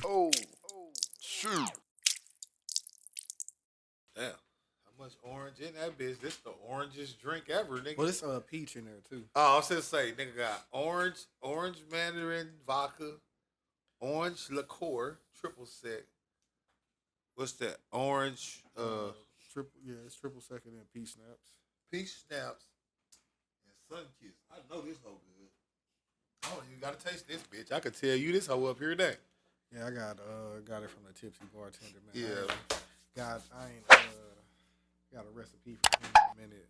Oh, shoot. Damn. How much orange in that bitch? This the orangest drink ever, nigga. Well, it's peach in there too. Oh, I was just say, nigga got orange mandarin vodka, orange liqueur, triple sec. What's that? Orange, It's triple second and peach snaps. peach snaps, and sun kiss. I know this hoe good. Oh, you gotta taste this bitch. I could tell you this hoe up here today. Yeah, I got it from the tipsy bartender, man. Yeah. I ain't got a recipe for him in a minute.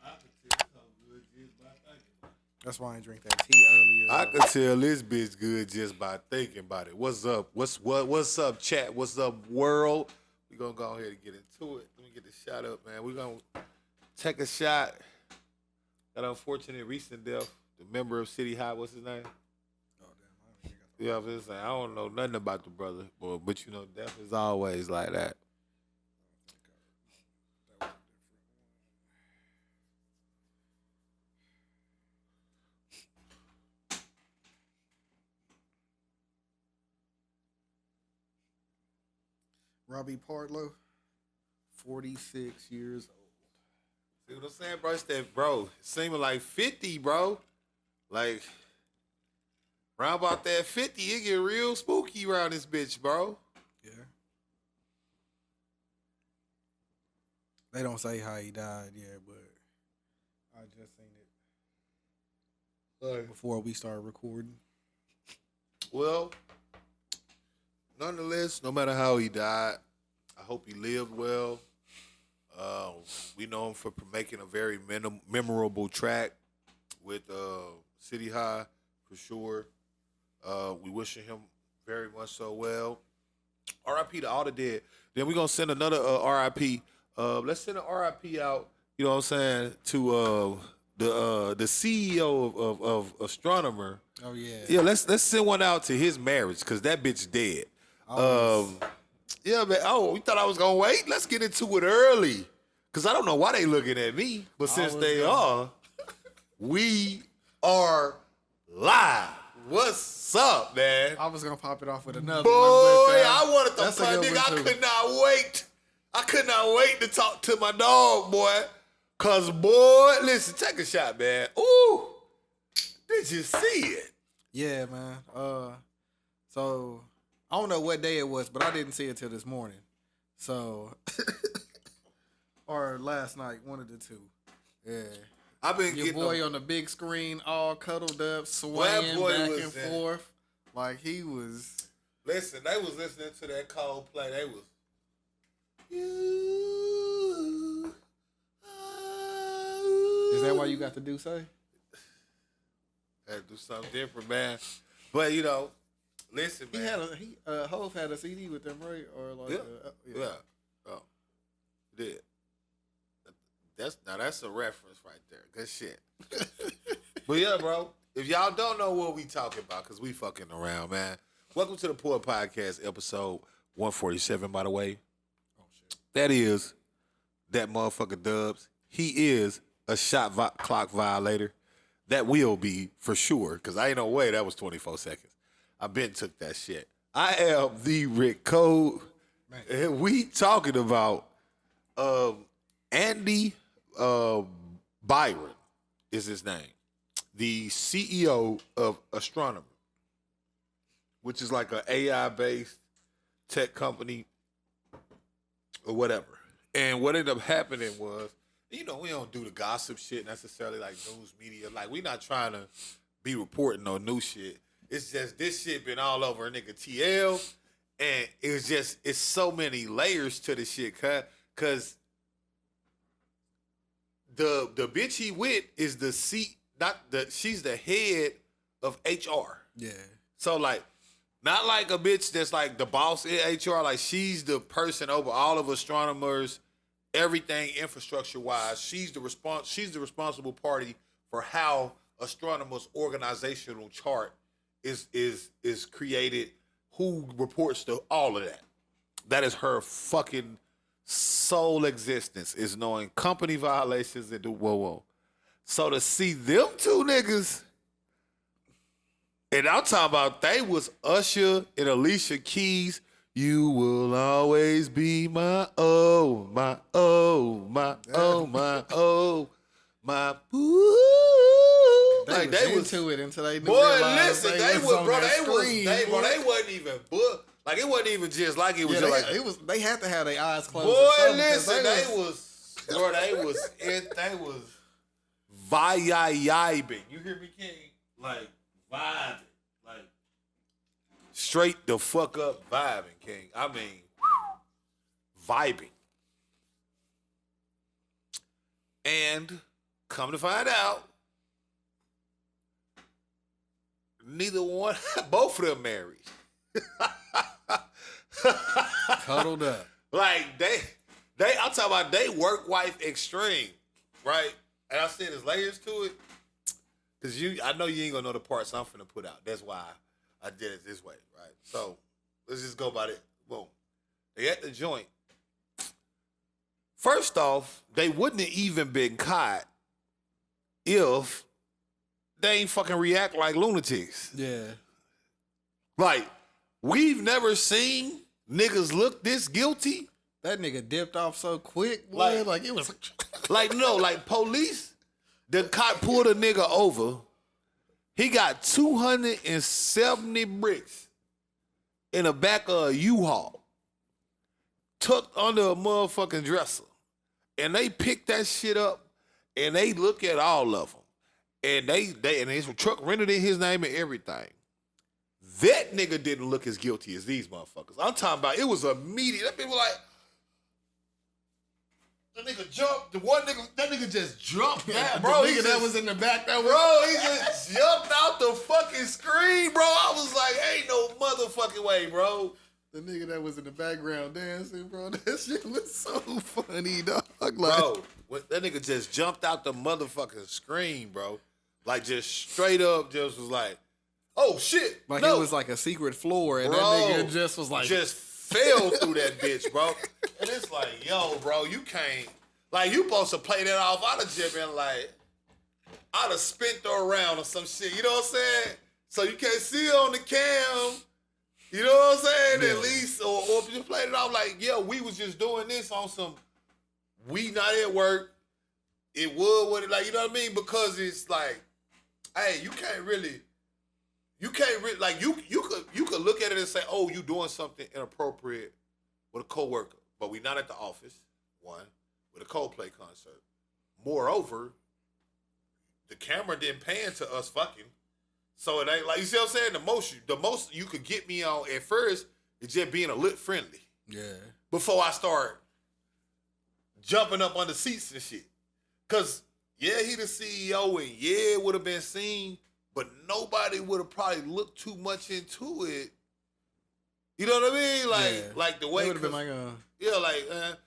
I could tell this hoe good just by thinking about it. That's why I ain't drink that tea earlier. I could tell this bitch good just by thinking about it. What's up? What's up, chat? What's up, world? We gonna go ahead and get into it. Let me get the shot up, man. We gonna take a shot. That unfortunate recent death, the member of City High, what's his name? Oh damn, Yeah, I'm just saying, I don't know nothing about the brother, but you know, death is always like that. Robbie Partlow, 46 years old. See what I'm saying, bro? It's that, bro, seeming like 50, bro. Like, round about that 50, it get real spooky around this bitch, bro. Yeah. They don't say how he died yet, but I just seen it before we started recording. Well, nonetheless, no matter how he died, I hope he lived well. We know him for making a very memorable track with City High, for sure. We wishing him very much so well. R.I.P. to all the dead. Then we're going to send another R.I.P. Let's send an R.I.P. out, you know what I'm saying, to the CEO of Astronomer. Oh, yeah. Yeah, let's send one out to his marriage, because that bitch dead. Yeah, man. Oh, we thought I was going to wait? Let's get into it early. Because I don't know why they looking at me. But since they are, we are live. What's up, man? I was going to pop it off with another Boy, one. But, I wanted to that's a play, good nigga. one, I too. could not wait. I could not wait to talk to my dog, boy. Because, boy, listen, take a shot, man. Ooh, did you see it? Yeah, man. So I don't know what day it was, but I didn't see it till this morning. So, or last night, one of the two. Yeah. I've been Your getting boy on the big screen, all cuddled up, That swaying boy back was and in. forth, like he was. Listen, they was listening to that Coldplay. They was. Is that why you got to do say? Had to do something different, man. But you know, listen, He man. had Hov had a CD with them, right? Or like, Yeah. Oh, did. That's a reference right there. Good shit. But yeah, bro. If y'all don't know what we talking about, cause we fucking around, man. Welcome to the Poor Podcast, episode 147. By the way, Oh shit. that is that motherfucker Dubz. He is a shot clock violator. That will be for sure, because I ain't no way that was 24 seconds. I been took that shit. I am the Rick Code, and we talking about Andy Byron is his name, the CEO of Astronomer, which is like an AI-based tech company or whatever. And what ended up happening was, you know, we don't do the gossip shit necessarily like news media. Like, we not trying to be reporting on new shit. It's just this shit been all over a nigga TL. And it's so many layers to the shit, cause the bitch he with is she's the head of HR. Yeah. So like, not like a bitch that's like the boss in HR. Like, she's the person over all of Astronomers, everything infrastructure wise. She's the responsible party for how Astronomers' organizational chart is created, who reports to all of that. That is her fucking sole existence, is knowing company violations and do whoa. So to see them two niggas And I'm talking about they was Usher and Alicia Keys. You will always be my oh, my oh, my oh, my oh, my boo. They Like was they was into it until they knew. boy, realized listen, they they was was on bro, that they was screen, they bro, boy. they wasn't even book. Like it wasn't even just like it was Yeah, just they, like it was. They had to have their eyes closed. boy, or something, 'cause listen, they was vibing. You hear me, King? Like vibing. Like straight the fuck up vibing, King. I mean vibing. And come to find out, neither one, both of them married. Cuddled up. Like I'm talking about they work wife extreme, right? And I said there's layers to it. Cause I know you ain't gonna know the parts I'm finna put out. That's why I did it this way, right? So let's just go about it. Boom. They at the joint. First off, they wouldn't have even been caught if they ain't fucking react like lunatics. Yeah. Like, we've never seen niggas look this guilty. That nigga dipped off so quick, boy. Like it was. Like, no, like police, the cop pulled a nigga over. He got 270 bricks in the back of a U-Haul, tucked under a motherfucking dresser. And they pick that shit up and they look at all of them. And and his truck rented in his name and everything. That nigga didn't look as guilty as these motherfuckers. I'm talking about it was immediate. That people like, the nigga jumped. That nigga just jumped out, bro. The nigga that was in the back, that was. Bro, he just jumped out the fucking screen, bro. I was like, ain't no motherfucking way, bro. The nigga that was in the background dancing, bro. That shit was so funny, dog. Like, Bro, that nigga just jumped out the motherfucking screen, bro. Like, just straight up just was like, oh, shit. Like no. it was like a secret floor, and Bro, that nigga just was like. Just fell through that bitch, bro. And it's like, yo, bro, you can't. Like, you supposed to play that off. I'd have just been like, I'd have spent her around or some shit. You know what I'm saying? So you can't see her on the cam. You know what I'm saying? Yeah. At least, or if you played it off like, yeah, we was just doing this on some, we not at work. It would what it, like, you know what I mean? Because it's like, hey, you can't really, like, you could look at it and say, oh, you doing something inappropriate with a coworker, but we not at the office, one, with a Coldplay concert. Moreover, the camera didn't pan to us fucking. So it ain't like, you see what I'm saying? The most you could get me on at first is just being a lit friendly. Yeah. Before I start jumping up on the seats and shit. Cause yeah, he the CEO and yeah, it would have been seen, but nobody would have probably looked too much into it. You know what I mean? Like the way it would have been like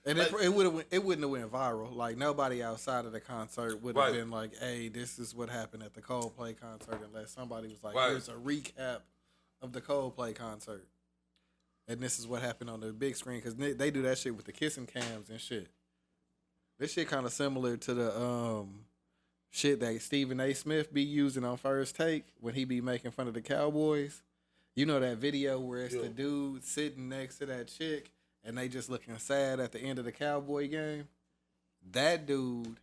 and like, it wouldn't have went viral. Like nobody outside of the concert would have been like, "Hey, this is what happened at the Coldplay concert," unless somebody was like, "Here's a recap of the Coldplay concert," and this is what happened on the big screen because they do that shit with the kissing cams and shit. This shit kind of similar to the shit that Stephen A. Smith be using on First Take when he be making fun of the Cowboys. You know that video where it's the dude sitting next to that chick and they just looking sad at the end of the Cowboy game? That dude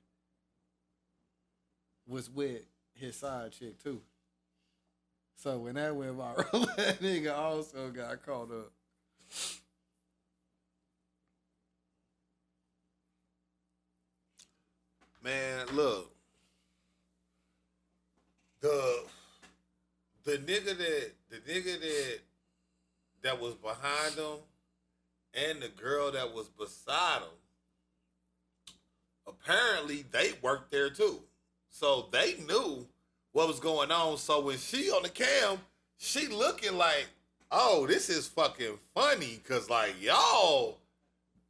was with his side chick too. So when that went viral, that nigga also got caught up. man, look. The nigga that was behind him and the girl that was beside him, apparently they worked there too. So they knew what was going on. So when she on the cam, she looking like, oh, this is fucking funny. Cause like y'all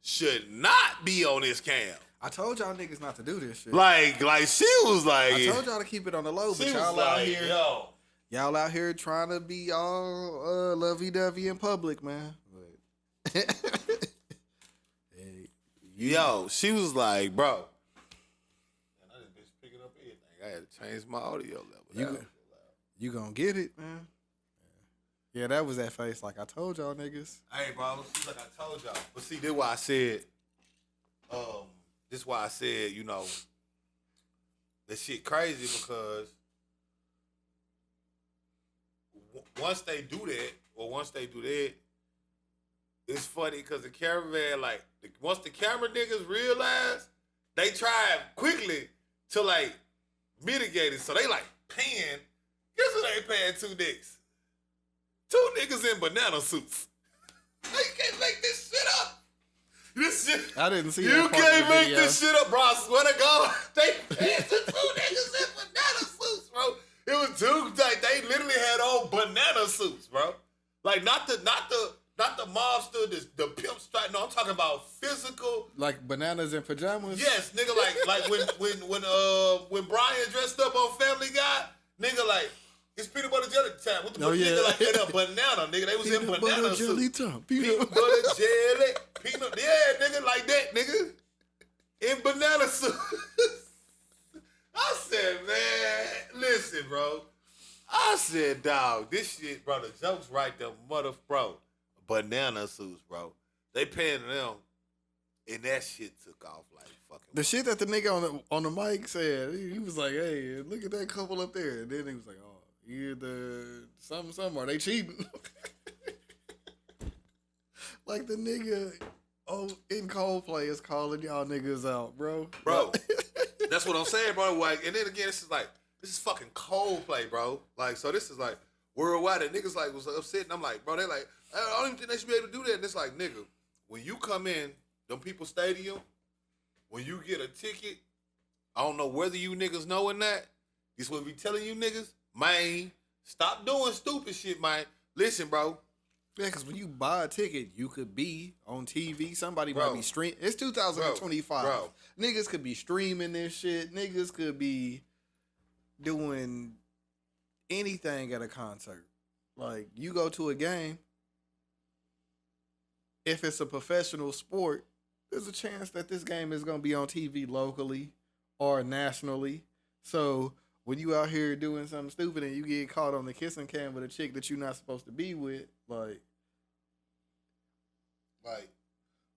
should not be on this cam. I told y'all niggas not to do this shit. Like she was like, I told y'all to keep it on the low, but y'all out here, y'all out here trying to be all lovey-dovey in public, man. But yo, she was like, bro. Man, I just bitch picking up everything. I had to change my audio level. You gonna get it, man. Yeah, that was that face. Like I told y'all niggas. Hey, bro. See, like I told y'all. But see, this why I said. This why I said, you know, that shit crazy because once they do that, it's funny because the cameraman, like, once the camera niggas realize, they try quickly to, like, mitigate it. So they, like, paying. Guess who they paying 2 niggas? 2 niggas in banana suits. They can't make this shit up. This shit. I didn't see you that part can't of the make video. this shit up, bro. I swear to God. They paying 2 niggas in banana suits, bro. It was 2, like, they literally had on banana suits, bro. Like, not the mobster, the pimp strike. No, I'm talking about physical. Like bananas and pajamas? Yes, nigga, like when Brian dressed up on Family Guy, nigga, like, it's peanut butter jelly time. What the fuck, nigga, like, in a banana, nigga. They was in banana suits. Peanut butter jelly. Yeah, nigga, like that, nigga. In banana suits. I said, man, listen, bro. I said, dog, this shit, bro, the joke's right there, bro. Banana suits, bro. They paying them, and that shit took off like fucking. The shit that the nigga on the mic said, he was like, hey, look at that couple up there. And then he was like, oh, you're the something, are they cheating? Like the nigga in Coldplay is calling y'all niggas out, bro. Bro, that's what I'm saying, bro. Like, and then again, this is fucking Coldplay, bro. Like, so this is like worldwide. And niggas like was upset, and I'm like, bro, they like, I don't even think they should be able to do that. And it's like, nigga, when you come in, them people stadium, when you get a ticket, I don't know whether you niggas know or not. This what we telling you niggas, man. Stop doing stupid shit, man. Listen, bro. Yeah, because when you buy a ticket, you could be on TV. Somebody might be streaming. It's 2025. Bro. Niggas could be streaming this shit. Niggas could be doing anything at a concert. Like, you go to a game, if it's a professional sport, there's a chance that this game is going to be on TV locally or nationally. So when you out here doing something stupid and you get caught on the kissing cam with a chick that you're not supposed to be with, like,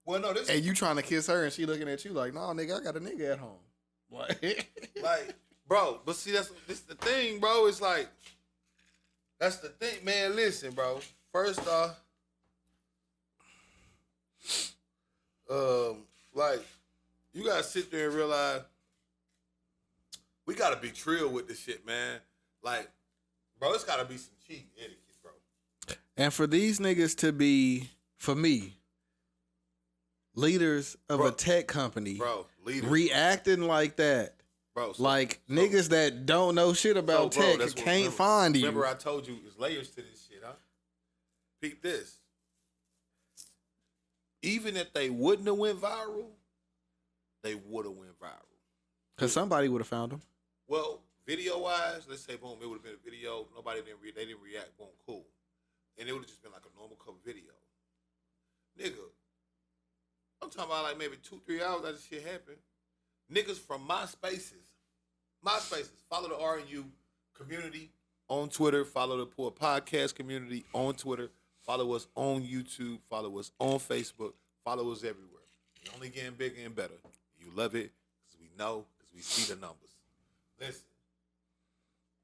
well, no, this. And you trying to kiss her and she looking at you like, no, nigga, I got a nigga at home. Like, bro, but see, this the thing, bro. It's like, that's the thing, man. Listen, bro. First off, like, you gotta sit there and realize we gotta be trill with this shit, man. Like, bro, it's gotta be some cheating etiquette, bro. And for these niggas to be, for me, leaders of a tech company, reacting like that, bro, like niggas that don't know shit about tech can't find you. Remember, I told you there's layers to this shit, huh? Peep this. Even if they wouldn't have went viral, they would have went viral. Because somebody would have found them. Well, video-wise, let's say, boom, it would have been a video. They didn't react, boom, cool. And it would have just been like a normal cover video. Nigga, I'm talking about like maybe 2-3 hours after this shit happened. Niggas from MySpaces, follow the R&U community on Twitter, follow the Poor Podcast community on Twitter, follow us on YouTube, follow us on Facebook, follow us everywhere. We're only getting bigger and better. You love it because we know, because we see the numbers. Listen,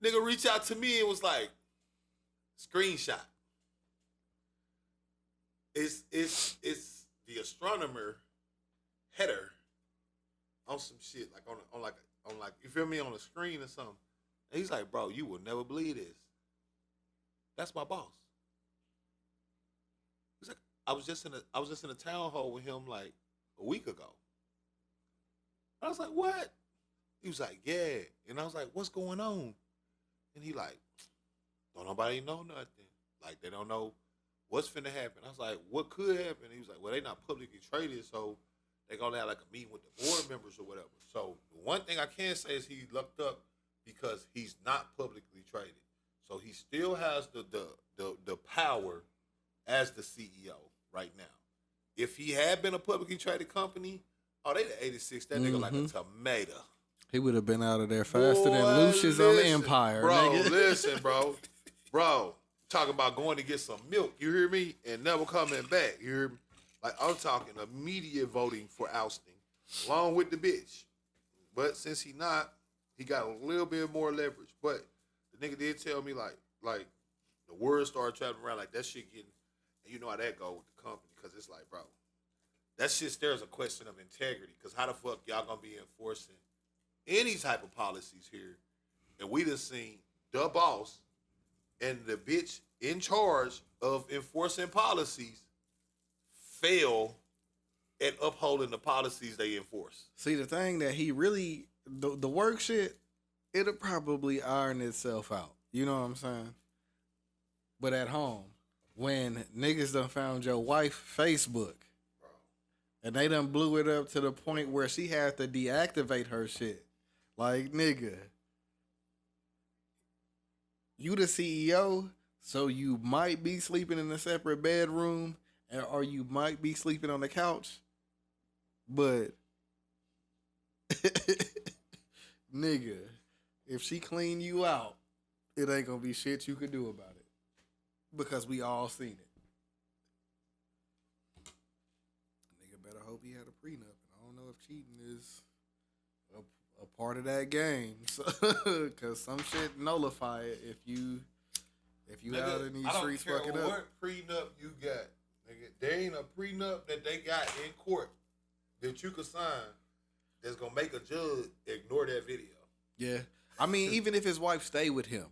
nigga reached out to me and was like, screenshot. It's the astronomer header on some shit, like on like you feel me, on a screen or something. And he's like, bro, you will never believe this. That's my boss. He's like, I was just in a town hall with him like a week ago. I was like, what? He was like, yeah. And I was like, what's going on? And he like, don't nobody know nothing. Like, they don't know what's finna happen. I was like, what could happen? He was like, well, they not publicly traded, so they gonna have like a meeting with the board members or whatever. So the one thing I can say is he lucked up because he's not publicly traded. So he still has the power as the CEO right now. If he had been a publicly traded company, they'd have 86 that nigga like a tomato. He would have been out of there faster than Lucius on the Empire. Bro, nigga. listen, bro. talking about going to get some milk, you hear me, and never coming back, you hear me? Like, I'm talking immediate voting for ousting, along with the bitch. But since he not, he got a little bit more leverage. But the nigga did tell me, like the word started traveling around, like, that shit getting, and you know how that go with the company, because it's like, bro, that shit stirs a question of integrity, because how the fuck y'all gonna be enforcing any type of policies here? And we just seen the boss and the bitch in charge of enforcing policies fail at upholding the policies they enforce. See, the thing that he really, the work shit, it'll probably iron itself out. You know what I'm saying? But at home, when niggas done found your wife Facebook, and they done blew it up to the point where she had to deactivate her shit. Like, nigga, you the CEO, so you might be sleeping in a separate bedroom, or you might be sleeping on the couch. But, nigga, if she clean you out, it ain't gonna be shit you could do about it. Because we all seen it. Nigga better hope he had a prenup. And I don't know if cheating is a part of that game. Because some shit nullify it if you nigga, out in these streets fucking up. I don't care what prenup you got. Nigga, there ain't a prenup that they got in court that you could sign that's gonna make a judge ignore that video. Yeah. I mean, even if his wife stay with him,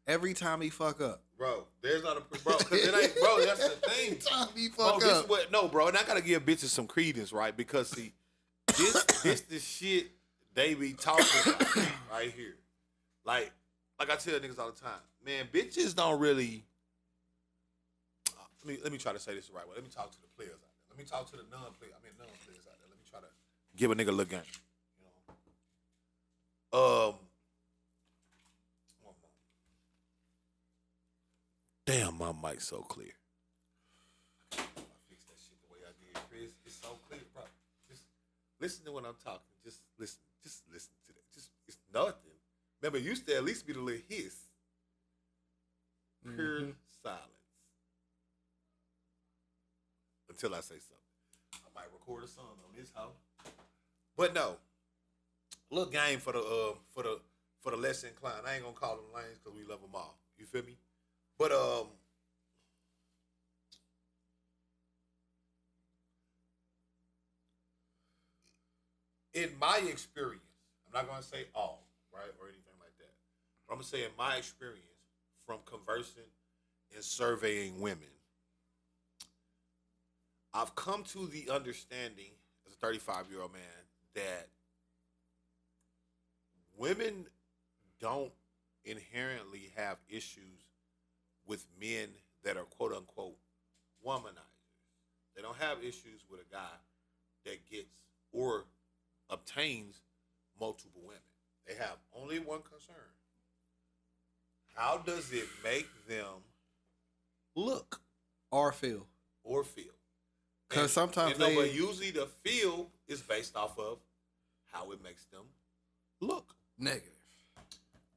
every time he fuck up. Bro, there's not a... Bro, because it ain't... Bro, that's the thing. Every time he fuck bro, up. No, bro, and I gotta give bitches some credence, right? Because, see, this the shit they be talking about right here. Like I tell niggas all the time, man, bitches don't really... Let me try to say this the right way. Let me talk to the players out there. Let me talk to the non-players out there. Let me try to give a nigga a little game. You know? Damn, my mic's so clear. I fix that shit the way I did, Chris. It's so clear, bro. Just listen to what I'm talking. Just listen to that. It's nothing. Remember, it used to at least be the little hiss. Pure silence. Until I say something. I might record a song on this hoe. But no. Little game for the less inclined. I ain't gonna call them lanes because we love them all. You feel me? But in my experience, I'm not gonna say all, right, or anything like that. But I'm gonna say in my experience from conversing and surveying women, I've come to the understanding as a 35-year-old man that women don't inherently have issues with men that are quote unquote womanizers. They don't have issues with a guy that gets or obtains multiple women. They have only one concern. How does it make them look or feel? Because sometimes but usually the feel is based off of how it makes them look. Negative.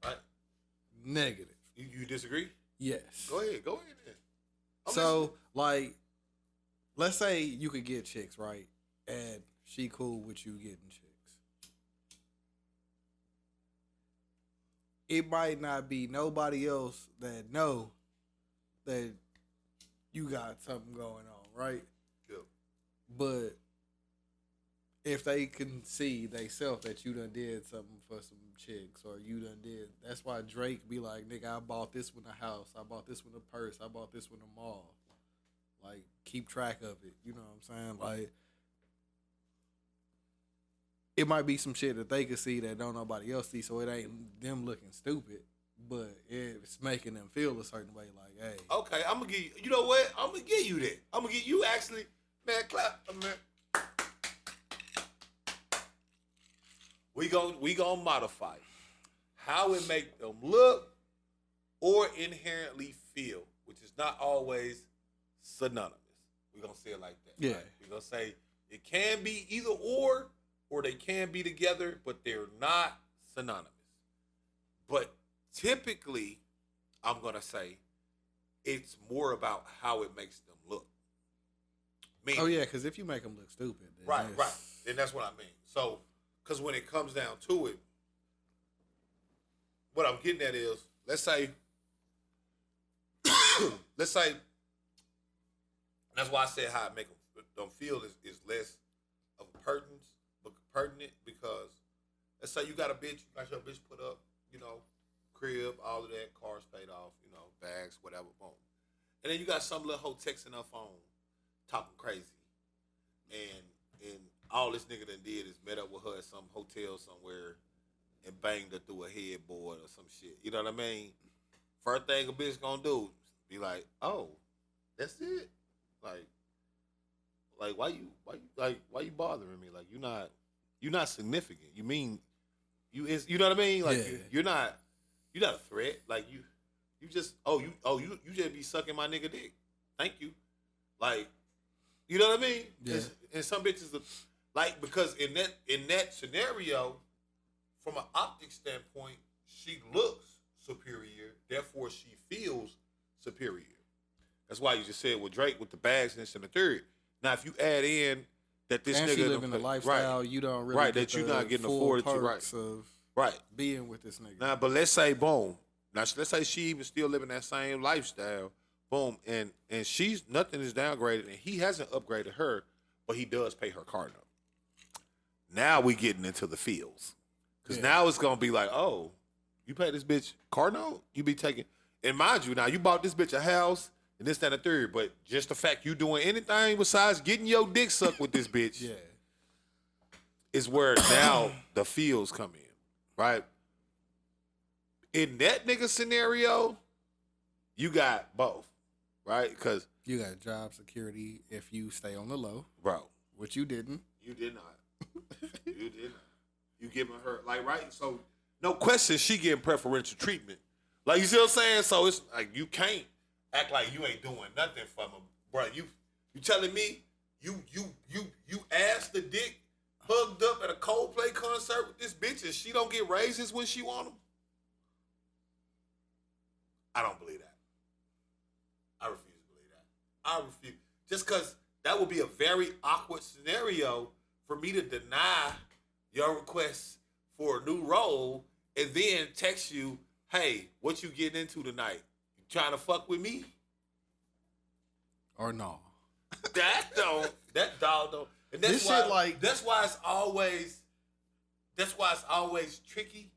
Right? Negative. You disagree? Yes. Go ahead then. So, like, let's say you could get chicks, right? And she cool with you getting chicks. It might not be nobody else that know that you got something going on, right? Yep. But if they can see theyself that you done did something for some chicks, or you done did, that's why Drake be like, nigga, I bought this one a house, I bought this one a purse, I bought this one a mall. Like, keep track of it. You know what I'm saying? Like, it might be some shit that they could see that don't nobody else see, so it ain't them looking stupid, but it's making them feel a certain way. Like, hey, okay, I'm gonna give you. You know what? I'm gonna give you that. I'm gonna give you actually, man. Clap, man. We gonna modify how it make them look or inherently feel, which is not always synonymous. We're gonna say it like that. Yeah. Right? We're gonna say it can be either or they can be together, but they're not synonymous. But typically, I'm gonna say it's more about how it makes them look. Meaning, oh yeah, because if you make them look stupid, then right, and that's what I mean. So, because when it comes down to it, what I'm getting at is, let's say, that's why I said how I make them feel is less of pertinent because let's say you got a bitch, you got your bitch put up, crib, all of that, cars paid off, bags, whatever, boom. And then you got some little hoe texting her phone, talking crazy. And all this nigga done did is met up with her at some hotel somewhere and banged her through a headboard or some shit. You know what I mean? First thing a bitch gonna do be like, oh, that's it? Like why you bothering me? Like you're not significant. You mean you know what I mean? Like you're not a threat. Like you just you just be sucking my nigga dick. Thank you. Like, you know what I mean? Yeah. And some bitches like, because in that scenario, from an optic standpoint, she looks superior, therefore she feels superior. That's why you just said with Drake with the bags and this and the third. Now if you add in that this and nigga she living the lifestyle, you don't really get that you're not getting afforded to of being with this nigga. Now, but let's say boom. Now let's say she even still living that same lifestyle. Boom, and she's nothing is downgraded, and he hasn't upgraded her, but he does pay her car note. Now we getting into the feels, because now it's gonna be like, oh, you pay this bitch car note, you be taking, and mind you, now you bought this bitch a house and this, that, and the third, but just the fact you doing anything besides getting your dick sucked with this bitch, is where now the feels come in, right? In that nigga scenario, you got both. Right? Because you got job security if you stay on the low. Bro. Which you didn't. You did not. You did not. You giving her, like, right? So, no question, she getting preferential treatment. Like, you see what I'm saying? So, it's like, you can't act like you ain't doing nothing for them. Bro, you telling me you ass the dick hugged up at a Coldplay concert with this bitch and she don't get raises when she want them? I don't believe that. I refuse to believe that. I refuse. Just because that would be a very awkward scenario for me to deny your request for a new role and then text you, hey, what you getting into tonight? You trying to fuck with me? Or no? That dog don't. And that's this why, shit like that's why it's always tricky.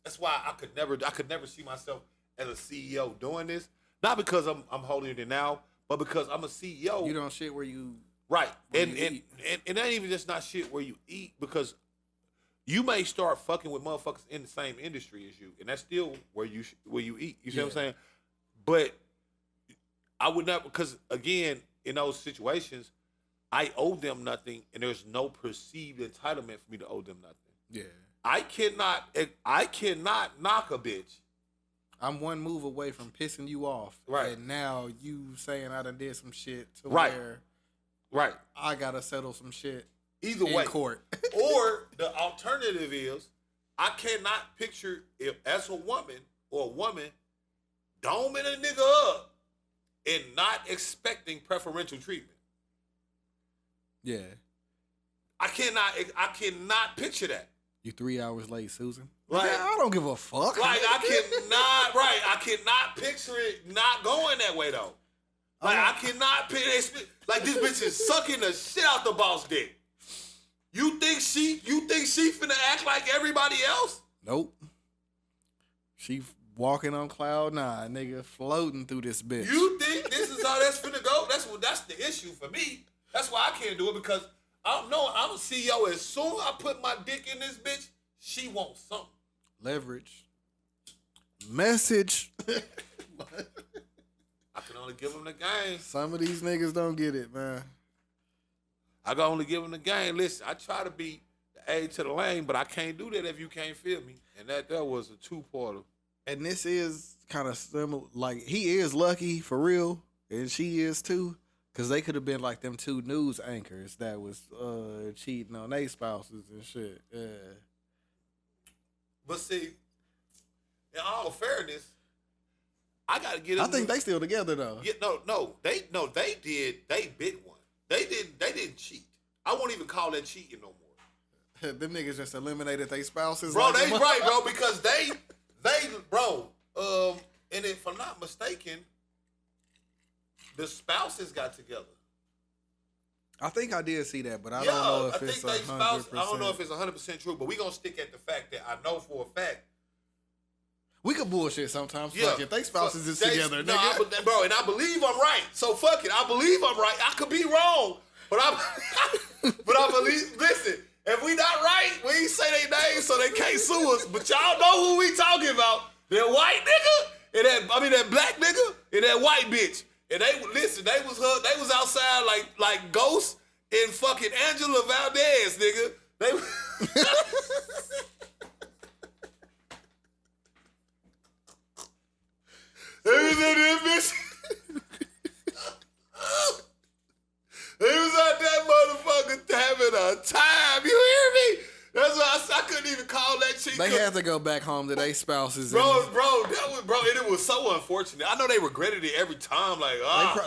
That's why I could never see myself as a CEO doing this. Not because I'm holding it now, but because I'm a CEO. You don't shit where you right, and it ain't even just not shit where you eat, because you may start fucking with motherfuckers in the same industry as you, and that's still where you eat. You see what I'm saying? But I would not, because again, in those situations, I owe them nothing, and there's no perceived entitlement for me to owe them nothing. Yeah, I cannot knock a bitch. I'm one move away from pissing you off. Right. And now you saying I done did some shit to where I gotta settle some shit either way. Court. Or the alternative is I cannot picture if as a woman doming a nigga up and not expecting preferential treatment. Yeah. I cannot picture that. You 3 hours late, Susan. Like, I don't give a fuck. Like I cannot picture it not going that way though. Like I cannot picture like this bitch is sucking the shit out the boss dick. You think she finna act like everybody else? Nope. She walking on cloud nine, nigga, floating through this bitch. You think this is how that's finna go? That's the issue for me. That's why I can't do it, because I know I'm a CEO. As soon as I put my dick in this bitch, she wants something. Leverage. Message. I can only give them the game. Some of these niggas don't get it, man. I can only give them the game. Listen, I try to be the A to the lane, but I can't do that if you can't feel me. And that was a two-parter. And this is kind of similar. Like, he is lucky for real, and she is too. Because they could have been like them two news anchors that was cheating on their spouses and shit. Yeah. But see, in all fairness, I gotta get. I think they still together though. Yeah, no, they did. They big one. They didn't cheat. I won't even call that cheating no more. Them niggas just eliminated their spouses. Bro, like they right, bro, because they, bro. And if I'm not mistaken, the spouses got together. I think I did see that, but I don't know if it's 100%. I don't know if it's 100% true, but we gonna stick at the fact that I know for a fact. We could bullshit sometimes. Yeah. Fuck it. They spouses is together, no, nigga. bro, and I believe I'm right. So fuck it. I believe I'm right. I could be wrong, but I believe. Listen, if we not right, we ain't say their names so they can't sue us. But y'all know who we talking about? That white nigga and that black nigga and that white bitch. And they was outside like Ghost and fucking Angela Valdez, nigga. They was in this bitch. They was out that motherfucker having a time. You hear me? That's why I couldn't even call that shit. They had to go back home to their spouses. Bro, and it was so unfortunate. I know they regretted it every time. Like,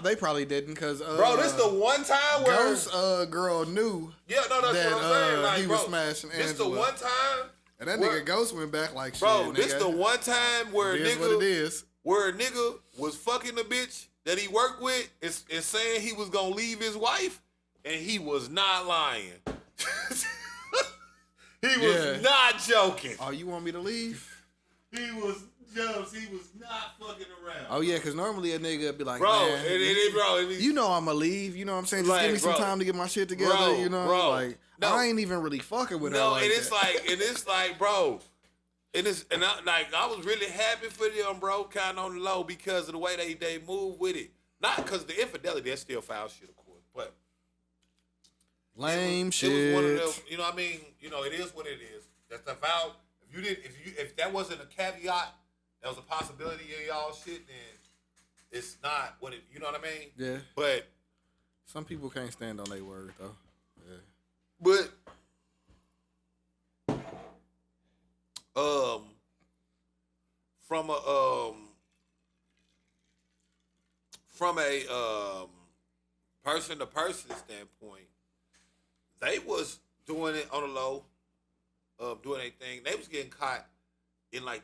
they probably didn't, because bro, this the one time where Ghost girl knew. Yeah, no, that's that, what I'm saying. Like, he bro, was smashing Angela. This the one time, and that nigga Ghost went back like shit. Bro, Nigga. this the one time where it is what it is. Where a nigga was fucking the bitch that he worked with and saying he was gonna leave his wife, and he was not lying. He was not joking. Oh, you want me to leave? He was not fucking around. Oh yeah, because normally a nigga would be like, bro, man, you know I'ma leave. You know what I'm saying? Just give me some time to get my shit together. I ain't even really fucking with her. No, and it's like, bro. I was really happy for them, bro, kind of on the low because of the way they move with it. Not because the infidelity, that's still foul shit, of course, but lame shit. It was one of them, you know what I mean? You know, it is what it is. That's the vow. If that wasn't a caveat, that was a possibility in y'all shit, then it's not what it, you know what I mean? Yeah. But some people can't stand on their word though. Yeah. But from a person to person standpoint, they was doing it on the low, doing their thing. They was getting caught in like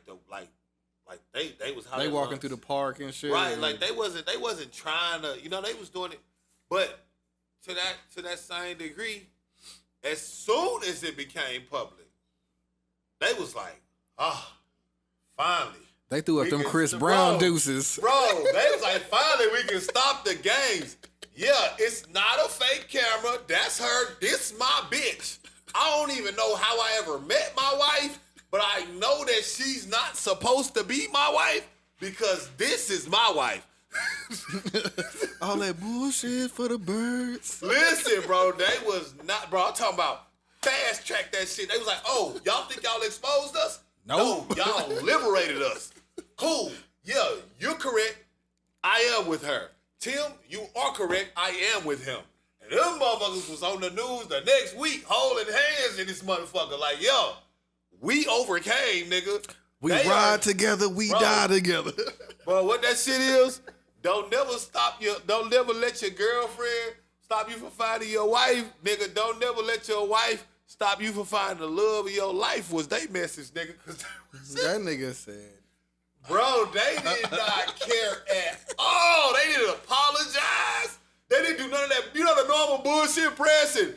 they was they walking through the park and shit. Right, like they wasn't trying to, they was doing it, but to that same degree, as soon as it became public, they was like, finally. They threw up them Chris Brown deuces. Bro, they was like, finally we can stop the games. Yeah, it's not a fake camera. That's her. This my bitch. I don't even know how I ever met my wife, but I know that she's not supposed to be my wife because this is my wife. All that bullshit for the birds. Listen, bro, they was not, bro, I'm talking about fast track that shit. They was like, oh, y'all think y'all exposed us? Nope. No, y'all liberated us. Cool. Yeah, you're correct. I am with her. Tim, you are correct. I am with him. And them motherfuckers was on the news the next week holding hands in this motherfucker. Like, yo, we overcame, nigga. We ride together, we die together. Bro, what that shit is, don't never let your girlfriend stop you from finding your wife, nigga. Don't never let your wife stop you from finding the love of your life was they message, nigga. That nigga said, bro, they did not care at all. They didn't apologize. They didn't do none of that. You know the normal bullshit pressing.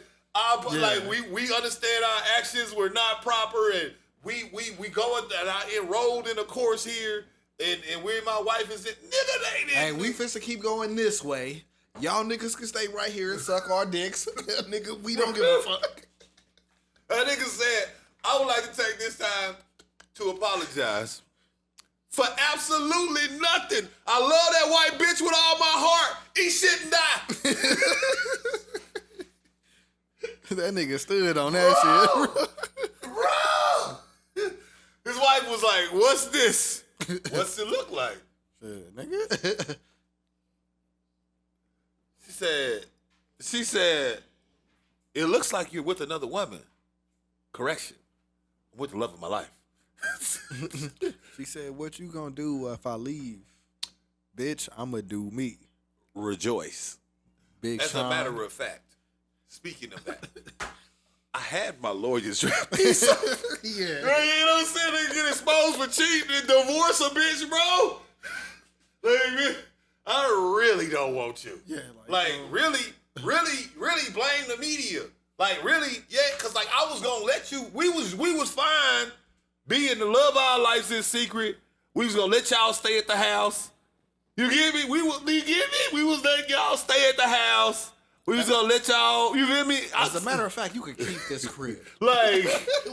Like we understand our actions were not proper, and we going and I enrolled in a course here, and where my wife is at. Nigga, they didn't. Hey, we finna keep going this way. Y'all niggas can stay right here and suck our dicks. Nigga, we don't give a fuck. That nigga said, I would like to take this time to apologize for absolutely nothing. I love that white bitch with all my heart. Eat shit and die. That nigga stood on that shit. Bro! His wife was like, what's this? What's it look like? Shit, nigga. She said, it looks like you're with another woman. Correction. I'm with the love of my life. She said, what you gonna do if I leave? Bitch, I'ma do me. Rejoice. Big As Sean. a matter of fact, speaking of that, I had my lawyers draft these. Yeah. You know what I'm saying? They get exposed for cheating and divorce a bitch, bro. Like, I really don't want you. Yeah, really blame the media. Like, really, yeah, because, like, I was going to let you, we was fine being the love our lives in secret. We was going to let y'all stay at the house. You get me? You get me? We was letting y'all stay at the house. We was going to let y'all, you feel me? As a matter of fact, you could keep this crib. Like,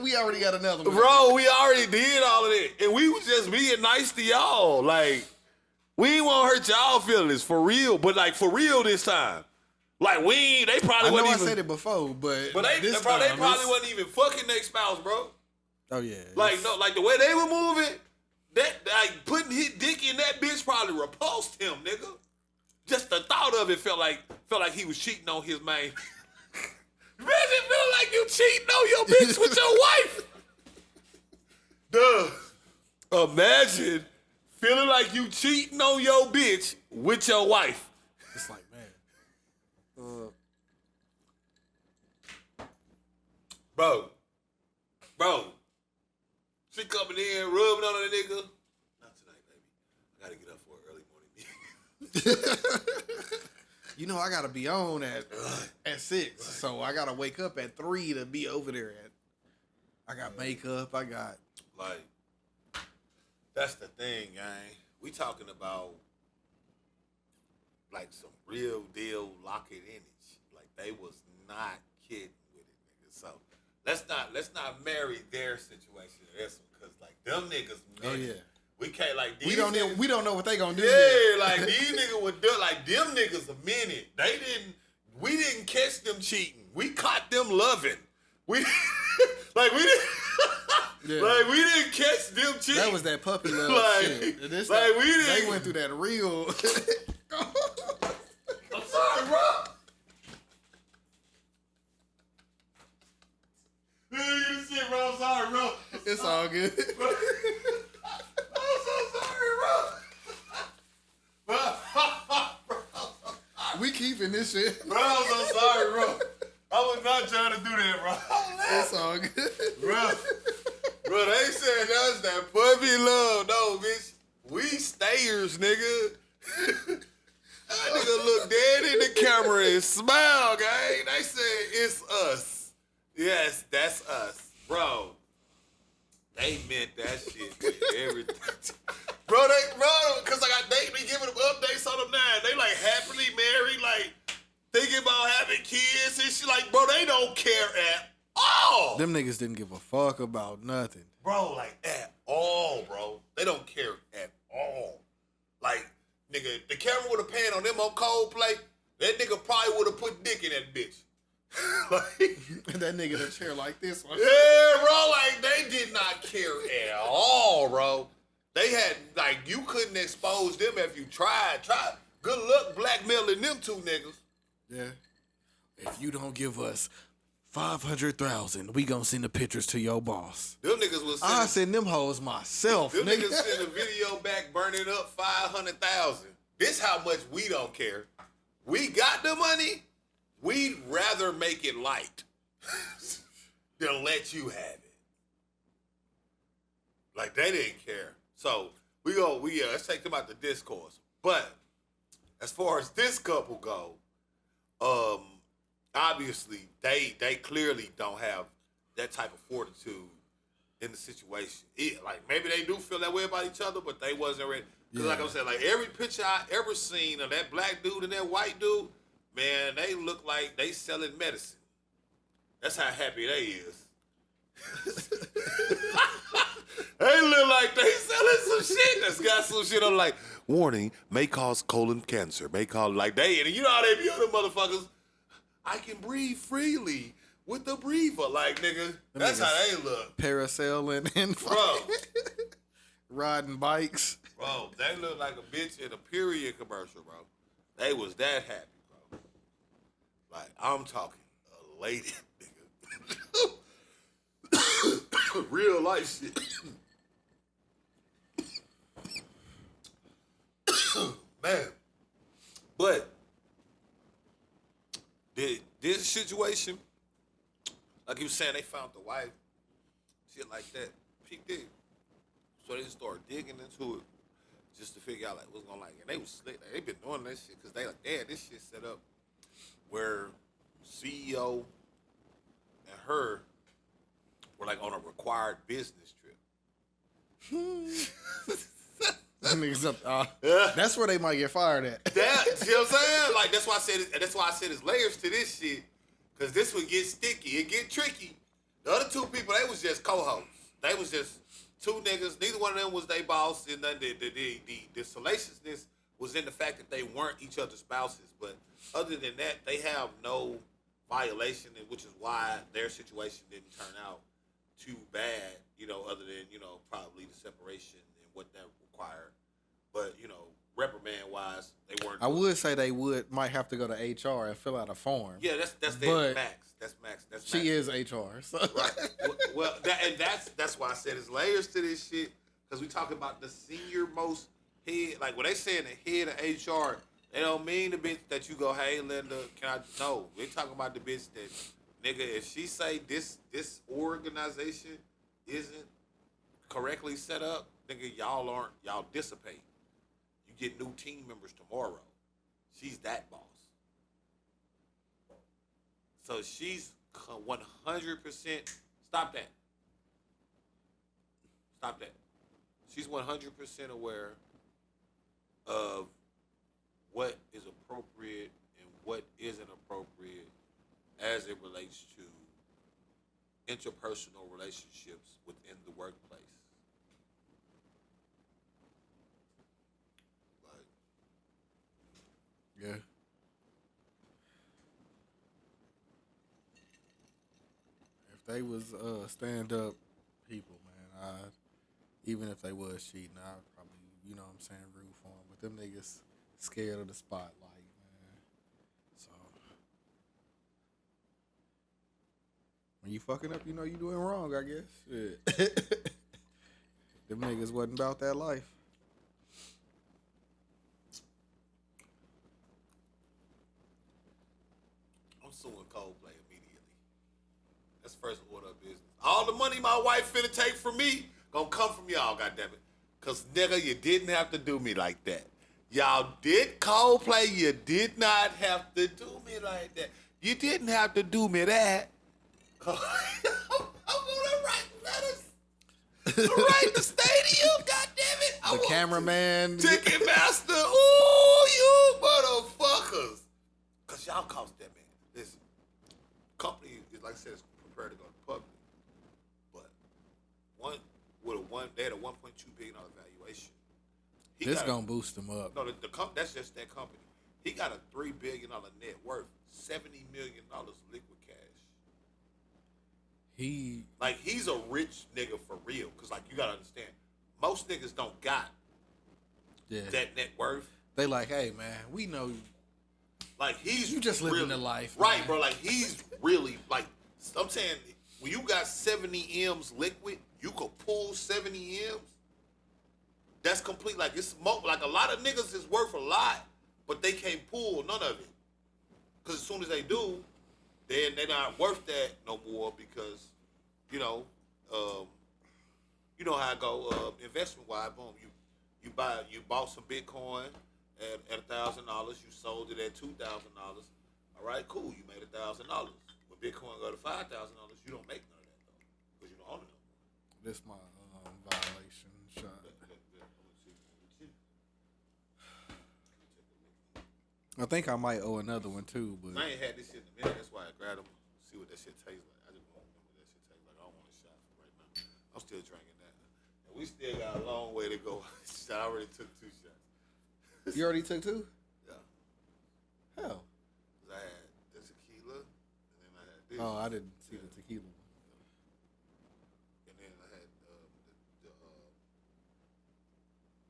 we already got another one. bro, we already did all of that. And we was just being nice to y'all. Like, we ain't want to hurt y'all feelings for real, but like for real this time. Like they probably I know wasn't I even. said it before, but they probably wasn't even fucking their spouse, bro. Oh yeah. Like no, like the way they were moving, that like putting his dick in that bitch probably repulsed him, nigga. Just the thought of it felt like he was cheating on his man. Imagine feeling like you cheating on your bitch with your wife. Duh. Imagine feeling like you cheating on your bitch with your wife. It's like, man. Bro. She coming in, rubbing on a nigga. Not tonight, baby. I gotta get up for an early morning meeting. You know I gotta be on at 6, so I gotta wake up at 3 to be over there I got makeup, I got like that's the thing, gang. We talking about like some real deal lock it in it. Like they was not kidding with it, nigga. So let's not marry their situation to this one, cause like them niggas. Oh yeah. We can't like these we don't know what they gonna do. Yeah, like these niggas would do like them niggas a minute. We didn't catch them cheating. We caught them loving. We didn't Yeah. like we didn't catch them cheating. That was that puppy love Like, shit. we didn't. They went through that real. I'm sorry, bro. You shit, bro. I'm sorry, bro. It's all good. I'm so sorry, bro. We keeping this shit. Bro, I'm so sorry, bro. I was not trying to do that, bro. It's all good. Bro, they said that's that puppy love. No, bitch. We stayers, nigga. That nigga look dead in the camera and smile, gang. They said it's us. Yes, that's us. Bro, they meant that shit with everything. Bro, because they be giving them updates on them now. They like happily married, like thinking about having kids and shit. Like, bro, they don't care at all. Them niggas didn't give a fuck about nothing. Bro, like at all, bro. They don't care at all. Like, nigga, the camera would have panned on them on Coldplay. That nigga probably would have put dick in that bitch. Like, that nigga in a chair like this one. yeah, bro, like they did not care at all, bro. They had, like, you couldn't expose them if you tried. Good luck blackmailing them two niggas. Yeah. If you don't give us 500,000, we gonna send the pictures to your boss. Them niggas was I send them hoes myself. Them nigga. niggas send a video back burning up 500,000. This how much we don't care. We got the money. We'd rather make it light than let you have it. Like they didn't care. So let's take them out the discourse. But as far as this couple go, obviously they clearly don't have that type of fortitude in the situation. Like maybe they do feel that way about each other, but they wasn't ready. Because like I said, like every picture I ever seen of that black dude and that white dude, man, they look like they selling medicine. That's how happy they is. They look like they selling some shit that's got some shit on like, warning, may cause colon cancer, may cause, like they, and you know how they be on them motherfuckers, I can breathe freely with the breather. Like, nigga, that's how they look. Parasailing and Bro. riding bikes. Bro, they look like a bitch in a period commercial, bro. They was that happy, bro. Like, I'm talking a lady, nigga. Real life shit. Man. But this situation, like you were saying, they found the wife, shit like that. Peep dig. So they just started digging into it just to figure out like what's going on. Like, and they was slick. Like, they been doing that shit because they like, damn, this shit set up where CEO and her were like on a required business trip. That's where they might get fired at. That, you know what I'm saying? Like that's why I said it's layers to this shit. Cause this would get sticky. It get tricky. The other two people, they was just co-hosts. They was just two niggas. Neither one of them was they boss. And the salaciousness was in the fact that they weren't each other's spouses. But other than that, they have no violation, which is why their situation didn't turn out too bad, you know, other than, you know, probably the separation and what that required. But, you know, reprimand-wise, they weren't. I would say they might have to go to HR and fill out a form. Yeah, that's their max. That's max. That's she max. is HR. So. Right. Well, that's why I said it's layers to this shit, because we talking about the senior most head. Like, when they saying the head of HR, they don't mean the bitch that you go, hey, Linda, can I? No, they talking about the bitch that, nigga, if she say this organization isn't correctly set up, nigga, y'all dissipate. You get new team members tomorrow. She's that boss. So she's 100%. Stop that. Stop that. She's 100% aware of what is appropriate and what isn't appropriate as it relates to interpersonal relationships within the workplace. Yeah. If they was stand-up people, man, even if they was cheating, I'd probably, you know what I'm saying, root for them. But them niggas scared of the spotlight, man. So when you fucking up, you know you doing wrong, I guess. Shit. Them niggas wasn't about that life. Suing Coldplay immediately. That's first order of business. All the money my wife finna take from me gonna come from y'all, goddammit. Cause nigga, you didn't have to do me like that. Y'all did Coldplay, you did not have to do me like that. You didn't have to do me that. I'm gonna write letters. Right, the stadium, goddammit. The cameraman. Ticketmaster, ooh, you motherfuckers. Cause y'all cost that man. This company is, like I said, is prepared to go public, but they had a $1.2 billion valuation. This gonna boost them up. No, that's just that company. He got a $3 billion net worth, $70 million liquid cash. He's a rich nigga for real. Cause like you gotta understand, most niggas don't got that net worth. They like, hey man, we know you. Like you just living the life, right, man. bro? Like he's really like I'm saying. When you got 70 M's liquid, you could pull 70 M's. That's complete. Like it's like a lot of niggas is worth a lot, but they can't pull none of it. Cause as soon as they do, then they're not worth that no more because you know how I go investment wise. Boom, you bought some Bitcoin. At $1,000, you sold it at $2,000. All right, cool. You made $1,000. When Bitcoin go to $5,000, you don't make none of that though, because you don't own it no more. This my violation shot. I think I might owe another one too, but I ain't had this shit in a minute. That's why I grabbed them. See what that shit tastes like. I just want to know what that shit tastes like. I don't want a shot right now. I'm still drinking that, and we still got a long way to go. I already took 2 shots. You already took 2? Yeah. Hell. Cause I had the tequila, and then I had this. Oh, I didn't see the tequila one. And then I had the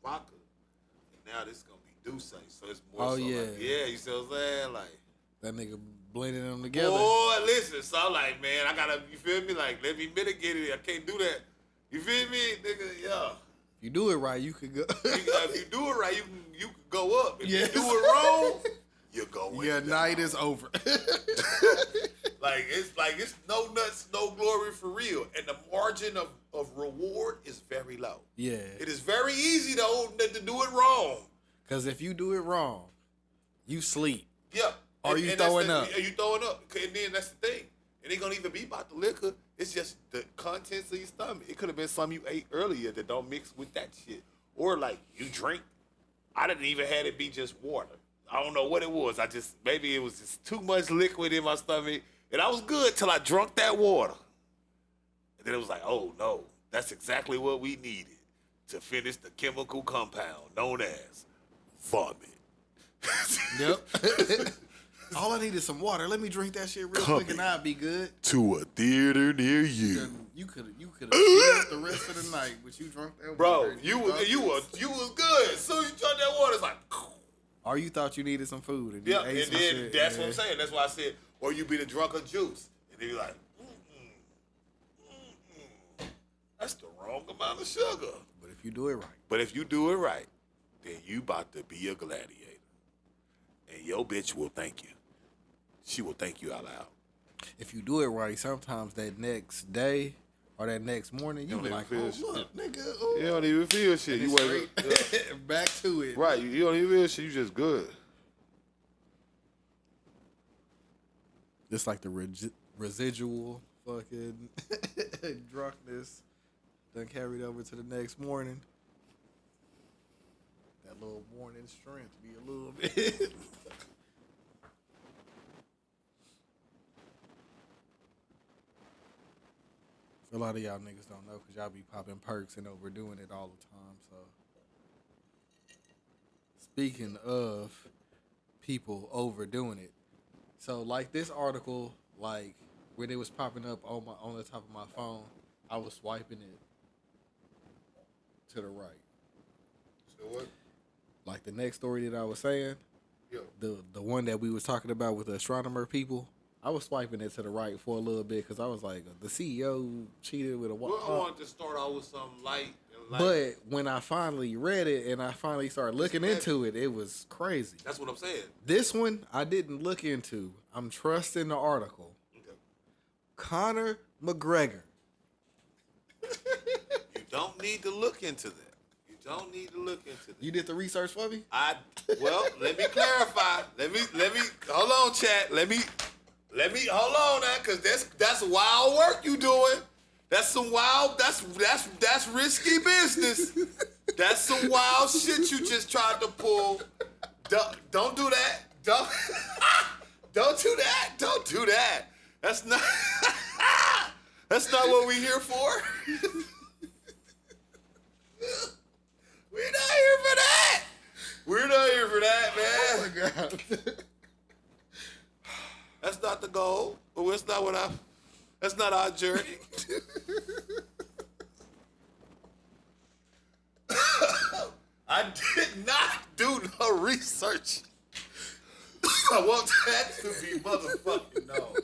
vodka, and now this is gonna be Dubz, so it's more. Oh so yeah. Like, yeah, you see what I'm saying? Like that nigga blending them together. Boy, listen. So I'm like, man, I gotta. You feel me? Like, let me mitigate it. I can't do that. You feel me, nigga? Yeah. You do it right, you could go. If you do it right, you can go up. If you do it wrong, you go Your night is over. It's no nuts, no glory for real. And the margin of reward is very low. Yeah. It is very easy to do it wrong. Because if you do it wrong, you sleep. Yeah. Or you throwing up. Are you throwing up? And then that's the thing. It ain't gonna even be about the liquor. It's just the contents of your stomach. It could have been something you ate earlier that don't mix with that shit. Or like you drink. I didn't even have it be just water. I don't know what it was. Maybe it was just too much liquid in my stomach. And I was good till I drunk that water. And then it was like, oh no, that's exactly what we needed to finish the chemical compound known as vomit. Yep. All I need is some water. Let me drink that shit real quick and I'll be good. To a theater near you. You could have killed the rest of the night, but you drunk that water. Bro, you was good. As soon as you drunk that water, it's like. Or you thought you needed some food. And yeah, and then that's what I'm saying. That's why I said, or you be the drunk of juice. And then you're like, that's the wrong amount of sugar. But if you do it right, then you about to be a gladiator. And your bitch will thank you. She will thank you out loud. If you do it right, sometimes that next day or that next morning, you be like, oh, look, nigga. Ooh. You don't even feel shit. You wake up. Back to it. Right. You don't even feel shit. You just good. It's like the residual fucking drunkenness done carried over to the next morning. That little morning strength be a little bit. A lot of y'all niggas don't know because y'all be popping perks and overdoing it all the time. So, speaking of people overdoing it, so like this article, like when it was popping up on the top of my phone, I was swiping it to the right. So what? Like the next story that I was saying, yeah. the one that we was talking about with the astronomer people. I was swiping it to the right for a little bit because I was like, the CEO cheated with a Well, I wanted to start out with some light. But when I finally read it and I finally started looking into it, it was crazy. That's what I'm saying. This one I didn't look into. I'm trusting the article. Okay. Conor McGregor. You don't need to look into that. You don't need to look into that. You did the research for me? Well, let me clarify. Let me hold on, chat. Let me hold on now, cause that's wild work you doing. That's some wild. That's risky business. That's some wild shit you just tried to pull. Don't do that. Don't do that. Don't do that. That's not. That's not what we're here for. We're not here for that. We're not here for that, man. Oh my God. That's not the goal. But that's not that's not our journey. I did not do no research. I want that to be motherfucking known.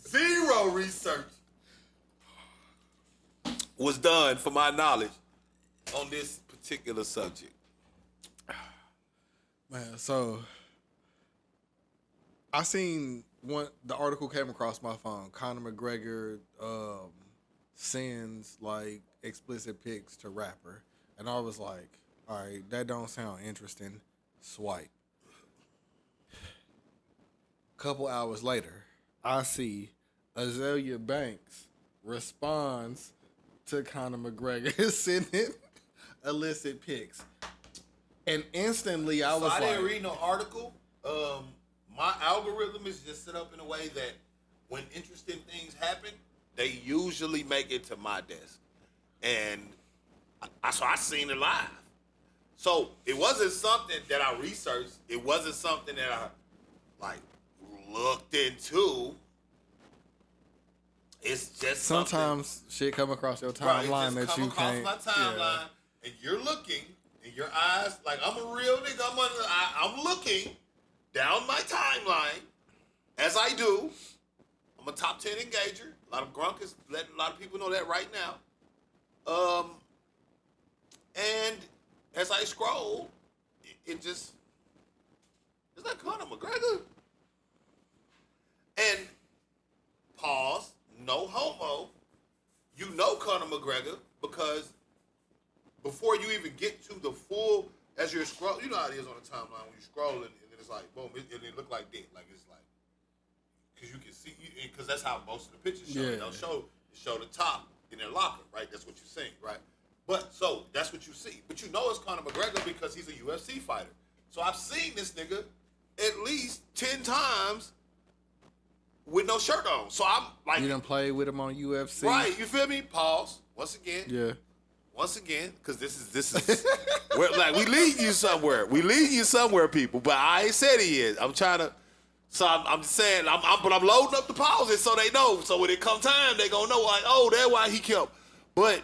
Zero research was done, for my knowledge, on this particular subject. Man, so I seen the article came across my phone. Conor McGregor sends like explicit pics to rapper, and I was like, all right, that don't sound interesting. Swipe. Couple hours later, I see Azealia Banks responds to Conor McGregor sending illicit pics, and instantly I was like, I didn't read no article. My algorithm is just set up in a way that when interesting things happen, they usually make it to my desk. And so I seen it live. So it wasn't something that I researched. It wasn't something that I looked into. It's just sometimes shit come across your timeline that you can't. My timeline, and you're looking, and your eyes, like I'm a real nigga. I'm looking down my timeline, as I do. I'm a top 10 engager. A lot of Grunk is letting a lot of people know that right now. And as I scroll, it's like Conor McGregor. And pause, no homo. You know Conor McGregor because before you even get to the full, as you're scrolling, you know how it is on the timeline when you're scrolling, and then it's like, boom, and it look like that. Like, it's like, because you can see, because that's how most of the pictures show. Yeah. They don't show the top in their locker, right? That's what you're seeing, right? But, so, that's what you see. But you know it's Conor McGregor because he's a UFC fighter. So I've seen this nigga at least 10 times with no shirt on. So I'm like... You done played with him on UFC? Right, you feel me? Pause. Once again. Yeah. Once again, because this is we're, like, we leading you somewhere. We leading you somewhere, people. But I ain't said he is. I'm trying to... So I'm just saying, but I'm loading up the pauses so they know. So when it come time, they gonna know, like, oh, that's why he kept... But,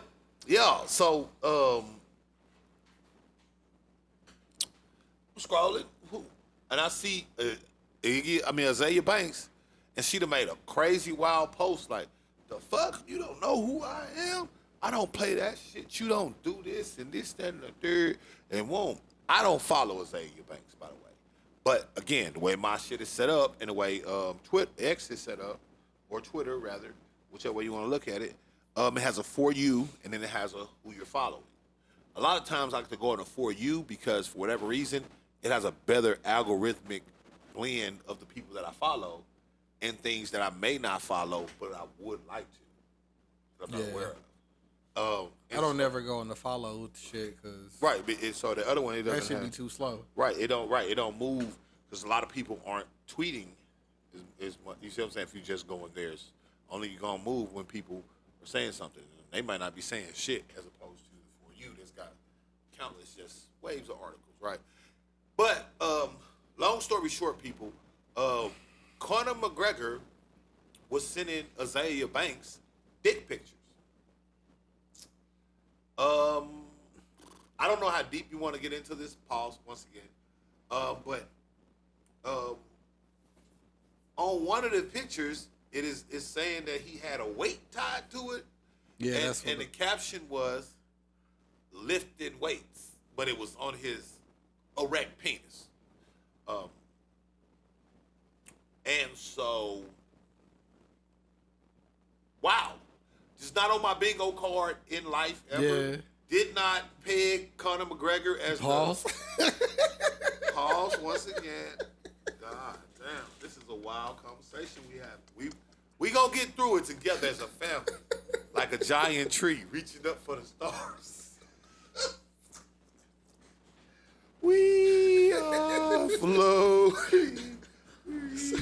yeah, so... I'm scrolling, and I see, Azealia Banks, and she done made a crazy wild post like, the fuck? You don't know who I am? I don't play that shit. You don't do this and this, that, and the third, and won't. I don't follow Azealia Banks, by the way. But again, the way my shit is set up, and the way X is set up, or Twitter rather, whichever way you want to look at it, it has a For You, and then it has a Who You're Following. A lot of times I like to go on a For You because for whatever reason, it has a better algorithmic blend of the people that I follow and things that I may not follow, but I would like to. That I'm not aware of. I don't never go on the follow shit because right. So the other one, it doesn't. That should be too slow. Right. It don't move because a lot of people aren't tweeting. Is you see what I'm saying? If you just go in there, it's only you're gonna move when people are saying something. They might not be saying shit as opposed to the For You that's got countless just waves of articles, right? But long story short, people, Conor McGregor was sending Azealia Banks dick pictures. I don't know how deep you want to get into this. Pause once again. But on one of the pictures, it's saying that he had a weight tied to it. Yeah, and the caption was lifting weights, but it was on his erect penis. And so, wow. Just not on my bingo card in life ever. Yeah. Did not peg Conor McGregor as Pause. Pause once again. God damn, this is a wild conversation we have. We gonna get through it together as a family. Like a giant tree reaching up for the stars. We are floating. So,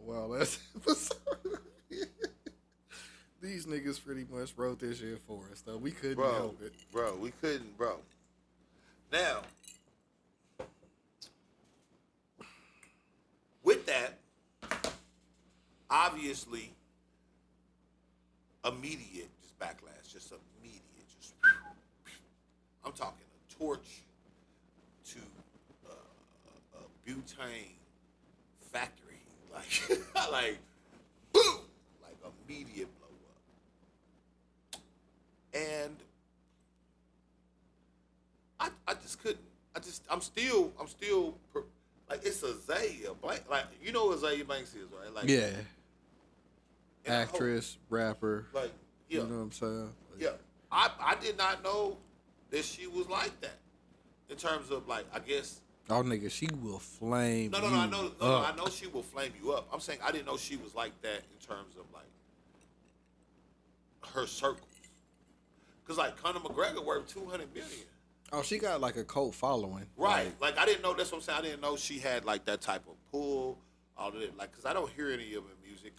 wow, that's these niggas pretty much wrote this shit for us, though. We couldn't help it. Bro, we couldn't, bro. Now, with that, obviously, immediate just backlash, just immediate, just I'm talking a torch to a butane factory, like like boom, like immediate blow up, and I just couldn't. I'm still like it's Azealia Banks, like you know what Azealia Banks is, right? Like yeah. Actress, rapper. Like, yeah. You know what I'm saying? Like, yeah. I did not know that she was like that. In terms of, like, I guess... Oh, nigga, she will flame you I know she will flame you up. I'm saying I didn't know she was like that in terms of, like, her circles. Because, like, Conor McGregor worth $200 million. Oh, she got, like, a cult following. Right. Like, I didn't know... That's what I'm saying. I didn't know she had, like, that type of pull. All of it. Like, because I don't hear any of her music.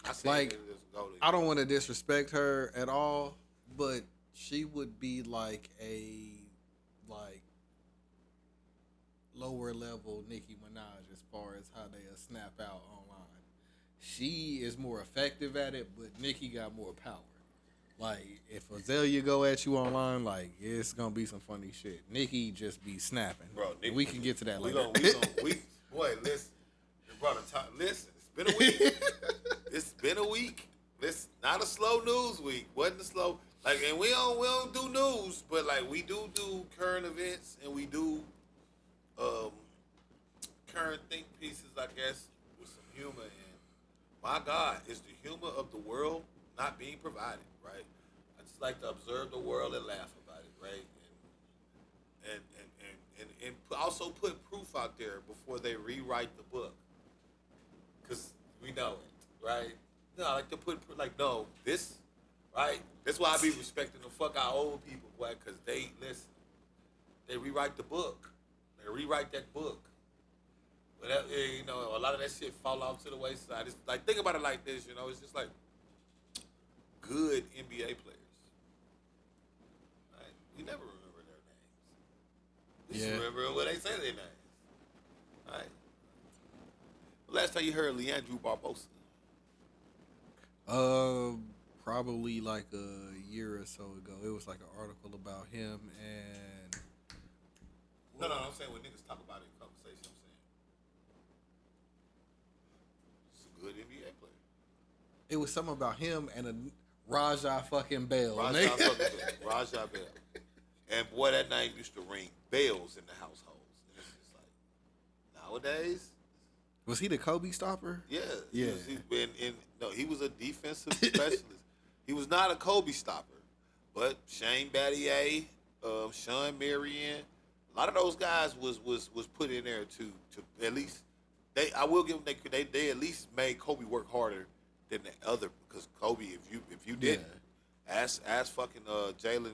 I don't want to disrespect her at all, but she would be like a lower level Nicki Minaj as far as how they snap out online. She is more effective at it, but Nicki got more power. Like if Azealia go at you online, like it's gonna be some funny shit. Nicki just be snapping. Bro, Nicki, we can get to that later. Boy, listen, brother, listen. It's been a week. It's been a week. It's not a slow news week. Wasn't a slow. Like, and we don't do news, but like we do current events and we do current think pieces, I guess, with some humor. And my God, is the humor of the world not being provided, right? I just like to observe the world and laugh about it, right? And also put proof out there before they rewrite the book, because we know it, right? No, I like to put like, no, this, right? That's why I be respecting the fuck our old people, boy, because they listen. They rewrite the book. They rewrite that book. But that, you know, a lot of that shit fall off to the wayside. It's like, think about it like this, you know, it's just like good NBA players. Right? We never remember their names. We just remember what they say their names. All right. Last time you heard Leandro Barbosa? Probably like a year or so ago. It was like an article about him and. No, I'm saying when niggas talk about it in conversation, I'm saying it's a good NBA player. It was something about him and a Raja fucking Bell. Raja Bell. And boy, that name used to ring bells in the households. And it's just like, nowadays. Was he the Kobe stopper? Yeah. Yeah. He was a defensive specialist. He was not a Kobe stopper. But Shane Battier, Sean Marion, a lot of those guys was put in there to at least I will give them they at least made Kobe work harder than the other, because Kobe, if you didn't, ask fucking Jalen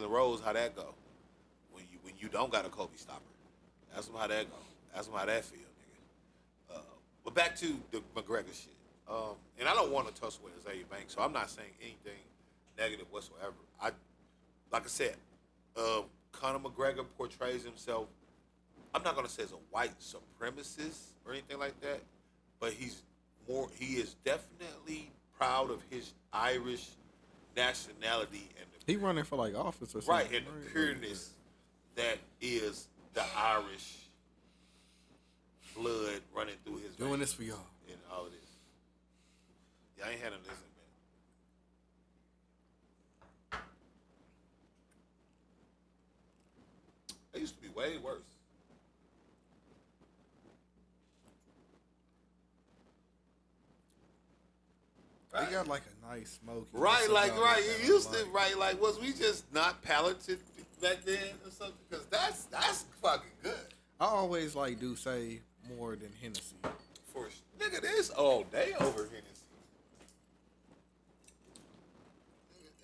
Rose how that go when you don't got a Kobe stopper. Ask him how that go. Ask him how that feel, nigga. But back to the McGregor shit. And I don't want to tussle with Azealia Banks, so I'm not saying anything negative whatsoever. Like I said, Conor McGregor portrays himself, I'm not going to say as a white supremacist or anything like that, but he is definitely proud of his Irish nationality and he running for like office or something. Right, and the pureness that is the Irish blood running through his doing veins. This for y'all. And all this. Yeah, I ain't had none of this, man. It used to be way worse. Right. They got like a nice smoky. Right, it used to, right, like, was we just not palated back then or something? Because that's fucking good. I always do say more than Hennessy. For nigga, this all day over Hennessy.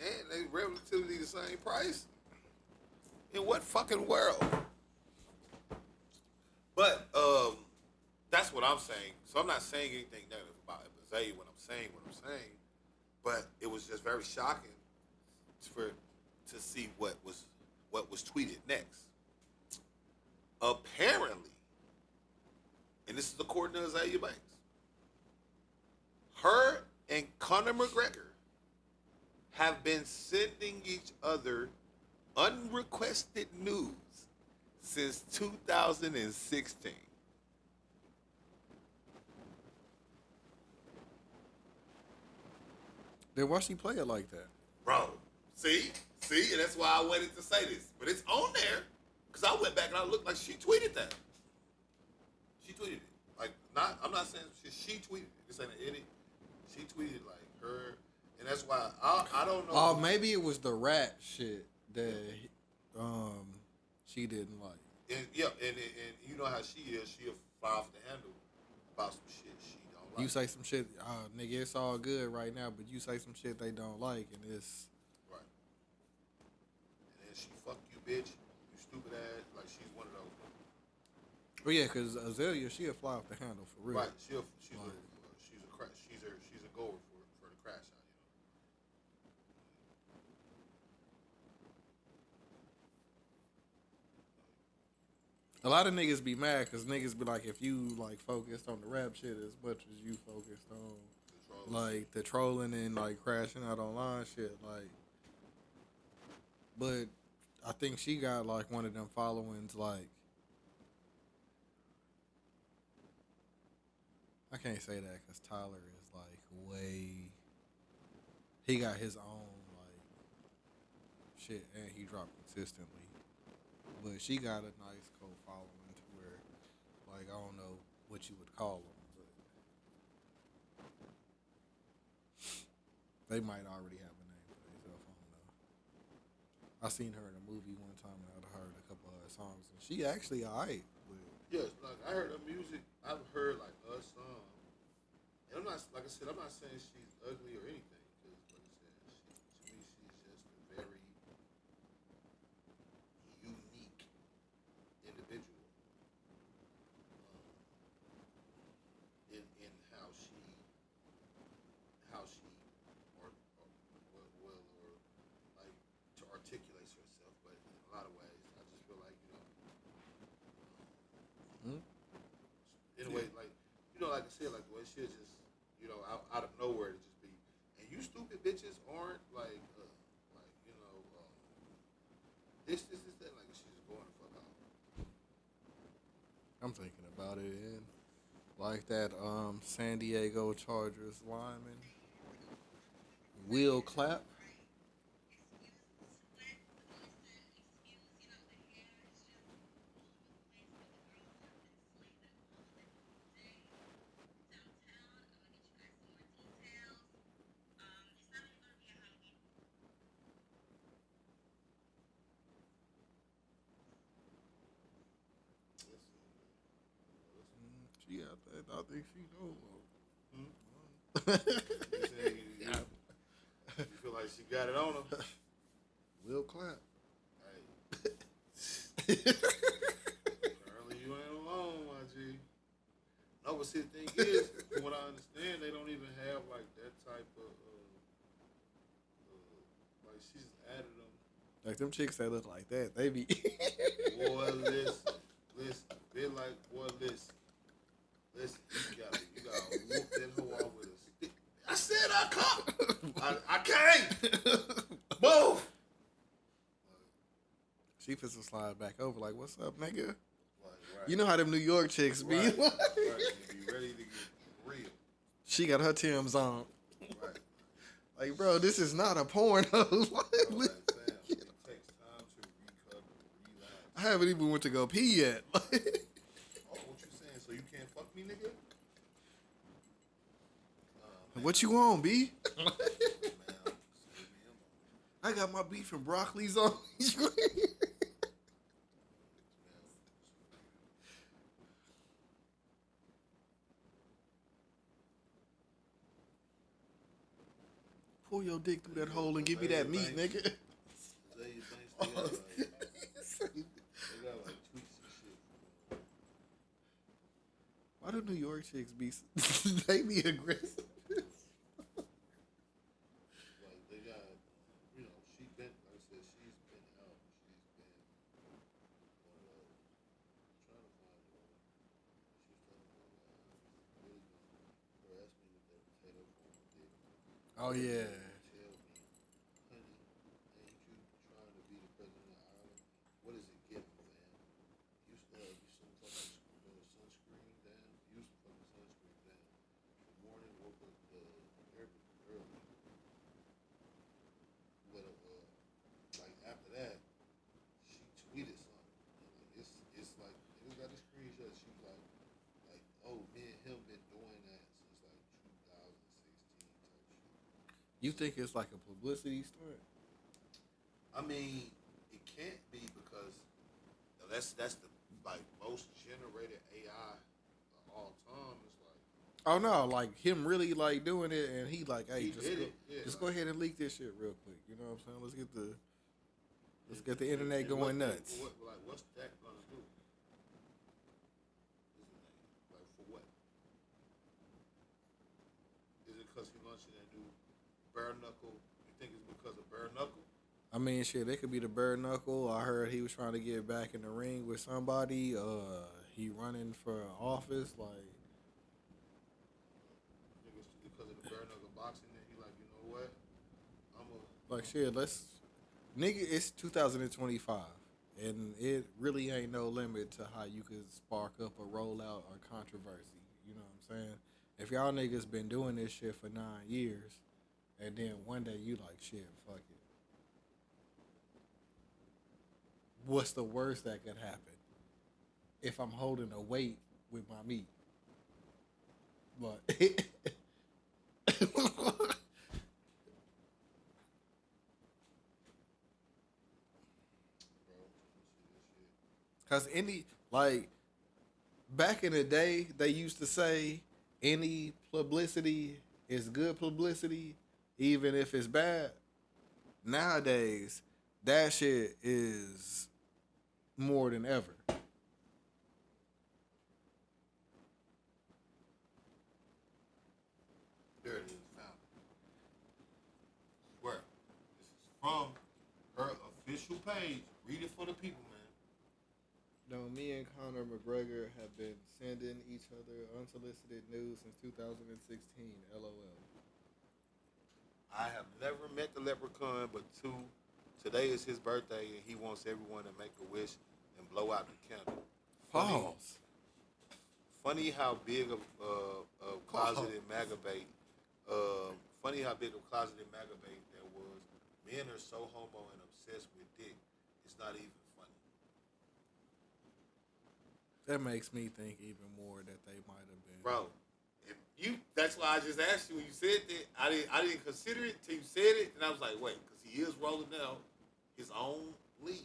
And they relatively the same price. In what fucking world? But that's what I'm saying. So I'm not saying anything negative about Azealia when I'm saying what I'm saying. But it was just very shocking to see what was tweeted next. Apparently, and this is according to Azealia Banks, her and Conor McGregor have been sending each other unrequested nudes since 2016. Then why she play it like that? Bro, see, and that's why I wanted to say this. But it's on there, because I went back and I looked like she tweeted that. She tweeted it. I'm not saying she tweeted it. This ain't an edit. She tweeted like her, and that's why I don't know. Oh, maybe it was the rat shit that she didn't like. And you know how she is. She'll fly off the handle about some shit she don't like. You say some shit, nigga, it's all good right now, but you say some shit they don't like, and it's right. And then she fuck you, bitch. You stupid ass. Like, she's one of those. Oh yeah, because Azealia, she'll fly off the handle for real. Right. She's a goer for the crash out. A lot of niggas be mad because niggas be like, if you focused on the rap shit as much as you focused on the trolling and crashing out online shit, but I think she got one of them followings I can't say that because Tyler is way. he got his own like shit, and he dropped consistently. But she got a nice cult following to where, like, I don't know what you would call them, but they might already have a name for themselves. I don't know. I seen her in a movie one time, and I heard a couple of her songs, and she actually alright. Yes, like I heard her music. I've heard like her song, and I'm not like I said. I'm not saying she's ugly or anything, because like I said, to me she's just a very unique individual in how she or like to articulates herself. But in a lot of ways, I just feel like in a way, like like I said, like the way she'll just out of nowhere to just be, and you stupid bitches aren't like this that, like she's just going the fuck out. I'm thinking about it, and like that San Diego Chargers lineman, Will Clapp. She out there. I think she know. You feel like she got it on her? Will Clapp. Apparently you ain't alone, my G. No, but see, the thing is, from what I understand, they don't even have like that type of like she's added them. Like them chicks that look like that, they be. Boy, listen, been like, boy, listen, you gotta whoop that hoe out with a stick. I said I can't. I can't. Move. She fits to slide back over like, what's up, nigga? Right. You know how them New York chicks be. Right. Be ready to get real. She got her Tim's on. Right. Like, bro, this is not a porno. It takes time to recover, relax. I haven't even went to go pee yet. Oh, what you saying? So you can't fuck me, nigga? What you on, B? I got my beef and broccolis on. Pull your dick through that hole and give me that meat, nigga. They got like tweets and shit. Why do New York chicks be? They be aggressive. Like they got, she been, like I said, she's been out. She's been one of those. Trying to find one. She was telling me really harass me with that potato for my dick. Oh yeah. Tell me, honey, ain't you trying to be the president of Ireland? What is it giving, fam? You some fucking sunscreen down. Use some fucking sunscreen down. The morning woke up early. But like after that, she tweeted something. And it's like it got a screenshot. She was like, oh, me and him been doing that since like 2016 type shit. You think it's like a publicity stunt? I mean, it can't be because that's the like most generated AI of all time. It's like Oh no, like him really like doing it, and he like, hey, he did it. Yeah, just like, go ahead and leak this shit real quick. You know what I'm saying? Let's get the internet going nuts. What's that gonna do? Like for what? Is it because he launching that new bare knuckle? You think it's because of bare knuckle? I mean, shit, they could be the bare knuckle. I heard he was trying to get back in the ring with somebody. He running for office. Like, I think it's because of the bare knuckle boxing that he like, you know what? like shit, nigga, it's 2025, and it really ain't no limit to how you could spark up a rollout or controversy. You know what I'm saying? If y'all niggas been doing this shit for 9 years, and then one day you like, shit, fuck it. What's the worst that could happen if I'm holding a weight with my meat? But because back in the day, they used to say any publicity is good publicity, even if it's bad. Nowadays, that shit is more than ever. There it is, found it. Where? This is from her official page. Read it for the people, man. No, me and Conor McGregor have been sending each other unsolicited news since 2016. LOL. I have never met the leprechaun, but today is his birthday, and he wants everyone to make a wish and blow out the candle. Pause. Funny how big of closeted magabate. Funny how big of closeted magabate that was. Men are so homo and obsessed with dick. It's not even funny. That makes me think even more that they might have been. Bro, that's why I just asked you when you said that. I didn't consider it till you said it, and I was like, wait, because he is rolling out his own league,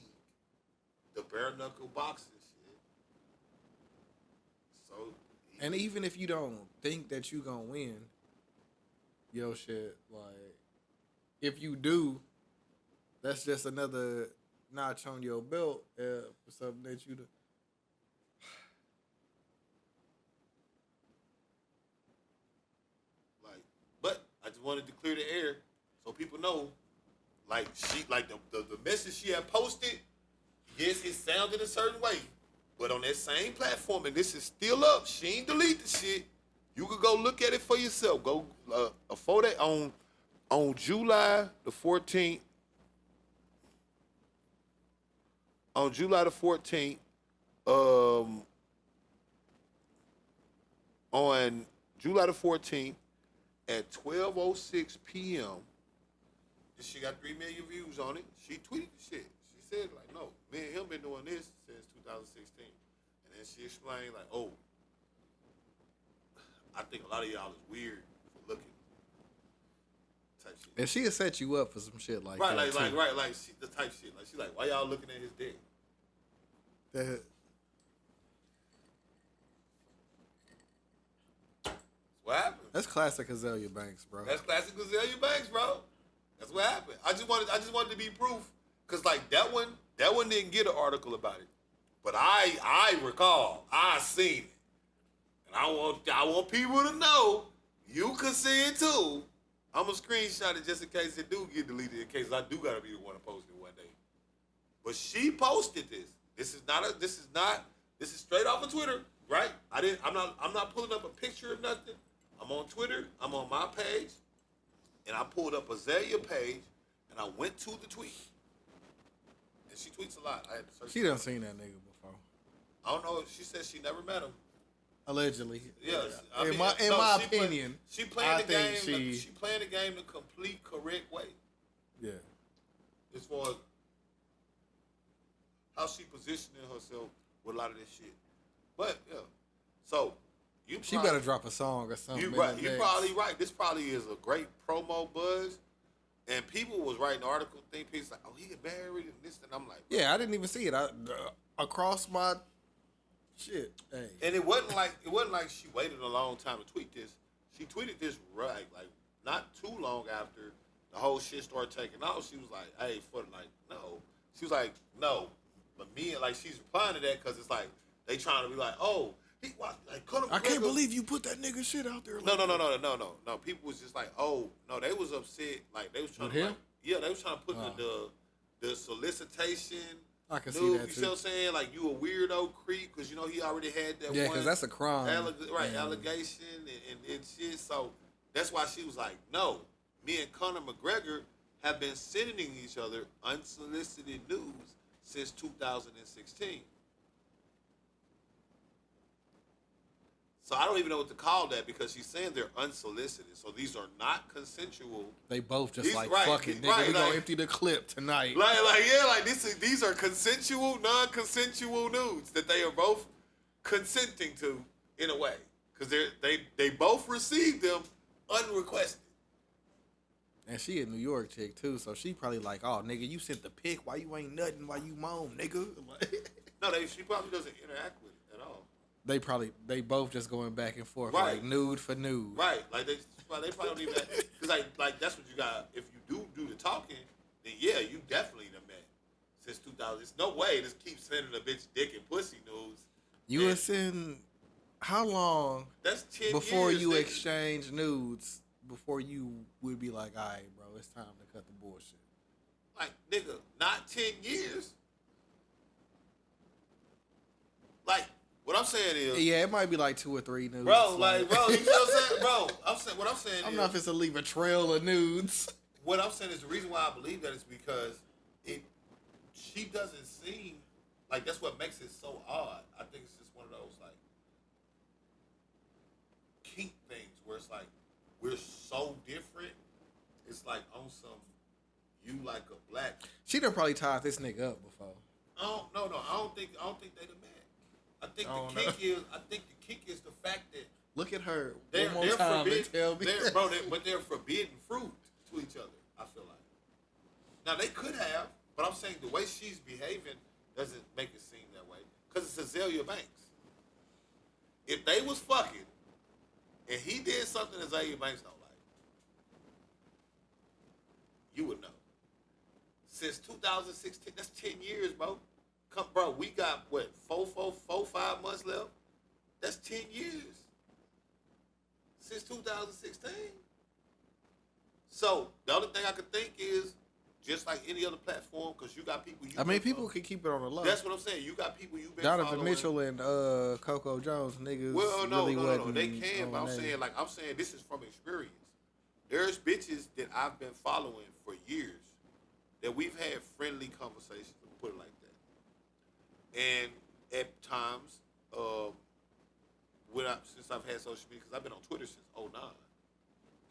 the bare knuckle boxing shit. So, and even if you don't think that you gonna win, yo shit, like, if you do, that's just another notch on your belt for something that you do. But I just wanted to clear the air so people know, like the message she had posted, yes, it sounded a certain way, but on that same platform, and this is still up, she ain't delete the shit. You could go look at it for yourself. Go a photo on July the 14th. On July the 14th, on July the 14th. At 12:06 p.m., she got 3 million views on it. She tweeted the shit. She said, like, no, me and him been doing this since 2016. And then she explained, like, oh, I think a lot of y'all is weird for looking type shit. And she'll set you up for some shit like right, that. The type shit. Like, she's like, why y'all looking at his dick? What happened? That's classic Azealia Banks, bro. That's classic Azealia Banks, bro. That's what happened. I just wanted to be proof, cause like that one didn't get an article about it, but I recall I seen it, and I want people to know you can see it too. I'm gonna screenshot it just in case it do get deleted, in case I do gotta be the one to post it one day. But she posted this. This is straight off of Twitter, right? I'm not pulling up a picture of nothing. I'm on Twitter. I'm on my page, and I pulled up Azealia page, and I went to the tweet. And she tweets a lot. I had to search. She done seen that nigga before. I don't know. She said she never met him. Allegedly. Yes. In my opinion, she playing the game. She playing the game the complete correct way. Yeah. As far as how she positioning herself with a lot of this shit. But yeah. So. She better drop a song or something. You're right. You're probably right. This probably is a great promo buzz. And people was writing articles, people like, oh, he get married and this, and I'm like, bro. Yeah, I didn't even see it. Across my shit. Hey. And it wasn't like she waited a long time to tweet this. She tweeted this like not too long after the whole shit started taking off. She was like, hey, no. She was like, no. But me, like, she's replying to that because it's like they trying to be like, oh. I can't believe you put that nigga shit out there. No. People was just like, oh, no, they was upset. Like, they was trying to, they was trying to put the solicitation. I can news, see that, you see what I'm saying? Like, you a weirdo creep because, he already had that Yeah, because that's a crime. Allegation and shit. So, that's why she was like, no, me and Conor McGregor have been sending each other unsolicited news since 2016. So I don't even know what to call that because she's saying they're unsolicited. So these are not consensual. They both just These- like, right, fuck it, nigga. right, We gonna like- empty the clip tonight. Like these are consensual, non-consensual nudes that they are both consenting to in a way. Because they both received them unrequested. And she a New York chick too, so she probably like, oh nigga, you sent the pic, why you ain't nothing, why you moan, nigga? No, she probably doesn't interact with it at all. They both just going back and forth, Right. like nude for nude. Right, like they probably don't even because like that's what you got. If you do the talking, then yeah, you definitely done met since 2000. There's no way just keep sending a bitch dick and pussy nudes. You would send how long That's 10 before years, you nigga. exchange nudes before you would be like, all right, bro, it's time to cut the bullshit. Like nigga, not 10 years. Like what I'm saying is, Yeah, it might be like 2 or 3 nudes. bro, you know what I'm saying, bro. What I'm saying I'm is, not supposed to leave a trail of nudes. what I'm saying is the reason why I believe that is because she doesn't seem like that's what makes it so odd. I think it's just one of those like kink things where it's like we're so different. It's like on some you like a black. She done probably tied this nigga up before. Oh no, I don't think they the man. I think I the don't kink is the fact that Look at her they're one more time and tell me. but they're forbidden fruit to each other. I feel like. Now they could have, but I'm saying the way she's behaving doesn't make it seem that way because it's Azealia Banks. If they was fucking and he did something Azealia Banks don't like, you would know. Since 2016, that's 10 years, bro. Bro, we got what 5 months left. That's 10 years since 2016. So the only thing I could think is just like any other platform, because you got people. People can keep it on the low. That's what I'm saying. You got people you've been Donovan following. Mitchell and Coco Jones niggas. Well, no, really wasn't they can. But on I'm that. saying this is from experience. There's bitches that I've been following for years that we've had friendly conversations. Put it like that. And at times, since I've had social media, because I've been on Twitter since 2009.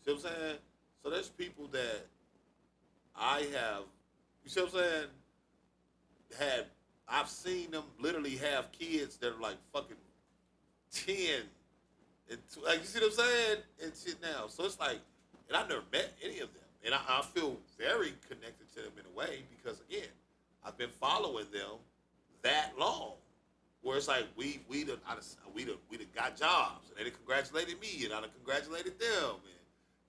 See what I'm saying? So there's people that I have, you see what I'm saying? I've seen them literally have kids that are like fucking 10. And like, you see what I'm saying? And shit now. So it's like, and I've never met any of them. And I feel very connected to them in a way because, again, I've been following them that long. Where it's like, we done got jobs. And they done congratulated me, and I done congratulated them.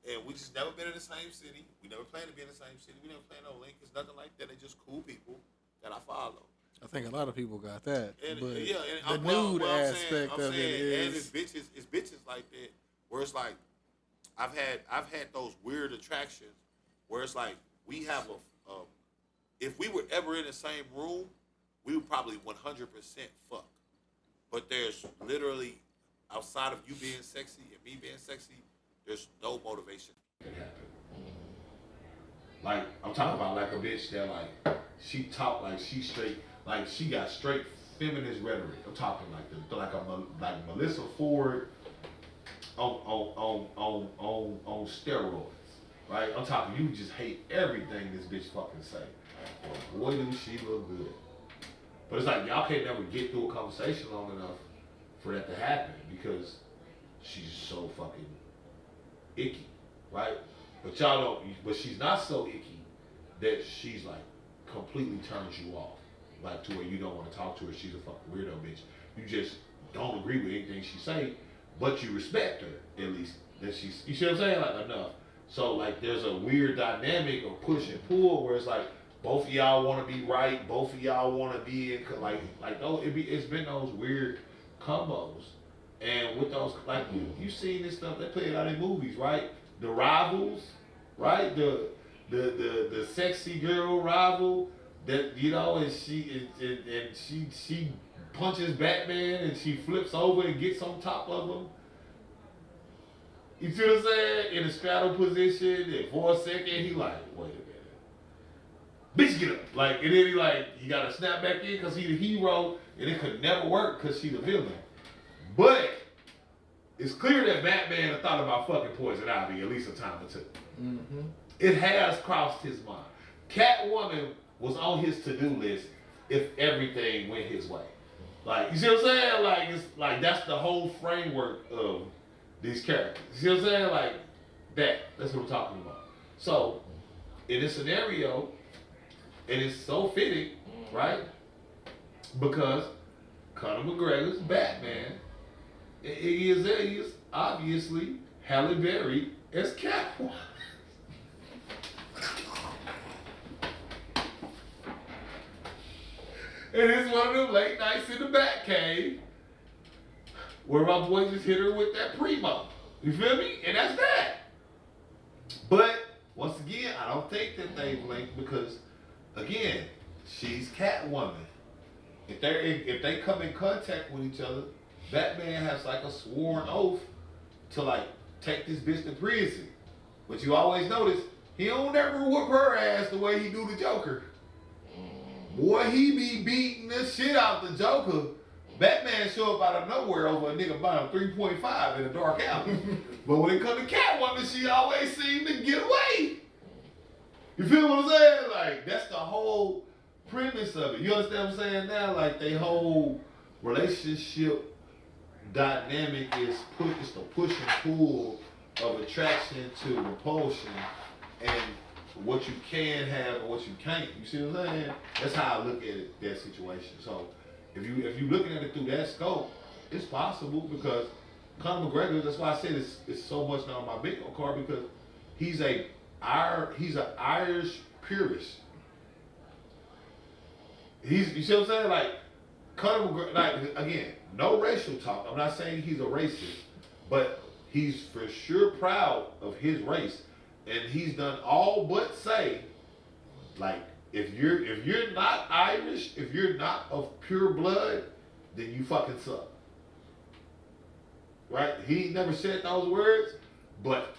And we just never been in the same city. We never planned to be in the same city. We never planned no link. It's nothing like that. They're just cool people that I follow. I think a lot of people got that. And, but yeah, and the nude aspect of it and is. it's bitches like that where it's like I've had those weird attractions where it's like we have a if we were ever in the same room, we would probably 100% fuck. But there's literally outside of you being sexy and me being sexy, there's no motivation. Like I'm talking about like a bitch that like she talk like she straight. Like she got straight feminist rhetoric. I'm talking like Melissa Ford on steroids, right? I'm talking you just hate everything this bitch fucking say. Boy, do she look good. But it's like y'all can't never get through a conversation long enough for that to happen because she's so fucking icky, right? But y'all don't. But she's not so icky that she's like completely turns you off. Like to where you don't want to talk to her, she's a fucking weirdo bitch. You just don't agree with anything she say, but you respect her at least. That she's, you see what I'm saying? Like enough. So like there's a weird dynamic of push and pull where it's like both of y'all want to be right, both of y'all want to be in like those. It's been those weird combos, and with those like you seen this stuff they play it out in movies, right? The rivals, right? The sexy girl rival. That you know, and she punches Batman and she flips over and gets on top of him. You see what I'm saying? In a straddle position, and for a second he like, wait a minute, bitch, get up! Like, and then he like, you gotta snap back in because he the hero, and it could never work because she the villain. But it's clear that Batman had thought about fucking Poison Ivy at least a time or two. Mm-hmm. It has crossed his mind. Catwoman was on his to-do list if everything went his way. Like, you see what I'm saying? Like, it's like that's the whole framework of these characters. You see what I'm saying? Like that's what I'm talking about. So, in this scenario, it is so fitting, right? Because Conor McGregor's Batman, he is obviously Halle Berry as Catwoman. And it's one of them late nights in the Batcave where my boy just hit her with that primo. You feel me? And that's that. But once again, I don't think that they linked because, again, she's Catwoman. If they come in contact with each other, Batman has like a sworn oath to like take this bitch to prison. But you always notice he don't ever whoop her ass the way he do the Joker. Boy, he be beating the shit out the Joker. Batman show up out of nowhere over a nigga buying 3.5 in a dark alley. But when it comes to Catwoman, she always seems to get away. You feel what I'm saying? Like, that's the whole premise of it. You understand what I'm saying now? Like, they whole relationship dynamic is the push and pull of attraction to repulsion and what you can have and what you can't. You see what I'm saying? That's how I look at it, that situation. So if you looking at it through that scope, it's possible because Conor McGregor, that's why I said it's so much now on my bingo card because he's an Irish purist. You see what I'm saying? Like Conor McGregor, like again, no racial talk. I'm not saying he's a racist, but he's for sure proud of his race. And he's done all but say, like, if you're not Irish, if you're not of pure blood, then you fucking suck. Right? He never said those words, but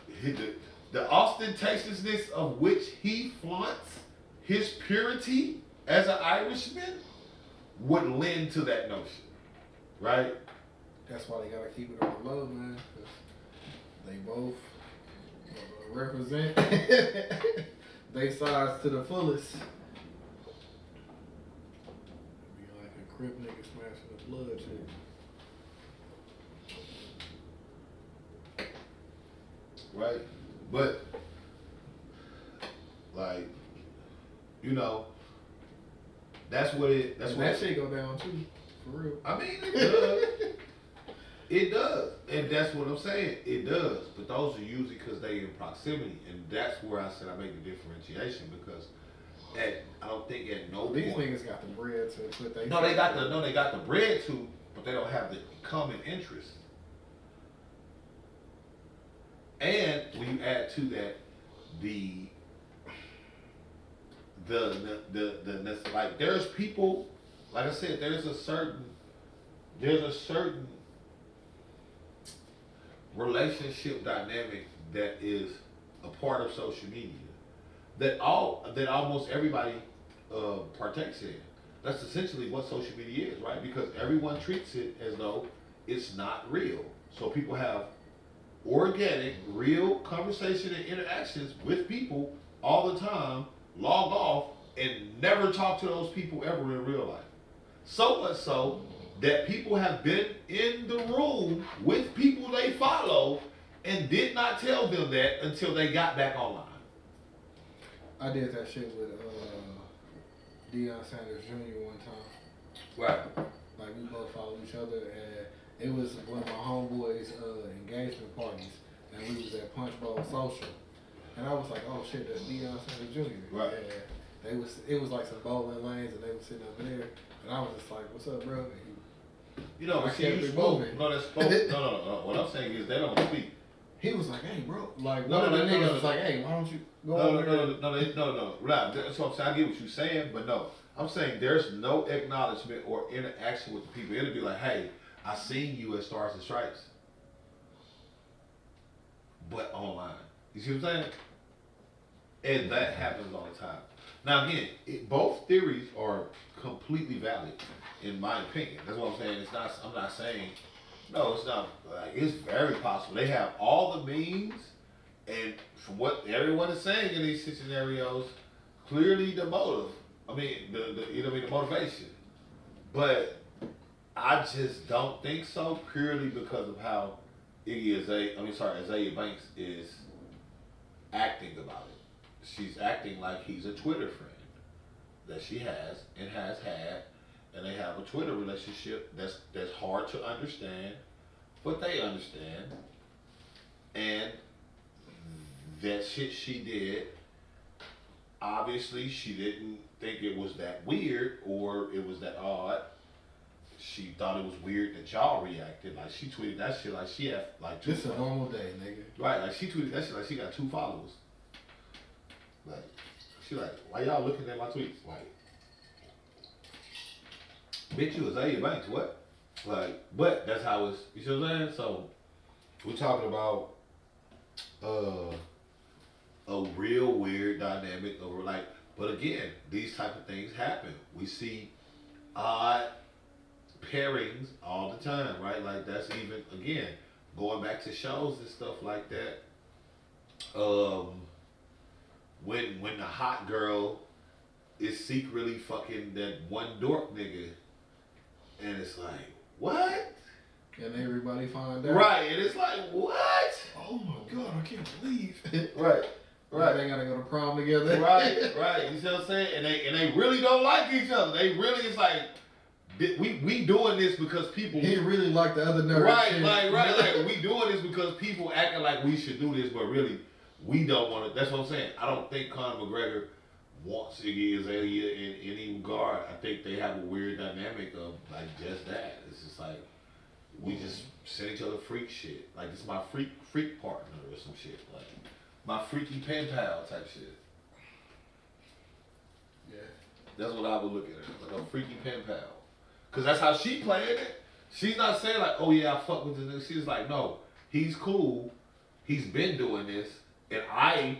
the ostentatiousness of which he flaunts his purity as an Irishman would lend to that notion. Right? That's why they gotta keep it on the low, man. 'Cause they both represent they sides to the fullest. Be like a crip nigga smashing a blood chick. Right? But like, you know, that's what that shit go down too, for real. I mean, it does. It does. And that's what I'm saying. It does. But those are usually because they in proximity. And that's where I said I make the differentiation because I don't think at no these point. These niggas got the bread to put they they got the bread too, but they don't have the common interest. And when you add to that the like there's people, like I said, there's a certain relationship dynamic that is a part of social media that almost everybody partakes in. That's essentially what social media is, right? Because everyone treats it as though it's not real. So people have organic, real conversation and interactions with people all the time, log off, and never talk to those people ever in real life. So much so that people have been in the room with people they follow and did not tell them that until they got back online. I did that shit with Deion Sanders Jr. one time. Right. Like, we both followed each other, and it was one of my homeboys' engagement parties, and we was at Punch Bowl Social. And I was like, oh shit, that's Deion Sanders Jr. Right. And it was like some bowling lanes, and they were sitting over there, and I was just like, what's up, bro? And you know, see, you spoke. No, that's spoke. No. What I'm saying is they don't speak. He was like, hey, bro. Like, one of the niggas was like, hey, why don't you go over there? No. Right. So I get what you're saying, but no. I'm saying there's no acknowledgement or interaction with the people. It'll be like, hey, I seen you at Stars and Stripes. But online. You see what I'm saying? And that happens all the time. Now again, both theories are completely valid, in my opinion. That's what I'm saying. I'm not saying No, it's not. Like, it's very possible. They have all the means, and from what everyone is saying in these scenarios, clearly the motive. I mean, the motivation. But I just don't think so, purely because of how Azealia Banks is acting about it. She's acting like he's a Twitter friend that she has and has had, and they have a Twitter relationship that's hard to understand, but they understand. And that shit she did, obviously she didn't think it was that weird or it was that odd. She thought it was weird that y'all reacted. Like, she tweeted that shit like she had like 2 This a normal day, nigga. Right, like she tweeted that shit like she got 2 followers. Like, she like, why y'all looking at my tweets? Like, bitch, you Azealia Banks, what? Like, but that's how it's, you see what I'm saying? So, we're talking about a real weird dynamic over like, but again, these type of things happen. We see odd pairings all the time, right? Like, that's even, again, going back to shows and stuff like that. When the hot girl is secretly fucking that one dork nigga, and it's like, what? And everybody find out. Right, and it's like, what? Oh my God, I can't believe it. Right. They gotta go to prom together. Right. You see what I'm saying? And they really don't like each other. They really, it's like, we doing this because people. He really like the other nerd. Right, like we doing this because people acting like we should do this, but really we don't want to. That's what I'm saying. I don't think Conor McGregor wants Iggy Azalea in any regard. I think they have a weird dynamic of like just that. It's just like we just send each other freak shit. Like, it's my freak partner or some shit. Like my freaky pen pal type shit. Yeah. That's what I would look at her, like a freaky pen pal. Cause that's how she playing it. She's not saying like, oh yeah, I fuck with this nigga. She's like, no, he's cool. He's been doing this. And I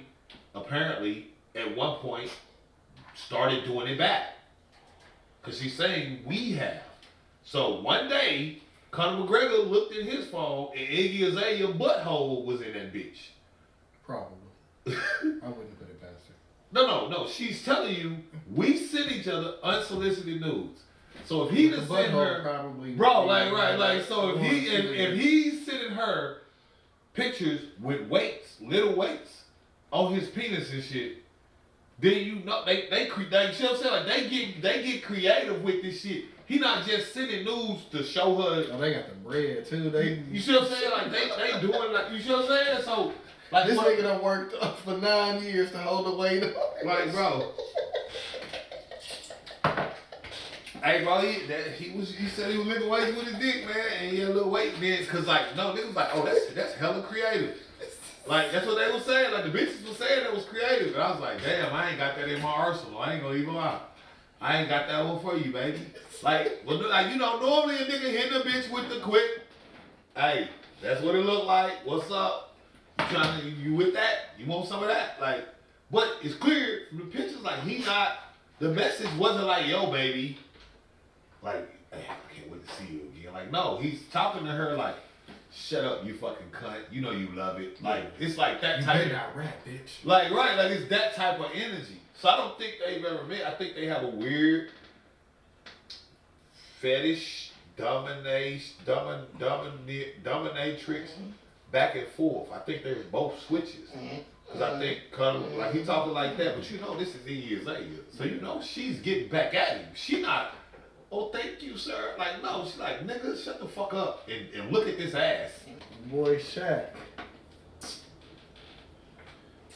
apparently at one point started doing it back. Cause she's saying we have. So one day, Conor McGregor looked at his phone and Iggy Azalea butthole was in that bitch. Probably. I wouldn't put it past her. No. She's telling you we send each other unsolicited nudes. So if he just sent her, probably, bro, like, so if he's sending her pictures with weights, little weights on his penis and shit, then you know they you know what I'm saying? Like they get creative with this shit. He not just sending nudes to show her. Oh, they got the bread too. You see what I'm saying? Like they doing like, you see what I'm saying? So like this nigga done worked for 9 years to hold the weight. Like, bro. Hey, bro, he said he was lifting weights with his dick, man, and he had a little weight dance, cause like, no, niggas was like, oh, that's hella creative. Like, that's what they was saying, like, the bitches was saying that was creative, and I was like, damn, I ain't got that in my arsenal, I ain't gonna even lie. I ain't got that one for you, baby. Like, you know, normally a nigga hit the bitch with the quick, hey, that's what it look like, what's up? You with that? You want some of that? Like, but it's clear from the pictures, like, the message wasn't like, yo, baby, like, hey, I can't wait to see you again. Like, no, he's talking to her like, shut up, you fucking cunt. You know you love it. Like, it's like that type of... You better not rap, bitch. Like, right, like it's that type of energy. So I don't think they've ever met. I think they have a weird fetish, dominatrix, back and forth. I think they're both switches. Because I think Conor, like, he talking like that, but you know this is Iggy Azalea. So you know she's getting back at him. She not... Oh, thank you, sir. Like, no, she's like, nigga, shut the fuck up and look at this ass. Boy, Shaq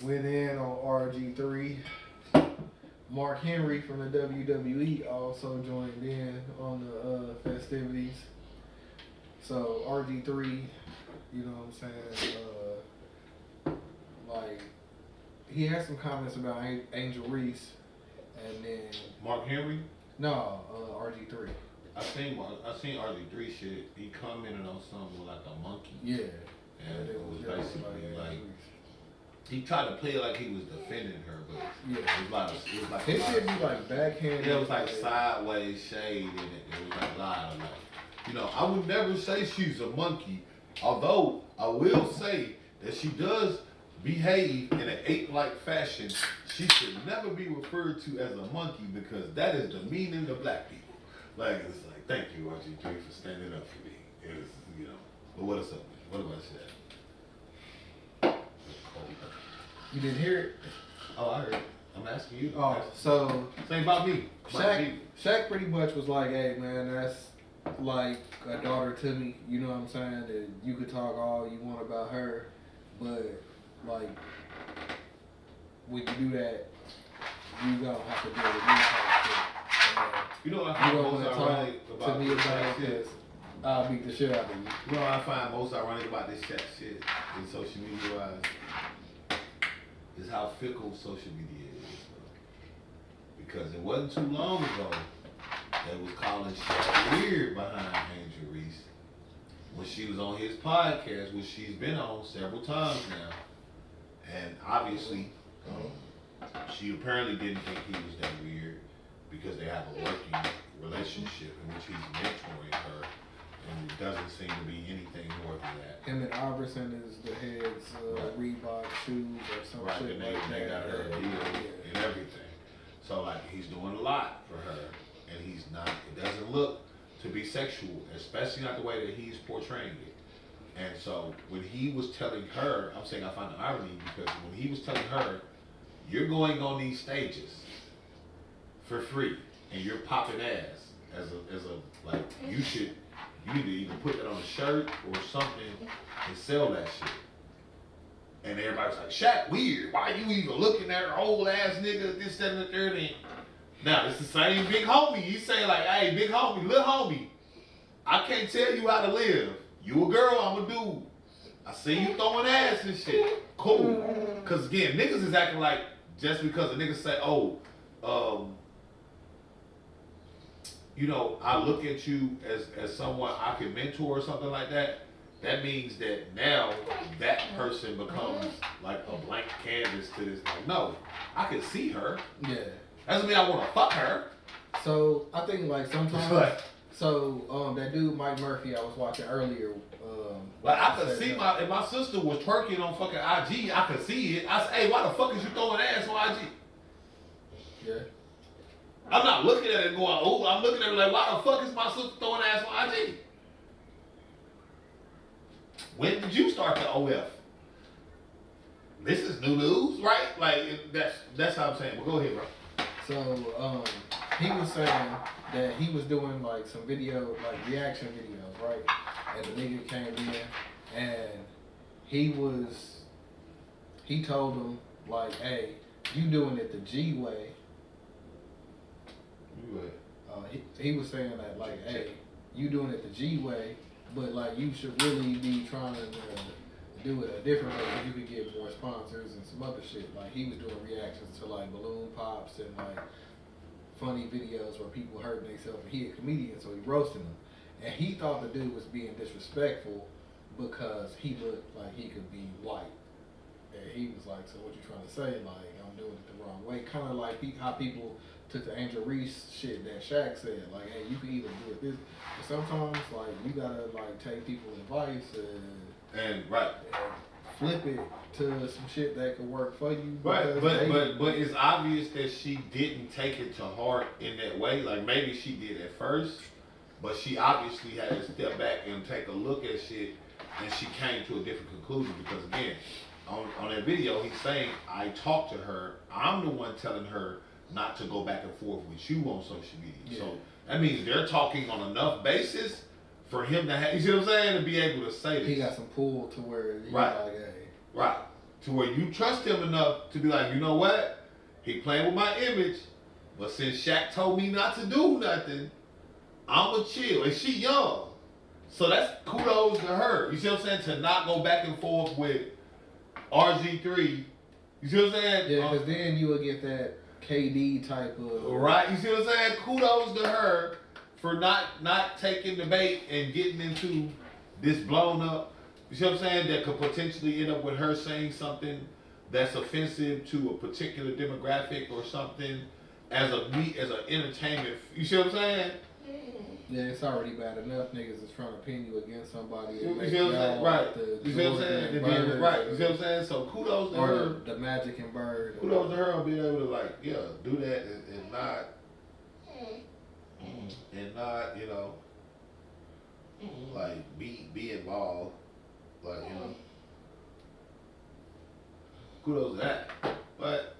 went in on RG3. Mark Henry from the WWE also joined in on the festivities. So RG3, you know what I'm saying? Like, he had some comments about Angel Reese, and then Mark Henry. No, RG3. I seen RG3 shit. He commented on something with like a monkey. Yeah. And it was basically like he tried to play it like he was defending her, but yeah, it was like it should be like backhand. There was like sideways shade in it. It was like live. You know, I would never say she's a monkey, although I will say that she does behave in an ape-like fashion. She should never be referred to as a monkey because that is demeaning to black people. Like, it's like, thank you, RG3, for standing up for me. It's, you know, but what is up? What about that? You didn't hear it? Oh, I heard it. I'm asking you. Oh, so same about me. Shaq pretty much was like, hey man, that's like a daughter to me. You know what I'm saying? That you could talk all you want about her, but like when you do that, you gonna have to deal with me type shit. You know what I find most ironic about to me about this? I'll beat the shit out of you. You know what I find most ironic about this Shaq shit in social media wise is how fickle social media is. Because it wasn't too long ago they was calling Shaq weird behind Angel Reese when she was on his podcast, which she's been on several times now. And obviously, she apparently didn't think he was that weird because they have a working relationship in which he's mentoring her. And it doesn't seem to be anything more than that. Him and Iverson is the heads of Reebok shoes or some shit and like they got her a deal and everything. So like he's doing a lot for her, and he's not. It doesn't look to be sexual, especially not the way that he's portraying it. And so when he was telling her, I'm saying I find the irony because when he was telling her, you're going on these stages for free and you're popping ass as a like you need to either put that on a shirt or something and sell that shit. And everybody's like, Shaq, weird. Why you even looking at her old ass nigga, this, that, and the third? And now, it's the same big homie. He's saying like, hey, big homie, little homie, I can't tell you how to live. You a girl, I'm a dude. I see you throwing ass and shit. Cool. Because again, niggas is acting like just because a nigga say, oh, you know, I look at you as someone I can mentor or something like that. That means that now that person becomes like a blank canvas to this. Like, no, I can see her. Yeah. That doesn't mean I want to fuck her. So I think like sometimes. So that dude Mike Murphy I was watching earlier. Like I could see if my sister was twerking on fucking IG, I could see it. I said, hey, why the fuck is you throwing ass on IG? Yeah. I'm not looking at it going, oh, I'm looking at it like, why the fuck is my sister throwing ass on IG? When did you start the OF? This is new news, right? Like that's how I'm saying. But go ahead, bro. So he was saying that he was doing like some video, like reaction videos, right? And the nigga came in and he told him like, hey, you doing it the G way. He was saying that like, hey, you doing it the G way, but like you should really be trying to do it a different way so you could get more sponsors and some other shit. Like he was doing reactions to like balloon pops and like funny videos where people hurting themselves, and he a comedian, so he roasting them. And he thought the dude was being disrespectful because he looked like he could be white. And he was like, so what you trying to say? Like, I'm doing it the wrong way. Kind of like how people took the Angel Reese shit that Shaq said. Like, hey, you can either do it this. But sometimes, like, you gotta, like, take people's advice and flip it to some shit that could work for you. Right, but it's obvious that she didn't take it to heart in that way. Like, maybe she did at first, but she obviously had to step back and take a look at shit, and she came to a different conclusion because, again, on that video, he's saying, I talked to her. I'm the one telling her not to go back and forth with you on social media. Yeah. So that means they're talking on enough basis for him to have, you see what I'm saying, to be able to say this. He got some pull to where he's right. Like, hey. Right. To where you trust him enough to be like, you know what? He playing with my image, but since Shaq told me not to do nothing, I'ma chill. And she young. So that's kudos to her. You see what I'm saying? To not go back and forth with RG3. You see what I'm saying? Yeah, because then you would get that KD type of... Right. You see what I'm saying? Kudos to her for not taking the bait and getting into this blown up. You see what I'm saying? That could potentially end up with her saying something that's offensive to a particular demographic or something as an entertainment. You see what I'm saying? Yeah, it's already bad enough. Niggas is trying to pin you against somebody. You see what I'm saying? Right. You see what I'm saying? And then, right. You see what I'm saying? So kudos to her. The Magic and Bird. Kudos to her on being able to like, yeah, do that and not, you know, like be involved, like, you know. Kudos to that. But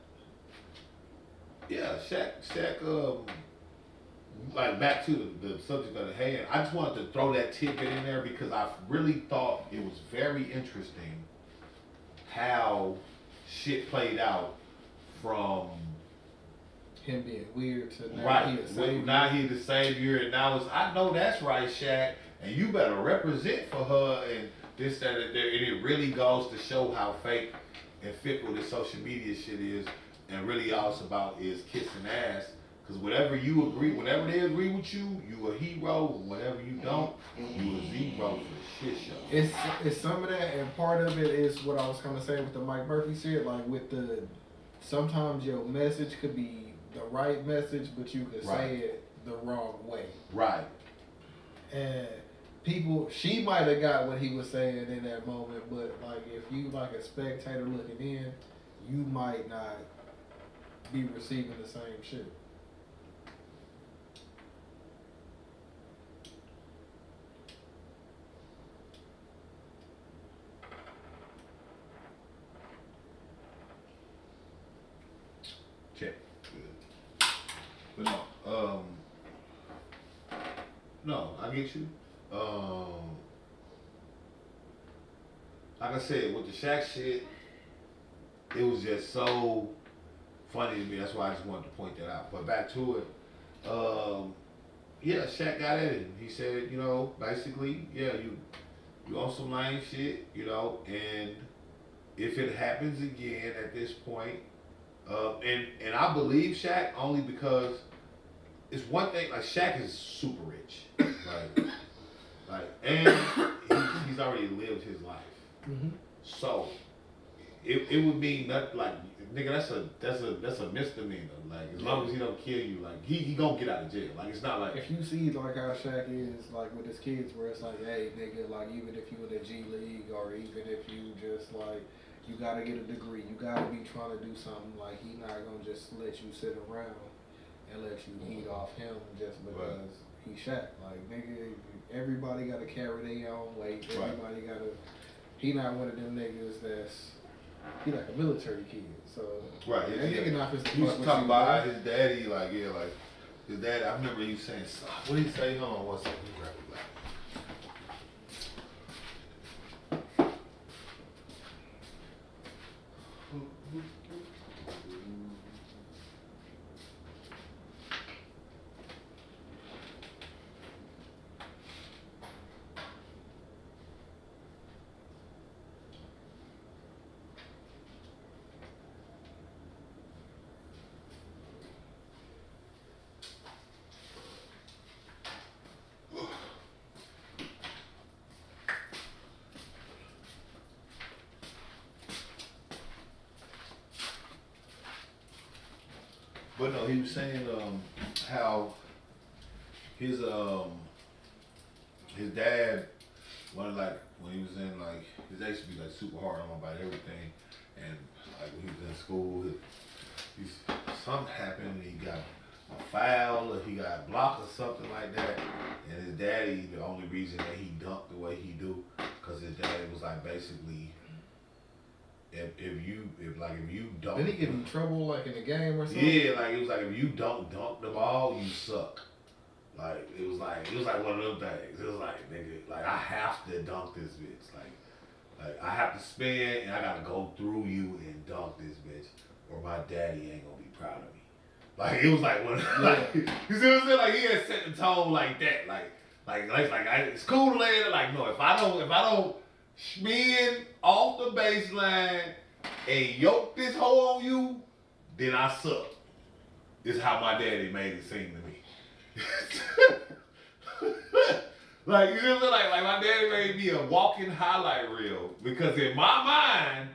yeah, Shaq, like back to the subject of the hand, I just wanted to throw that tidbit in there because I really thought it was very interesting how shit played out from him being weird to now right. he the savior. Now he the savior, and now it's, I know that's right, Shaq, and you better represent for her and this, that, and there. And it really goes to show how fake and fickle this social media shit is, and really all it's about is kissing ass. Because whatever you agree, whenever they agree with you, you a hero. Whenever you don't, you a zero for the shit show. It's some of that, and part of it is what I was kind of saying with the Mike Murphy shit. Like with the, sometimes your message could be the right message, but you could say it the wrong way. Right. And people, she might have got what he was saying in that moment, but like if you like a spectator looking in, you might not be receiving the same shit. Check. Good. But no, I get you. Like I said, with the Shaq shit, it was just so funny to me. That's why I just wanted to point that out. But back to it, yeah, Shaq got at it. He said, you know, basically, yeah, you on some lame shit, you know, and if it happens again at this point, and I believe Shaq only because it's one thing, like Shaq is super rich, and he's already lived his life. Mm-hmm. So it would mean nothing, like, nigga, that's a misdemeanor. Like, as long as he don't kill you, like he gonna get out of jail. Like, it's not like if you see like how Shaq is like with his kids, where it's like, hey nigga, like even if you in the G League or even if you just like you gotta get a degree, you gotta be trying to do something. Like he not gonna just let you sit around and let you eat off him just because he Shaq. Like nigga, everybody gotta carry their own weight. Everybody gotta. He not one of them niggas that's. He like a military kid, so right. That nigga not supposed to he was talking about his daddy, like his dad. I remember he was saying, "What did he say? Hold on, one second." But no, he was saying how his dad wanted, like, when he was in, like, his dad used to be like super hard on him about everything, and like when he was in school, something happened, he got a foul or he got blocked or something like that, and his daddy, the only reason that he dunked the way he do, because his daddy was like basically. If you don't, did he get in trouble like in the game or something? Yeah, like it was like if you don't dunk the ball, you suck. Like it was like one of them things. It was like, nigga, like I have to dunk this bitch. Like I have to spin and I gotta go through you and dunk this bitch, or my daddy ain't gonna be proud of me. Like it was like one, like you see what I'm saying? Like he had set the tone like that. It's cool to lay it. Like no, if I don't spin off the baseline and yoke this hoe on you, then I suck. This is how my daddy made it seem to me. Like, you know what I'm saying? Like my daddy made me a walking highlight reel. Because in my mind,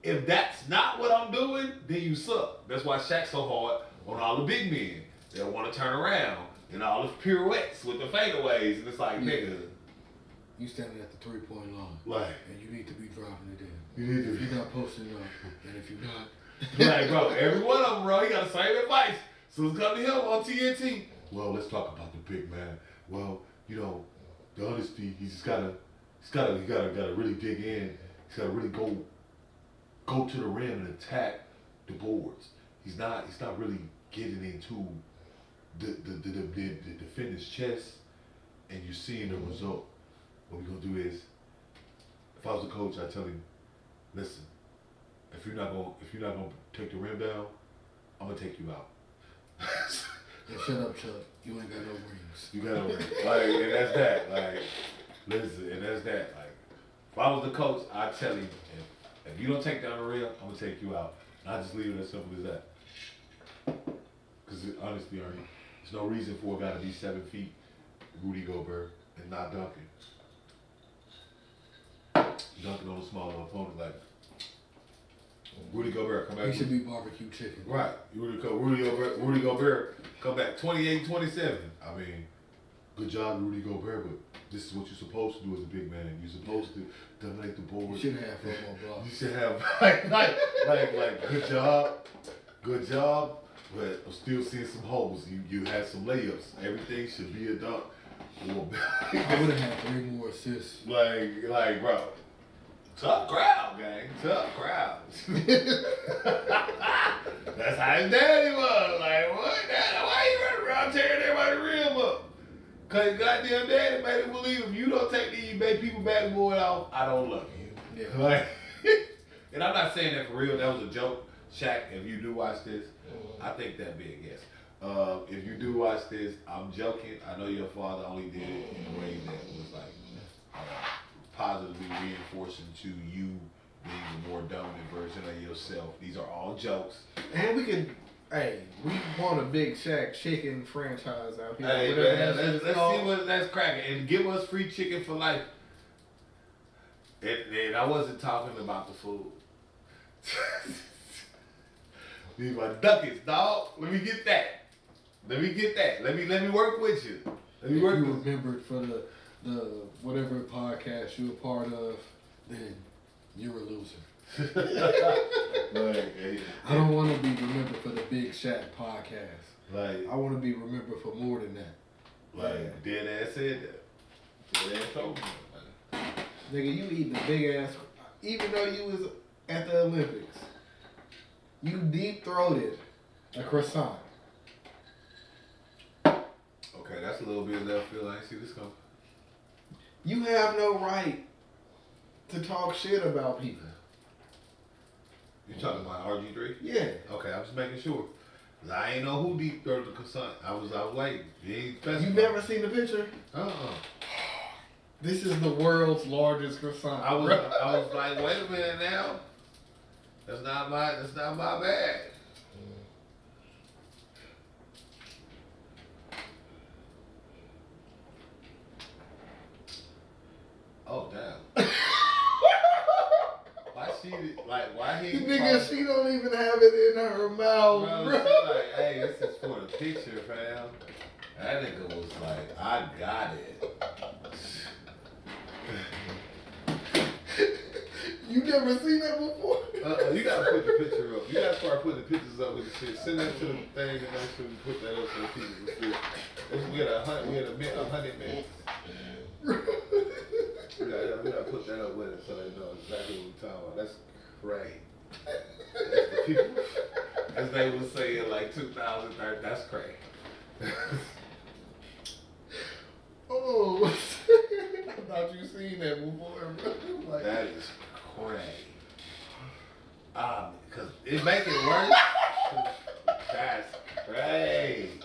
if that's not what I'm doing, then you suck. That's why Shaq's so hard on all the big men. They want to turn around and all the pirouettes with the fadeaways, and it's like, nigga. You standing at the 3-point line. Like, and you need to be dropping it in. You need to if you're not posting up, and if you're not. Like, bro, every one of them, bro, he got the same advice. So it's coming to him on TNT. Well, let's talk about the big man. Well, you know, the honesty, he's gotta really dig in. He's gotta really go to the rim and attack the boards. He's not really getting into the defender's chest, and you're seeing the result. What we're gonna do is, if I was a coach, I tell him, listen, if you're not gonna take the rim down, I'm gonna take you out. Yeah, shut up, Chuck. You ain't got no rings. You got no rings. Like, and that's that. Like, listen, and that's that. Like, if I was the coach, I'd tell him, if you don't take down the rim, I'm gonna take you out. And I just leave it as simple as that. Because honestly, Ernie, there's no reason for a guy to be 7 feet, Rudy Gobert, and not dunking. Dunking on a smaller opponent like Rudy Gobert come back. He should be barbecue chicken. Right. Rudy Gobert come back 28-27. I mean, good job, Rudy Gobert, but this is what you're supposed to do as a big man. You're supposed to dominate the board. You should have four more blocks. You should have like good job, but I'm still seeing some holes. You had some layups. Everything should be a dunk. I would have had 3 more assists. Like, bro. Tough crowd, gang. Tough crowd. That's how his daddy was. Like, what? Why you running around tearing everybody's rim up? Because his goddamn daddy made him believe if you don't take these big people backboard off, I don't love you. Yeah. Like, and I'm not saying that for real. That was a joke. Shaq, if you do watch this, I think that big, yes. If you do watch this, I'm joking. I know your father only did it in a way that was like positively reinforcing to you being a more dominant version of yourself. These are all jokes. And we want a big Shaq chicken franchise out here. Hey, man, let's see what that's cracking. And give us free chicken for life. And I wasn't talking about the food. These my ducats, dog. Let me get that. Let me work with you. If you remembered for the whatever podcast you're a part of, then you're a loser. I don't want to be remembered for the Big Shaq podcast. Like, I want to be remembered for more than that. Like, dead ass said that. Dead ass told me. Nigga, you eating a big ass, even though you was at the Olympics, you deep-throated a croissant. Okay, that's a little bit of left field. I ain't see this coming. You have no right to talk shit about people. You talking about RG3? Yeah. Okay, I'm just making sure. 'Cause I ain't know who deep throated the croissant. I was like, you ain't You never seen the picture? This is the world's largest croissant. I was like, wait a minute now. That's not my bag. Oh damn. Why he Nigga, she don't even have it in her mouth, bro. She like, hey, this is for the picture, fam. That nigga was like, I got it. You never seen that before? You gotta put the picture up. You gotta start putting the pictures up with the shit. Send that to the thing and make sure we put that up so people can see it. We had 100 minutes. We gotta put that up with it so they know exactly what we're talking about. That's crazy. That's the people, as they would say in like 2030, that's crazy. Oh, I thought you seen that before, bro. Like, that is crazy. Cause it make it worse. That's crazy.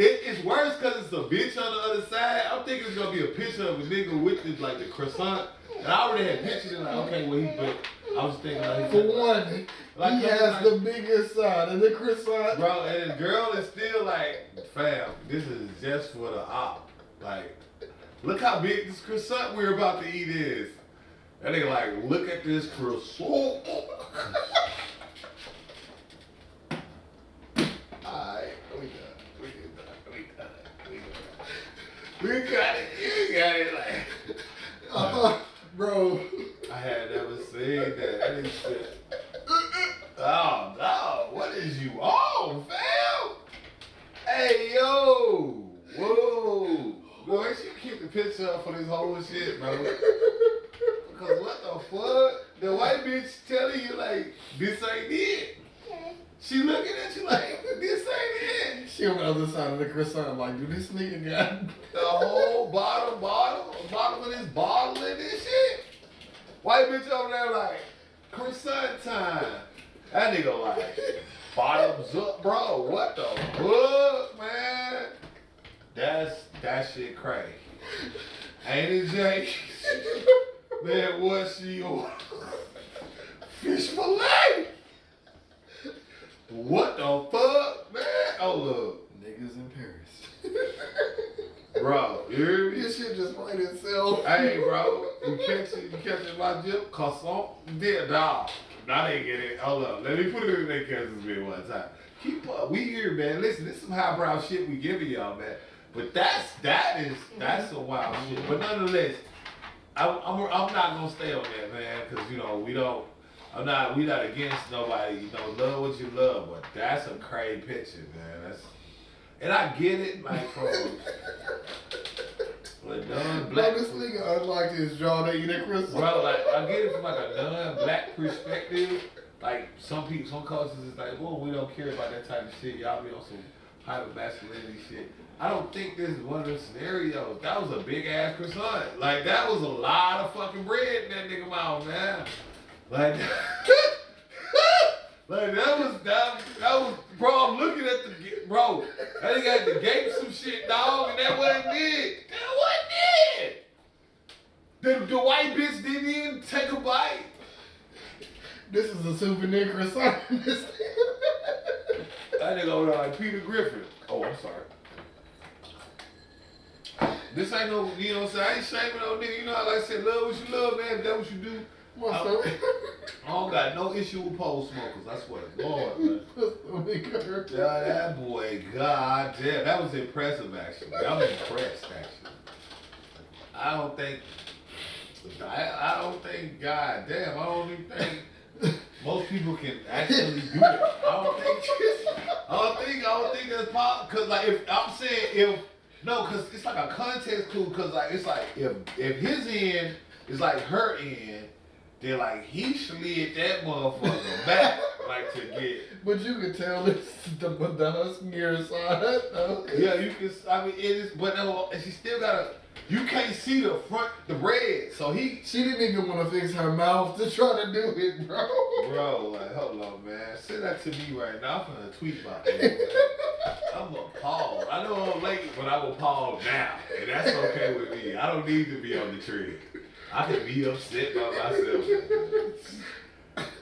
It's worse because it's a bitch on the other side. I'm thinking it's gonna be a picture of a nigga with the croissant. And I already had pictures and like, okay, well but I was thinking like for one, like, he has the biggest side of the croissant. Bro, and the girl is still like, fam, this is just for the op. Like, look how big this croissant we're about to eat is. That nigga like, look at this croissant. Alright, we done. We got it. You got it. Like, bro. I had never seen that. I didn't say, oh, no. What is you on, fam? Hey, yo. Whoa. Boy, she keep the picture up for this whole shit, bro. Because what the fuck? The white bitch telling you, like, this ain't it. She looking at you like, this ain't it. She on the other side of the croissant, like, do this nigga got the whole bottom of this bottle and this shit? White bitch over there like, croissant time. That nigga like, bottoms up, bro. What the fuck, man? That shit crazy. Ain't it, Jake? Man, what she on? Fish fillet? What the fuck, man? Oh, look. niggas in Paris. Bro, you hear me? This shit just write itself. Hey, bro, you catching my jip? Croissant? Dead dog. Now they get it. Hold up. Let me put it in their Kansas bit one time. Keep up. We here, man. Listen, this is some highbrow shit we giving y'all, man. But that's some wild shit. But nonetheless, I'm not gonna stay on that, man, because we not against nobody. Love what you love, but that's a crazy picture, man. And I get it, like from a non-black. This nigga unlocked his jaw to eat at Christmas. Bro, like I get it from like a non-black perspective. Like some cultures is like, well, we don't care about that type of shit. Y'all be on some hyper masculinity shit. I don't think this is one of those scenarios. That was a big ass croissant. Like that was a lot of fucking bread in that nigga mouth, man. Like, like that was, bro. I'm looking at bro. That nigga had to gape some shit, dog, and that wasn't it. That wasn't it. The white bitch didn't even take a bite. This is a souvenir croissant. That nigga over there like Peter Griffin. Oh, I'm sorry. This ain't no, you know what I'm saying? I ain't shaming no nigga. You know how I said, love what you love, man. If that's what you do. I don't got no issue with pole smokers. I swear to God, man. Yeah, that boy, god damn. That was impressive, actually. I'm impressed, actually. I don't think, god damn, I don't even think most people can actually do that. I don't think that's possible. Because, like, because it's like a context clue. Because, like, it's like, if his end is like her end, then, like, he slid that motherfucker back, like, to get. But you can tell it's the huskier side, though. Yeah, you can, I mean, it is, but no, and she still gotta, you can't see the bread, so she didn't even want to fix her mouth to try to do it, bro. Bro, like, hold on, man. Send that to me right now. I'm gonna tweet about that, man. I'm appalled. I know I'm late, but I'm appalled now, and that's okay with me. I don't need to be on the tree. I can be upset by myself.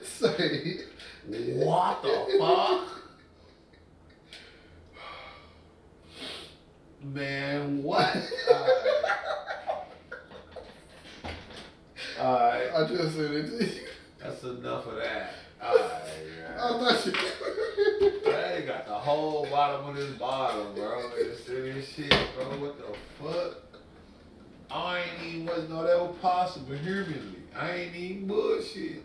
Say, what the fuck? Man, what? Alright. I just said it to you. That's enough of that. Alright, I thought you. They got the whole bottom of this bottle, bro. It's serious shit, bro. What the fuck? I ain't even know that was possible humanly. I ain't even bullshit.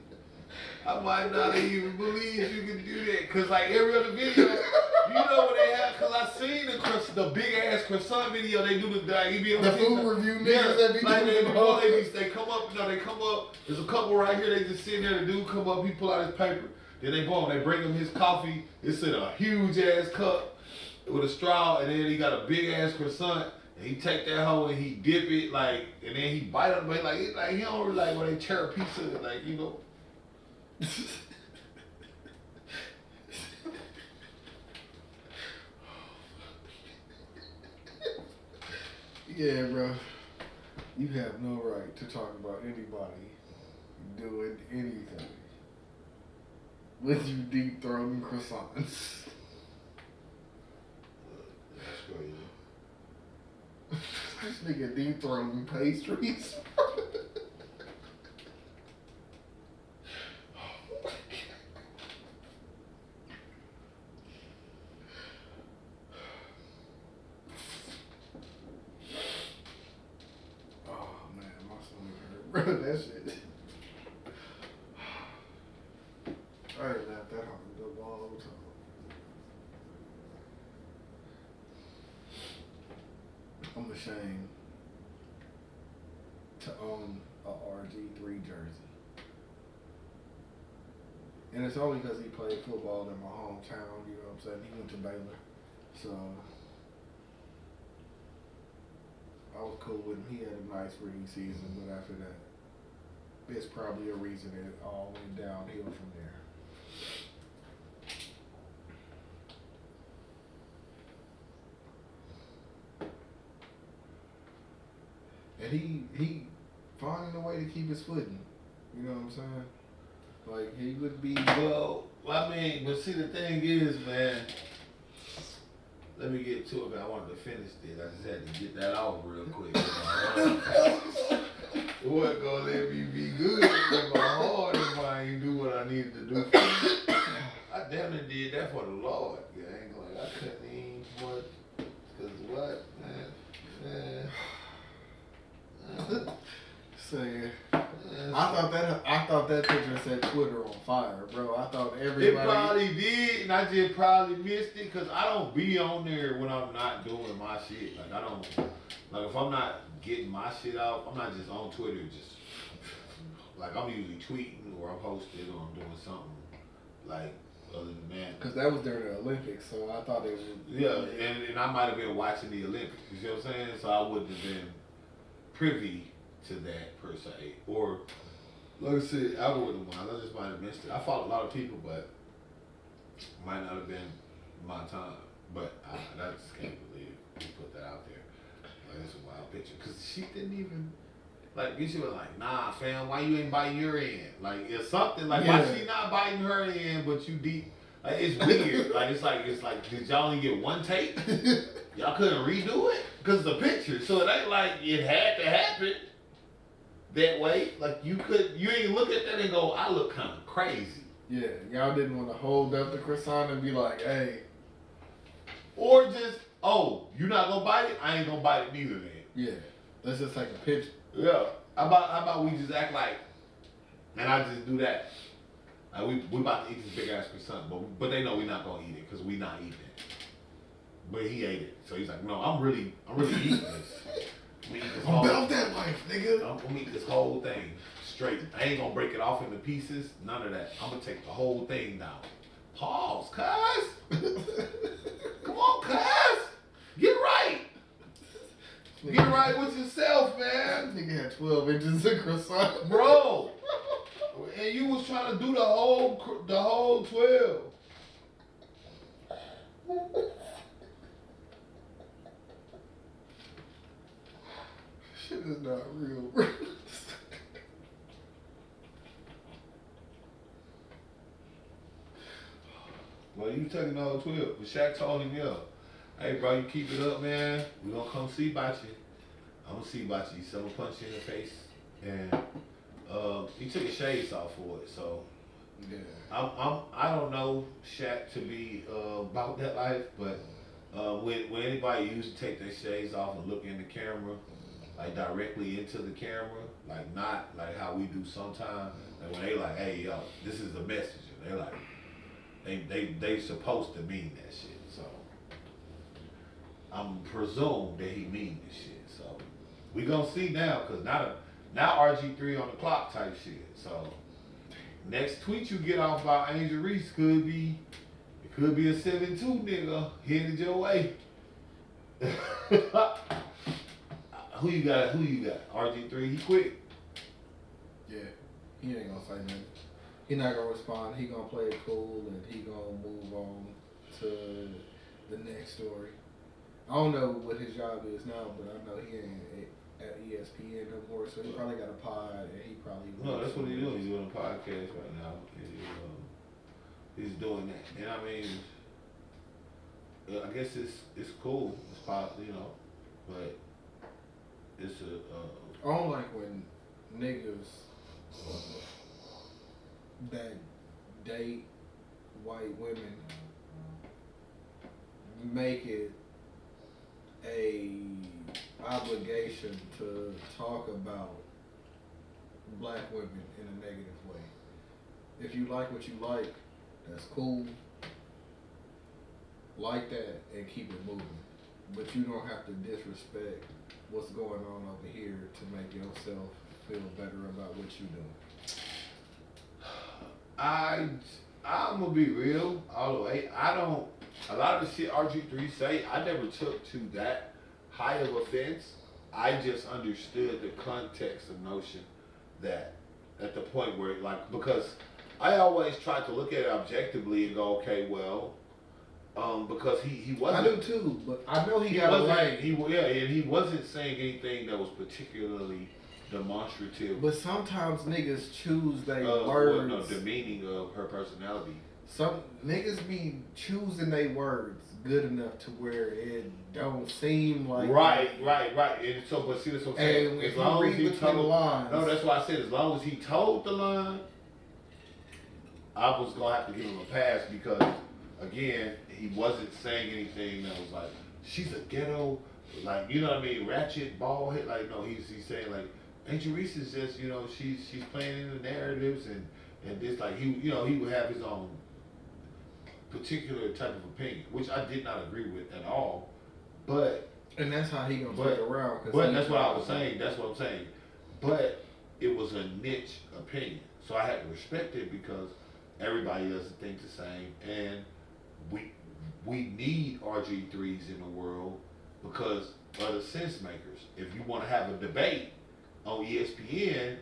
I might not even believe you can do that. Cause like every other video, you know what they have, cause I seen the big ass croissant video they do the food review niggas that be like doing they come up, there's a couple right here, they just sitting there, the dude come up, he pull out his paper. Then they bring him his coffee, it's in a huge ass cup with a straw, and then he got a big ass croissant. And he take that hoe and he dip it like, and then he bite on it like he don't really like when they tear a piece of it, like, you know. Yeah, bro. You have no right to talk about anybody doing anything with you deep throating croissants. That's crazy. This nigga deep throating pastries. Bro, that shit. I ain't laughed that hard in a long time. I'm ashamed to own a RG3 jersey. And it's only because he played football in my hometown, you know what I'm saying? He went to Baylor. So I was cool with him. He had a nice ring season, but after that, it's probably a reason it all went downhill from there. And he finding a way to keep his footing. You know what I'm saying? Like, he would be... Well, I mean, but see, the thing is, man, let me get to it, man. I wanted to finish this. I just had to get that off real quick. It wasn't going to let me be good in my heart if I ain't do what I needed to do. I damn near did that for the Lord. Yeah, I ain't gonna, I couldn't even what, because what, man. Saying, I thought that picture said Twitter on fire, bro. I thought everybody. It probably did, and I just probably missed it because I don't be on there when I'm not doing my shit. Like I don't, like if I'm not getting my shit out, I'm not just on Twitter. Just like I'm usually tweeting or I'm posted or I'm doing something like other than that. Because that was during the Olympics, so I thought it was. Yeah, and I might have been watching the Olympics. You see what I'm saying? So I wouldn't have been privy to that per se, or like I said, algorithm-wise, I just might have missed it. I follow a lot of people, but might not have been my time. But I just can't believe we put that out there. Like it's a wild picture, cause she didn't even like. She was like, "Nah, fam, why you ain't biting your end?" Like it's something like why she not biting her end, but you deep. Like it's weird. like it's like did y'all only get one take? Y'all couldn't redo it because it's a picture, so it ain't like it had to happen that way. Like you ain't look at that and go, I look kind of crazy. Yeah, y'all didn't want to hold up the croissant and be like, hey. Or just, oh, you not gonna bite it? I ain't gonna bite it neither then. Yeah, let's just take a picture. Yeah. How about we just act like, and I just do that. Like we about to eat this big ass croissant, but they know we not gonna eat it because we not eating it. But he ate it, so he's like, no, I'm really eating this. I'm about that life, nigga. I'm gonna eat this whole thing straight. I ain't gonna break it off into pieces. None of that. I'm gonna take the whole thing down. Pause, cuz. Come on, cuz. Get right. Get right with yourself, man. Nigga had 12 inches of croissant. Bro. And you was trying to do the whole 12. Shit is not real, bro. Well, you taking the whole 12. But Shaq told him, yo, hey, bro, you keep it up, man. We gonna come see about you. I'm gonna see about you. So I'm gonna punch you in the face. And he took his shades off for it. So Yeah. I don't know Shaq to be about that life, but when anybody used to take their shades off and look in the camera, like directly into the camera, like not like how we do sometimes. Like when they like, hey yo, this is the message. They're like, they supposed to mean that shit. So I'm presumed that he mean this shit. So we gonna see now, cause now RG3 on the clock type shit. So next tweet you get off by Angel Reese could be a 7-2 nigga headed your way. Who you got? RG3, he quit. Yeah, he ain't gonna say nothing. He not gonna respond. He gonna play it cool and he gonna move on to the next story. I don't know what his job is now, but I know he ain't at ESPN no more, so he probably got a pod and he probably... No, that's what he's doing. He's doing a podcast right now. He's doing that. And I mean, I guess it's cool. It's possible, you know, but it's I don't like when niggas that date white women make it a obligation to talk about black women in a negative way. If you like what you like, that's cool. Like that and keep it moving. But you don't have to disrespect what's going on over here to make yourself feel better about what you're doing. I'm gonna be real all the way. I don't. A lot of the shit RG3 say, I never took to that high of offense. I just understood the context of notion that at the point where because I always tried to look at it objectively and go, okay, well, because he wasn't. I do too, but I know he got a lane. And he wasn't saying anything that was particularly demonstrative. But sometimes niggas choose their words. No, the meaning of her personality. Some niggas be choosing their words good enough to where it don't seem like Right. And so, but see, that's what I'm saying. And as if long you as read he between told, the lines. no, that's why I said as long as he told the line, I was gonna have to give him a pass because, again, he wasn't saying anything that was like she's a ghetto, like you know what I mean, ratchet bald head. Like no, he's saying like Ancient Reese is just she's playing in the narratives and this like he would have his own particular type of opinion, which I did not agree with at all. But and that's how he gonna play around. But that's what I was saying. That's what I'm saying. But it was a niche opinion, so I had to respect it because everybody doesn't think the same, and we need RG3s in the world because of the sense makers. If you want to have a debate on ESPN,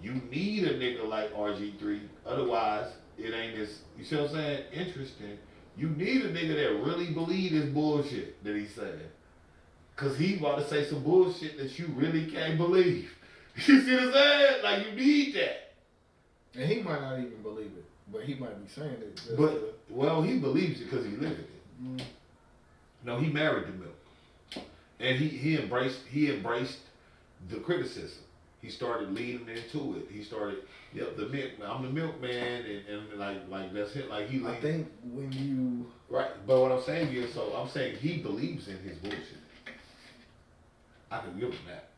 you need a nigga like RG3. Otherwise, it ain't as, you see what I'm saying, interesting. You need a nigga that really believe this bullshit that he's saying. Because he about to say some bullshit that you really can't believe. You see what I'm saying? Like, you need that. And he might not even believe it, but he might be saying it. Well, he believes it because he lived it. Mm. No, he married the milk. And he embraced the criticism. He started leading into it. He started, the milk. I'm the milkman, and like that's it. Like he. I think when you right, but what I'm saying is, so I'm saying he believes in his bullshit. I can give him that.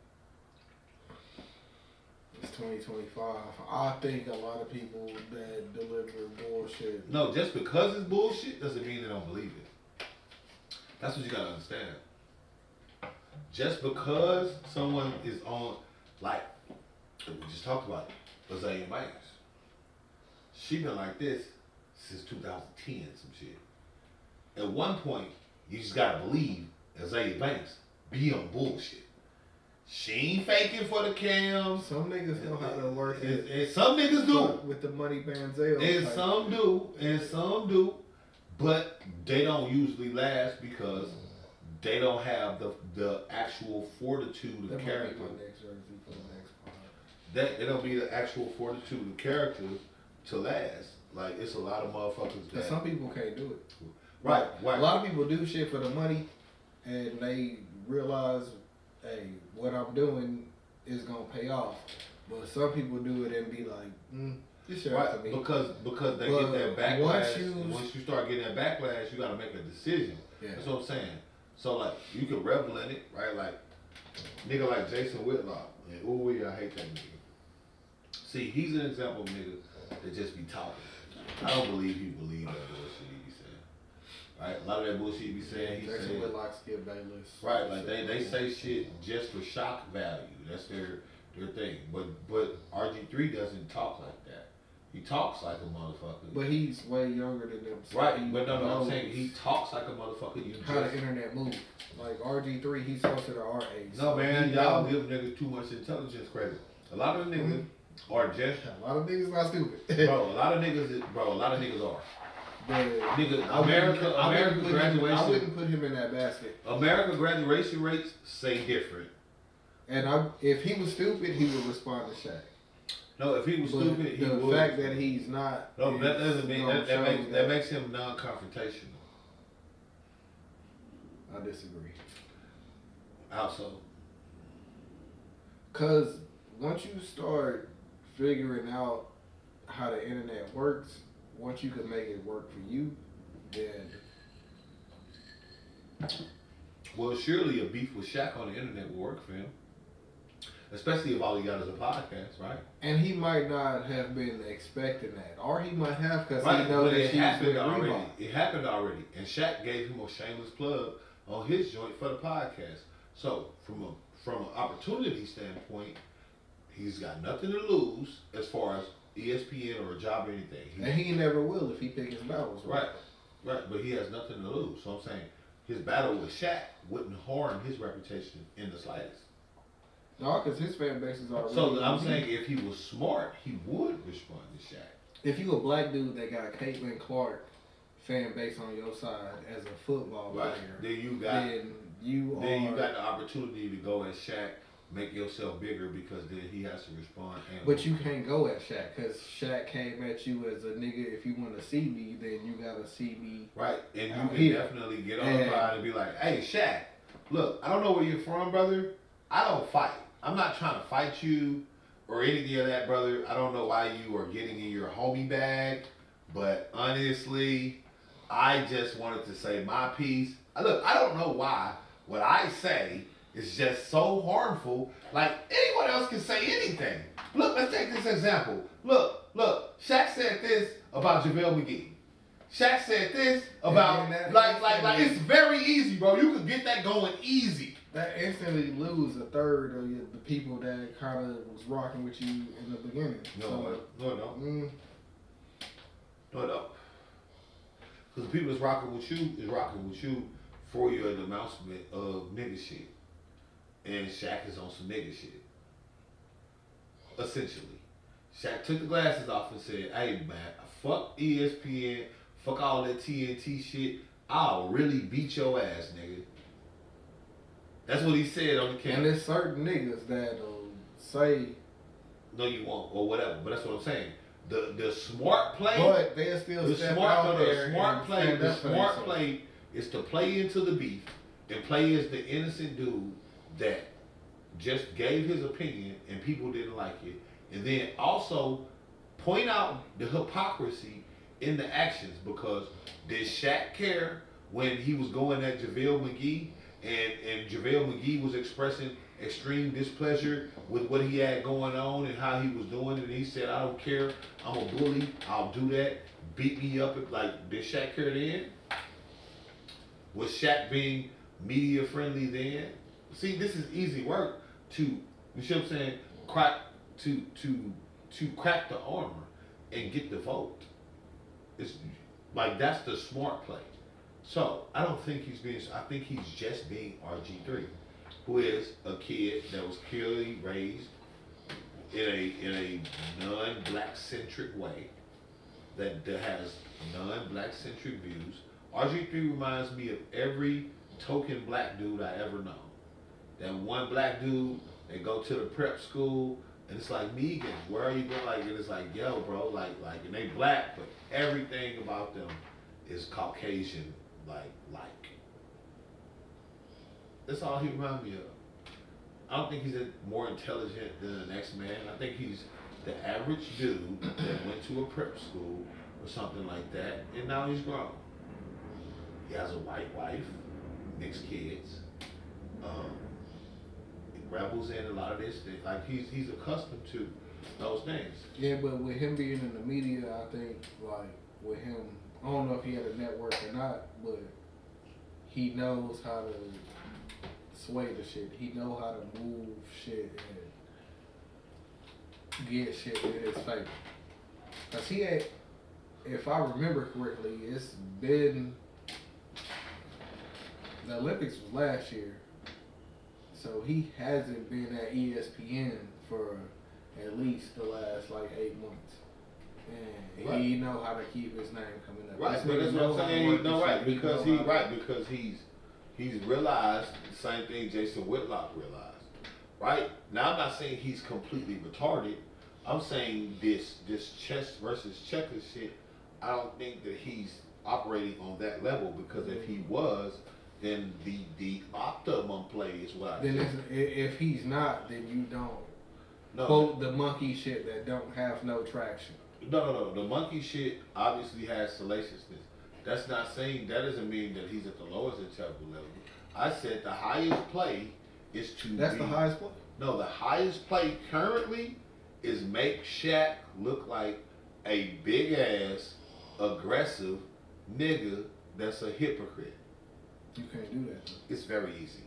It's 2025. I think a lot of people that deliver bullshit. No, just because it's bullshit doesn't mean they don't believe it. That's what you gotta understand. Just because someone is on, like, we just talked about it, Azealia Banks. She been like this since 2010, some shit. At one point, you just gotta believe Azealia Banks be on bullshit. She ain't faking for the cams. Some niggas know how to work it. And some niggas do. With the money Banzeo. And some do. But they don't usually last because they don't have the actual fortitude of character. Might be my next jersey for the next part. They don't be the actual fortitude of character to last. Like, it's a lot of motherfuckers that... Some people can't do it. Right. A lot of people do shit for the money and they realize, hey, what I'm doing is gonna pay off. But some people do it and be like, this shit right, for me. because they get that backlash. Once you start getting that backlash, you gotta make a decision. Yeah. That's what I'm saying. So like, you can revel in it, right? Like, nigga like Jason Whitlock. And I hate that nigga. See, he's an example of nigga that just be talking. I don't believe he believe that bullshit he be saying. Right? A lot of that bullshit he be saying, Jason Whitlock, Skip Bayless. Right, like they say shit just for shock value. That's their thing. But RG3 doesn't talk like that. He talks like a motherfucker. But he's way younger than them. So right, but no, I'm saying he talks like a motherfucker. How the internet moves. Like RG3, he's closer to our age. No, man, y'all give niggas too much intelligence credit. A lot of niggas are just... A lot of niggas not stupid. Bro, a lot of niggas are. But nigga, America graduation... I wouldn't put him in that basket. America graduation rates say different. And if he was stupid, he would respond to Shaq. No, if he was stupid, he would. The fact that he's not. No, that doesn't mean that makes him non-confrontational. I disagree. How so? Because once you start figuring out how the internet works, once you can make it work for you, then. Well, surely a beef with Shaq on the internet will work for him. especially if all he got is a podcast, right? And he might not have been expecting that, or he might have because Right, he knows but that it she's happened with already. Reebok. It happened already, and Shaq gave him a shameless plug on his joint for the podcast. So from an opportunity standpoint, he's got nothing to lose as far as ESPN or a job or anything. And he never will if he pick his battles. Right, but he has nothing to lose. So I'm saying his battle with Shaq wouldn't harm his reputation in the slightest. No, because his fan base is already. So I'm saying if he was smart, he would respond to Shaq. If you a black dude that got Caitlin Clark fan base on your side as a football player, Then you got the opportunity to go at Shaq, make yourself bigger because then he has to respond. But you can't go at Shaq because Shaq came at you as a nigga. If you want to see me, then you gotta see me. Right, and you can definitely get on the line and be like, "Hey, Shaq, look, I don't know where you're from, brother. I don't fight. I'm not trying to fight you or anything of that, brother. I don't know why you are getting in your homie bag, but honestly, I just wanted to say my piece. Look, I don't know why what I say is just so harmful. Like, anyone else can say anything. Look, let's take this example. Look, Shaq said this about JaVale McGee. Shaq said this about, like, it's very easy, bro. You could get that going easy. That instantly lose a third of the people that kind of was rocking with you in the beginning. No. Because the people that's rocking with you for your announcement of nigga shit. And Shaq is on some nigga shit. Essentially. Shaq took the glasses off and said, "Hey man, fuck ESPN, fuck all that TNT shit. I'll really beat your ass, nigga." That's what he said on the camera. And there's certain niggas that'll say, "No, you won't," or whatever. But that's what I'm saying. The smart play, but they'll still step out there. The smart play is to play into the beef and play as the innocent dude that just gave his opinion and people didn't like it, and then also point out the hypocrisy in the actions. Because did Shaq care when he was going at JaVale McGee and JaVale McGee was expressing extreme displeasure with what he had going on and how he was doing it, and he said, "I don't care, I'm a bully, I'll do that, beat me up"? Like, did Shaq care then? Was Shaq being media friendly then? See, this is easy work to, you see what I'm saying, crack the armor and get the vote. It's like, that's the smart play. So I don't think I think he's just being RG3, who is a kid that was clearly raised in a non-black centric way, that has non-black centric views. RG3 reminds me of every token black dude I ever known. That one black dude, they go to the prep school, and it's like, "Megan, where are you going?" Like, and it's like, "Yo, bro, like, and they black, but everything about them is Caucasian, like. That's all he reminds me of. I don't think he's more intelligent than the next man. I think he's the average dude that went to a prep school or something like that, and now he's grown. He has a white wife, mixed kids. He rebels in a lot of this thing. Like, he's accustomed to those things. Yeah, but with him being in the media, I think, like, with him, I don't know if he had a network or not, but he knows how to sway the shit. He know how to move shit and get shit in his favor. Cause he had, if I remember correctly, it's been, the Olympics was last year, so he hasn't been at ESPN for at least the last like 8 months. And he know how to keep his name coming up. Right, but that's what I'm saying. No, right, because he's realized the same thing Jason Whitlock realized. Right? Now, I'm not saying he's completely retarded. I'm saying this chess versus checkers shit, I don't think that he's operating on that level, because if he was, then the optimum play is what I think. If he's not, then you don't quote the monkey shit that don't have no traction. No. The monkey shit obviously has salaciousness. That doesn't mean that he's at the lowest intellectual level. I said the highest play is to That's the highest play? No, the highest play currently is make Shaq look like a big ass, aggressive nigga that's a hypocrite. You can't do that, though. It's very easy.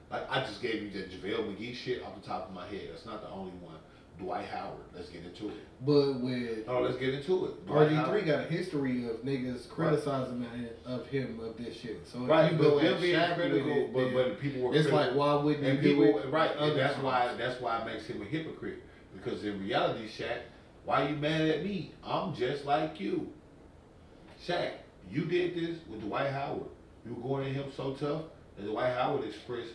Like, I just gave you the JaVale McGee shit off the top of my head. That's not the only one. Dwight Howard. Let's get into it. But with Let's get into it. RG3 got a history of niggas criticizing him of this shit. So if right, you but go them at being Shaq critical, with it, but people were it's critical. like, why wouldn't And you people, do it? right, and that's times? why it makes him a hypocrite. Because in reality, Shaq, why you mad at me? I'm just like you. Shaq, you did this with Dwight Howard. You were going at him so tough that Dwight Howard expressed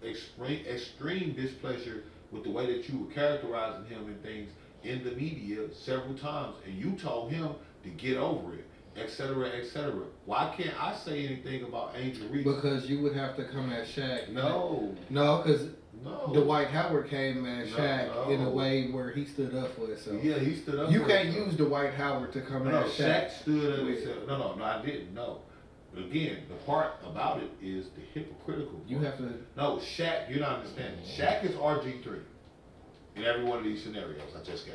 extreme displeasure with the way that you were characterizing him and things in the media several times, and you told him to get over it, etc., etc. Why can't I say anything about Angel Reese? Because you would have to come at Shaq. No, because no. Dwight Howard came at Shaq in a way where he stood up for himself. Yeah, he stood up. You for can't himself. use Dwight Howard to come No, at Shaq. Shaq stood up and said, no, I didn't. No. But again, the part about it is the hypocritical part. You have to. No, Shaq, you're not understanding. Shaq is RG3 in every one of these scenarios I just gave.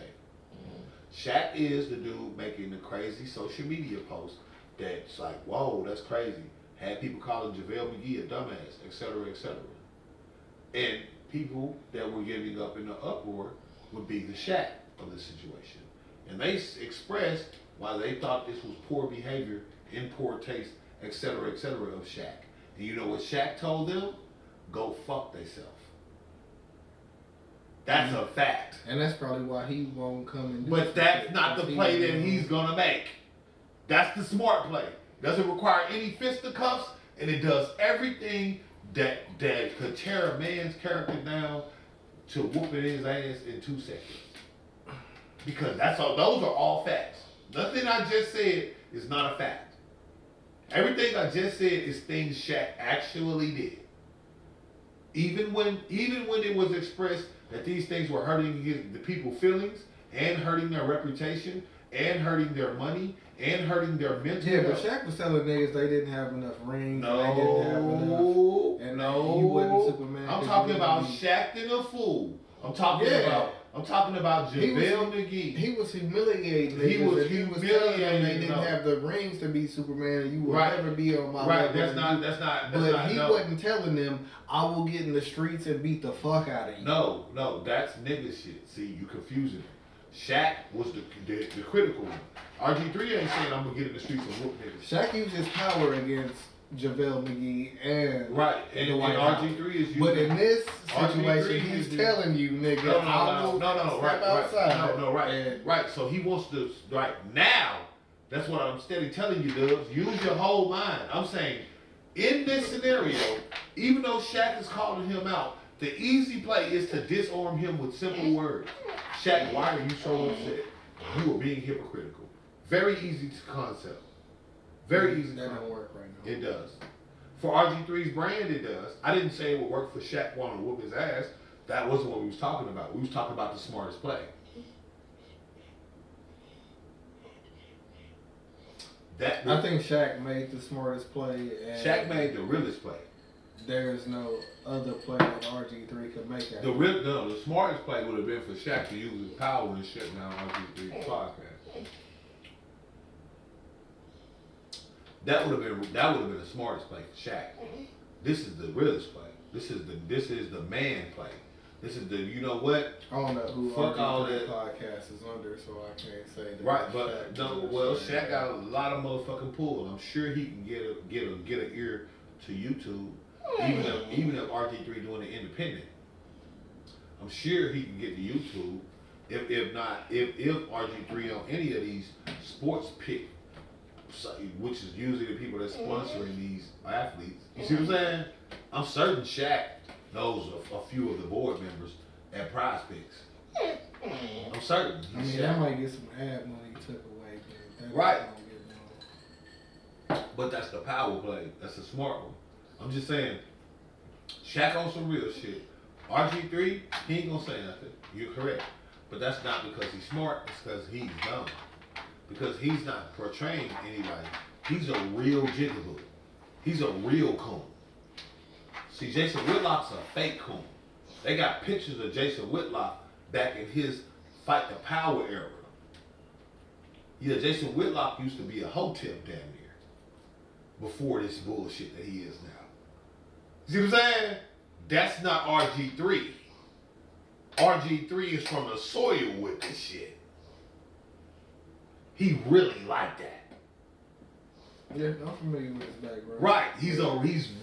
Shaq is the dude making the crazy social media posts that's like, whoa, that's crazy. Had people calling JaVale McGee a dumbass, etc., etc. And people that were getting up in the uproar would be the Shaq of the situation. And they expressed why they thought this was poor behavior, in poor taste, etc., etc. of Shaq. And you know what Shaq told them? Go fuck theyself. That's a fact. And that's probably why he won't come and do But this that's shit, not the play that he's gonna make. That's the smart play. Doesn't require any fisticuffs, and it does everything that could tear a man's character down to whooping his ass in 2 seconds. Because that's all. Those are all facts. Nothing I just said is not a fact. Everything I just said is things Shaq actually did. Even when it was expressed that these things were hurting the people's feelings and hurting their reputation and hurting their money and hurting their mental Yeah, health. but Shaq was telling niggas they didn't have enough rings. No, they didn't have enough. And no. you wasn't Superman. I'm talking about Shaq and a fool. I'm talking about JaVale McGee. He was humiliating niggas. He was telling them humiliating they didn't have the rings to be Superman, and you will never be on my right. level. That's not. But he wasn't telling them, I will get in the streets and beat the fuck out of you. No, that's nigga shit. See, you confusing it. Shaq was the critical one. RG3 ain't saying I'm gonna get in the streets and whoop niggas. Shaq used his power against JaVale McGee and and RG3 is using. But in this situation, RG3 he's is telling you, nigga, right. So he wants to now. That's what I'm steady telling you, Dubz. Use your whole mind. I'm saying, in this scenario, even though Shaq is calling him out, the easy play is to disarm him with simple words. Shaq, why are you so upset? You are being hypocritical. Very easy concept. Very easy. That don't work right now. It does. For RG3's brand, it does. I didn't say it would work for Shaq wanting to whoop his ass. That wasn't what we was talking about. We was talking about the smartest play. I think Shaq made the smartest play. And Shaq made the realest play. There's no other play that RG3 could make. The smartest play would have been for Shaq to use his power and shut down RG3's podcast. That would have been the smartest play for Shaq. This is the realest play. This is the man play. This is the, you know what? I don't know who Fuck all RG3 that podcast is under, so I can't say that. Right, but Shaq got a lot of motherfucking pull. I'm sure he can get an ear to YouTube, even if RG3 doing it independent. I'm sure he can get to YouTube. If RG3 on any of these sports pick, which is usually the people that's sponsoring these athletes. You see what I'm saying? I'm certain Shaq knows a few of the board members at Prize Picks. I'm certain. That might get some ad money took away. Right. But that's the power play. That's a smart one. I'm just saying, Shaq on some real shit. RG3, he ain't gonna say nothing. You're correct. But that's not because he's smart, it's because he's dumb. Because he's not portraying anybody. He's a real jigaboo. He's a real coon. See, Jason Whitlock's a fake coon. They got pictures of Jason Whitlock back in his Fight the Power era. Yeah, Jason Whitlock used to be a hotep damn near before this bullshit that he is now. See what I'm saying? That's not RG3. RG3 is from the soil with this shit. He really like that. Yeah, I'm familiar with his background. Right, he's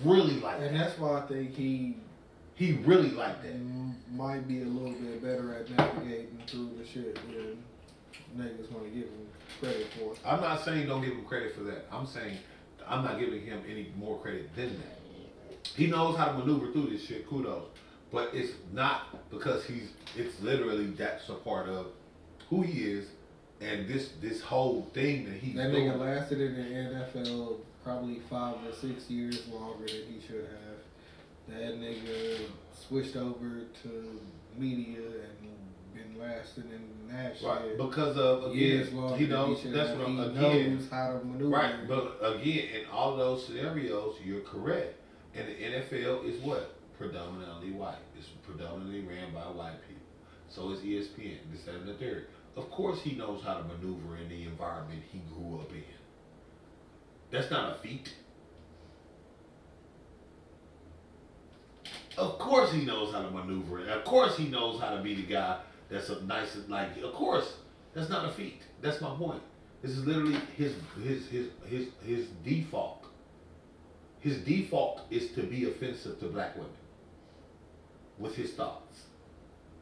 really like that. And that's why I think he really like that. Might be a little bit better at navigating through the shit than niggas want to give him credit for. I'm not saying don't give him credit for that. I'm saying I'm not giving him any more credit than that. He knows how to maneuver through this shit, kudos. But it's not because it's literally that's a part of who he is and this whole thing that he's doing. That nigga lasted in the NFL probably 5 or 6 years longer than he should have. That nigga switched over to media and been lasting in that shit. Right, because of, years again, longer he knows, than that's what he I'm, knows how to maneuver. Right, but again, in all those scenarios, you're correct. And the NFL is what? Predominantly white. It's predominantly ran by white people. So is ESPN, this, that, and the third. Of course he knows how to maneuver in the environment he grew up in. That's not a feat. Of course he knows how to maneuver. Of course he knows how to be the guy that's a nice, like, of course, that's not a feat. That's my point. This is literally his default. His default is to be offensive to black women with his thoughts.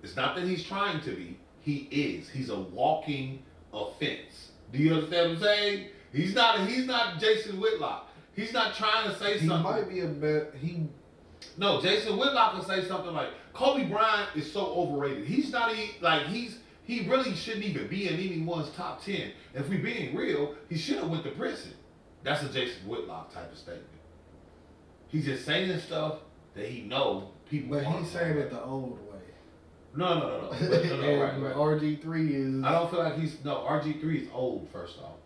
It's not that he's trying to be. He is. He's a walking offense. Do you understand what I'm saying? He's not Jason Whitlock. He's not trying to say something. He might be a bit. No, Jason Whitlock will say something like, Kobe Bryant is so overrated. He's not he really shouldn't even be in anyone's top 10. If we being real, he should have went to prison. That's a Jason Whitlock type of statement. He's just saying stuff that he know people. But he's saying it the old way. No. And Right. RG3 is. I don't feel like RG3 is old. First off,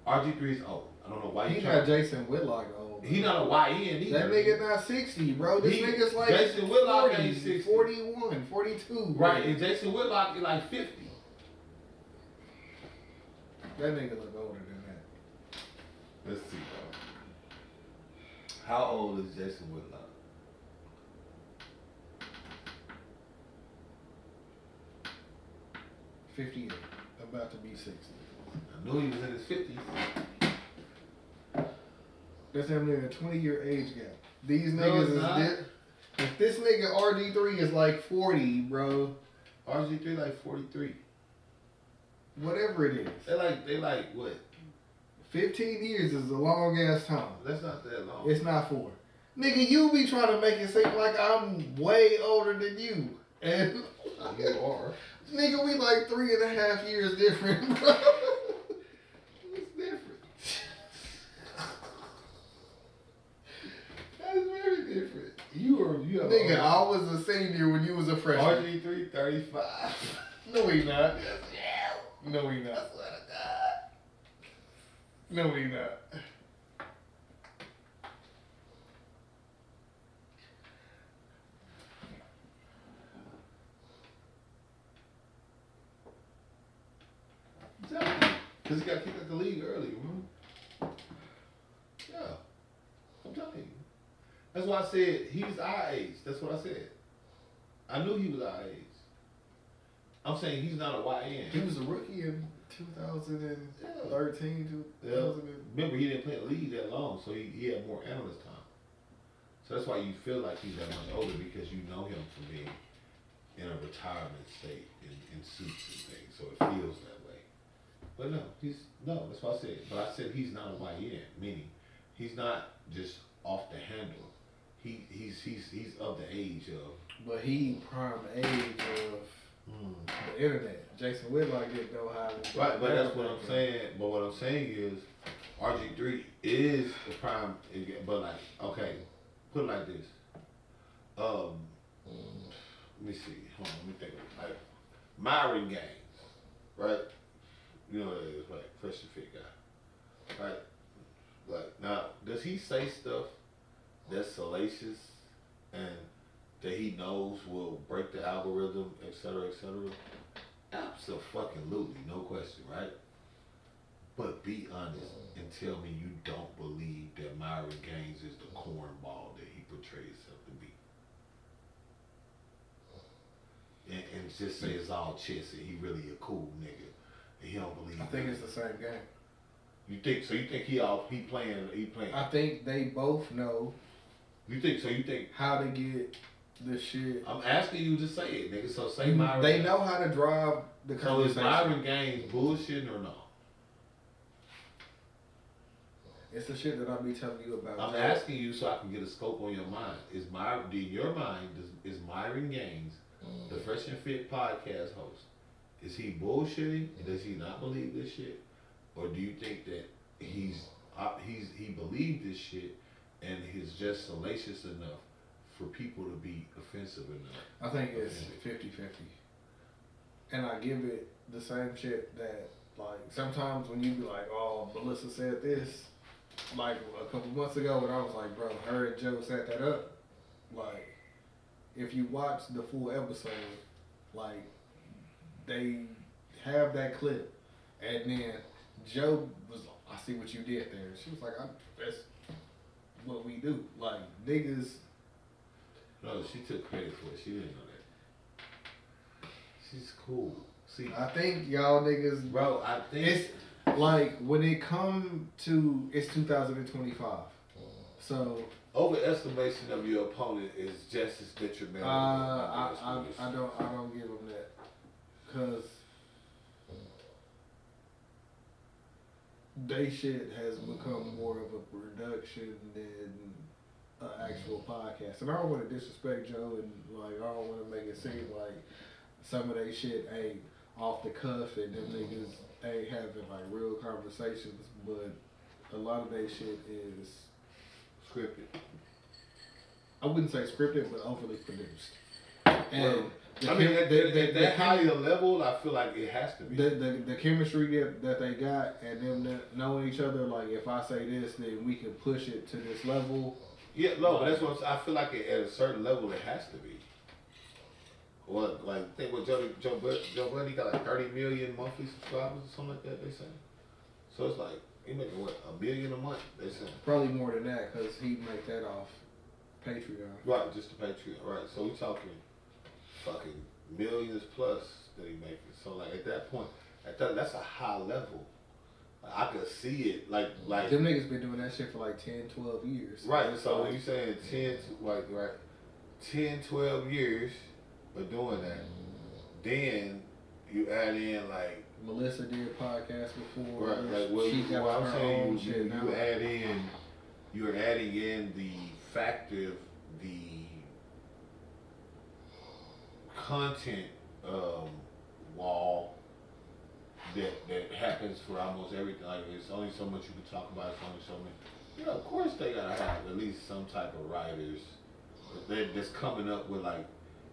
RG3 is old. I don't know why He not Jason Whitlock old. He not a YN either. That nigga not 60, bro. This nigga's like Jason Whitlock 40, ain't 60. 41, 42. Right, and Jason Whitlock is like 50. That nigga look older than that. Let's see, bro. How old is Jason Whitlock? $58, about to be 60. I knew he was in his 50s. That's damn near a 20-year age gap. These No, niggas it's is not. if this nigga RG3 is like 40, bro. RG3 like 43. Whatever it is. They like what? 15 years is a long ass time. That's not that long. It's not 4. Nigga, you be trying to make it seem like I'm way older than you. And You are. nigga, we like 3.5 years different, bro. It's different. That's very different. You have Nigga, I was a senior when you was a freshman. RG3 35. No, he not. No, he not. No, he not. Because he got kicked out the league early, remember? Yeah. I'm telling you. That's why I said he's our age. That's what I said. I knew he was our age. I'm saying he's not a YN. He was a rookie in 2013, Yeah. Remember, he didn't play in the league that long, so he had more analyst time. So that's why you feel like he's that much older, because you know him from being in a retirement state in suits and things, so it feels that way. But no, that's what I said. But I said he's not a YN, meaning he's not just off the handle. He's of the age of. but he prime age of the internet. Jason Whitlock didn't know how to. Right, but that's what I'm saying. But what I'm saying is, RG3 is the prime. But like, okay, put it like this. Let me see. Hold on, let me think. Like, Myron Gaines, right? You know what it is, right? Fresh and fit guy, right? Like, now, does he say stuff that's salacious and that he knows will break the algorithm, et cetera, et cetera? Absolutely, no question, right? But be honest and tell me you don't believe that Myron Gaines is the cornball that he portrays himself to be. And just say it's all chess and he really a cool nigga. And he don't believe I think it's the same game. You think so? You think he playing? I think they both know. You think how to get the shit? I'm asking you to say it, nigga. So say Myron. They know how to drive the conversation. So is Myron Gaines bullshitting or no? It's the shit that I be telling you about. I'm asking you so I can get a scope on your mind. Is Myron Gaines, the Fresh and Fit podcast host, is he bullshitting? Does he not believe this shit? Or do you think that he believed this shit and he's just salacious enough for people to be offensive enough? I think it's 50-50. And I give it the same shit that, like, sometimes when you be like, oh, Melissa said this, like a couple months ago, and I was like, bro, her and Joe set that up. Like, if you watch the full episode, like, they have that clip, and then Joe was like, I see what you did there. She was like, that's what we do. Like, niggas. No, she took credit for it. She didn't know that. She's cool. See, I think y'all niggas, bro, I think it's like when it come to, it's 2025. So overestimation of your opponent is just as detrimental. I don't give them that, cause they shit has become more of a production than an actual podcast. And I don't want to disrespect Joe, and like I don't want to make it seem like some of they shit ain't off the cuff and them niggas ain't having like real conversations, but a lot of they shit is scripted. I wouldn't say scripted, but overly produced. And at that higher level, I feel like it has to be. The chemistry that they got and them knowing each other, like if I say this, then we can push it to this level. Yeah, no, that's what I feel like. At a certain level, it has to be. What, like, think what Joe Budden got like 30 million monthly subscribers or something like that, they say. So it's like, he making what, $1 million a month, they say. Probably more than that, because he make that off Patreon. Right, just the Patreon, right. So we talking fucking millions plus that he making. So like at that point, that's a high level. Like, I could see it, like. Them niggas been doing that shit for like 10, 12 years. Right, so when you saying 10, 12 years, but doing that, then you add in like Melissa did podcasts before. Right, like what I'm saying, you're adding in the factor, the content wall that happens for almost everything. Like it's only so much you can talk about. It's only so many. You know, of course they gotta have at least some type of writers that's coming up with like.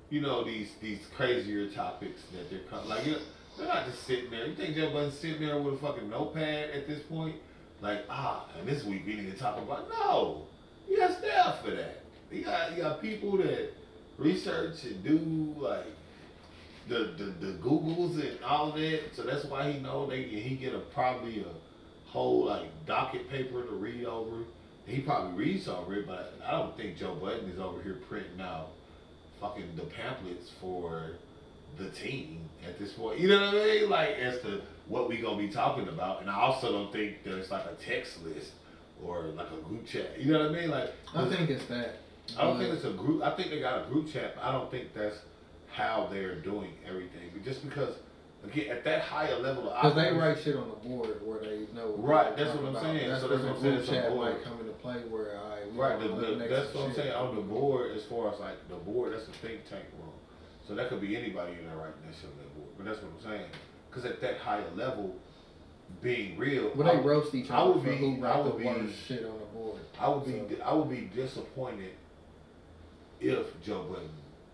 You know, these crazier topics that they're coming, like, you know, they're not just sitting there. You think Joe Budden's sitting there with a fucking notepad at this point? Like, and this week we need to talk about, no, you got staff for that. You got people that research and do, like, the Googles and all that, so that's why he get probably a whole, like, docket paper to read over. He probably reads over it, but I don't think Joe Budden is over here printing out fucking the pamphlets for the team at this point. You know what I mean? Like, as to what we gonna be talking about. And I also don't think there's like a text list or like a group chat. You know what I mean? Like, I think it's that. I don't think it's a group. I think they got a group chat, but I don't think that's how they're doing everything. Just because, again, at that higher level of because they write shit on the board where they know. Right, that's what I'm saying. That's so where that's the what I'm saying. group It's chat a board. might come into play where Right, that's what I'm saying. On the board, as far as like the board, that's a think tank room. So that could be anybody in there writing that shit on that board. But that's what I'm saying. Because at that higher level, being real, when they roast each other for who write the be, worst shit on the board. I would be disappointed if Joe Budden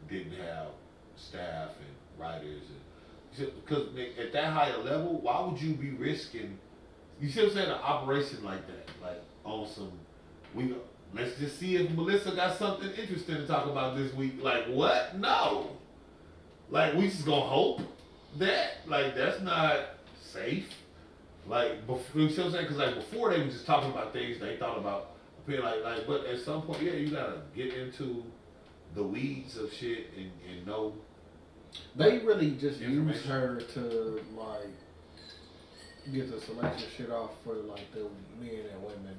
didn't have staff and writers and because at that higher level, why would you be risking? You see what I'm saying? An operation like that, like on some let's just see if Melissa got something interesting to talk about this week. Like, what? No. Like, we just gonna hope that? Like, that's not safe. Like, before, you see what I'm saying? Because, like, before they were just talking about things they thought about. Like, but at some point, yeah, you gotta get into the weeds of shit and know. They really just use her to, like, get the selection shit off for, like, the men and women.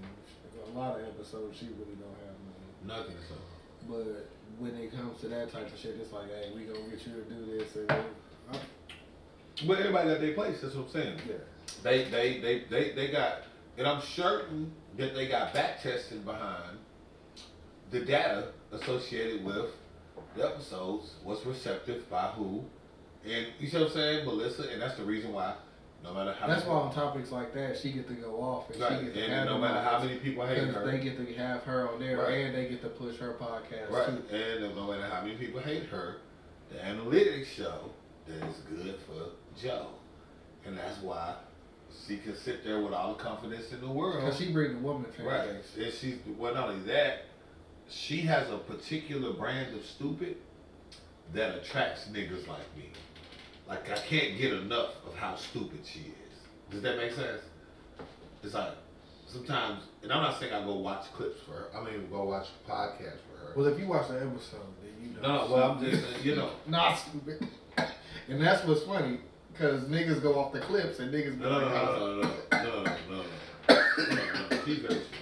A lot of episodes, she really don't have nothing. So. But when it comes to that type of shit, it's like, hey, we gonna get you to do this. And but everybody got their place. That's what I'm saying. Yeah. They got, and I'm certain that they got back testing behind the data associated with the episodes, what's receptive by who, and you see what I'm saying, Melissa, and that's the reason why, no matter how. That's why on topics like that, she get to go off, and right. she get to and have no matter how many people hate her, they get to have her on there, right. and they get to push her podcast right. too. And no matter how many people hate her, the analytics show that it's good for Joe, and that's why she can sit there with all the confidence in the world. Because she bring the woman fan right. base. And she's, well, not only that, she has a particular brand of stupid that attracts niggas like me. Like, I can't get enough of how stupid she is. Does that make sense? It's like, sometimes, and I'm not saying I go watch clips for her. I mean, go watch podcasts for her. Well, if you watch the episode, then you know. No, well, I'm just saying, you know. Not stupid. And that's what's funny, because niggas go off the clips and niggas be like, No. She's very stupid.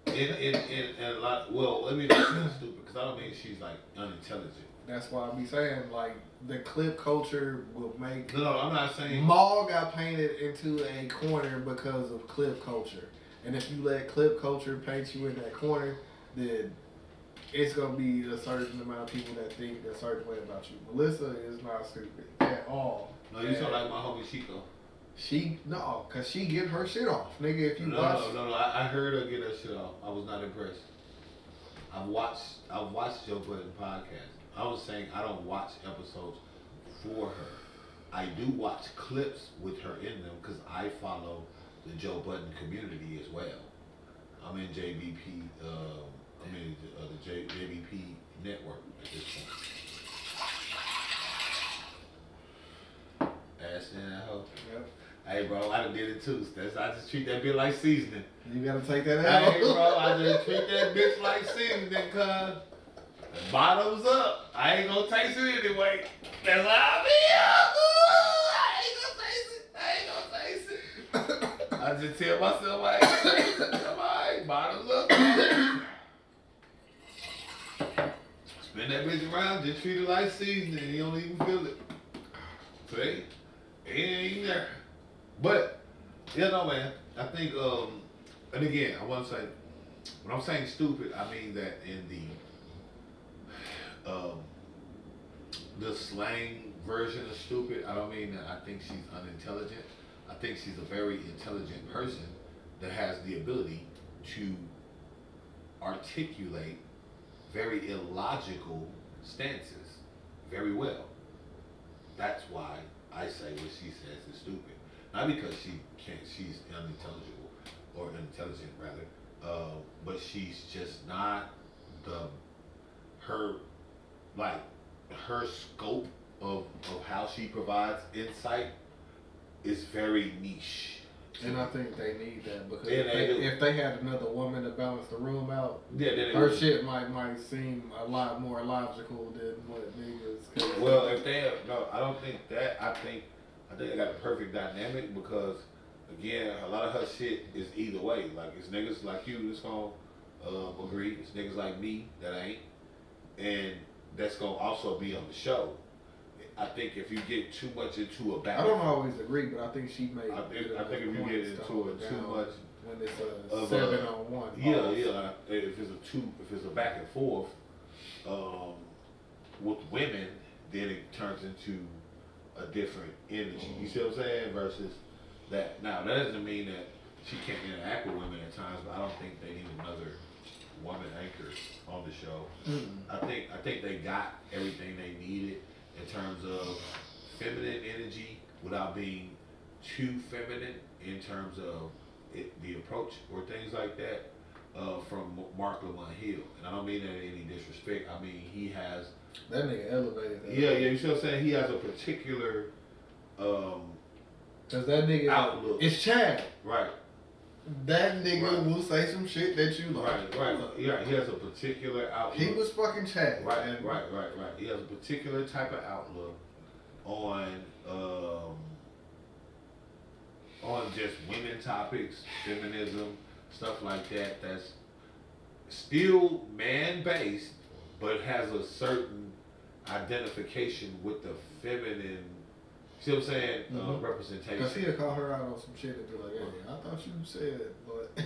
And a lot, well, let me not say stupid, because I don't mean she's like unintelligent. That's why I be saying, like, the clip culture will make. No, I'm not saying. Maul got painted into a corner because of clip culture. And if you let clip culture paint you in that corner, then it's going to be a certain amount of people that think a certain way about you. Melissa is not stupid at all. No, you sound like my homie Chico. Because she get her shit off. Nigga, if you watch. No, I heard her get her shit off. I was not impressed. I've watched Joe Budden podcast. I was saying I don't watch episodes for her. I do watch clips with her in them because I follow the Joe Budden community as well. I'm in JBP. The JBP network at this point. Ass in that hoe. Yep. Hey, bro, I done did it too. I just treat that bitch like seasoning. You gotta take that out. Hey, bro, I just treat that bitch like seasoning, cuz. Bottoms up. I ain't gonna taste it anyway. That's how I feel. I ain't gonna taste it. I just tell myself I ain't gonna taste it. Alright, bottoms up. Spin that bitch around, just treat it like seasoning. You don't even feel it. See? It ain't even there. But, you know, man, I think, and again, I want to say, when I'm saying stupid, I mean that in the slang version of stupid. I don't mean that I think she's unintelligent. I think she's a very intelligent person that has the ability to articulate very illogical stances very well. That's why I say what she says is stupid. Not because she's unintelligible or intelligent rather, but she's just not her scope of how she provides insight is very niche. And I think they need that because if they had another woman to balance the room out, her shit might seem a lot more logical than what niggas. Well, if they have, no, I don't think that. I think they got a perfect dynamic because, again, a lot of her shit is either way. Like, it's niggas like you that's gonna agree. It's niggas like me that ain't. And that's gonna also be on the show. I think if you get too much into a battle, I don't always agree, but I think she made. I think if you get into it too much, when it's a 7-on-1. Yeah. If it's a back and forth with women, then it turns into a different energy. You see what I'm saying? Versus that. Now that doesn't mean that she can't interact with women at times, but I don't think they need another woman anchor on the show. Mm-hmm. I think they got everything they needed in terms of feminine energy without being too feminine in terms of the approach or things like that from Mark Lamont Hill, and I don't mean that in any disrespect. I mean he has that nigga elevated. Yeah, you see what I'm saying? He has a particular cause that nigga outlook. It's Chad. Right. That nigga will say some shit that you like. Right. Yeah, he has a particular outlook. He was fucking Chad. Right. He has a particular type of outlook on just women topics, feminism, stuff like that. That's still man-based, but has a certain identification with the feminine. See what I'm saying? Representation. Because he'll call her out on some shit and be like, "Hey, I thought you said," but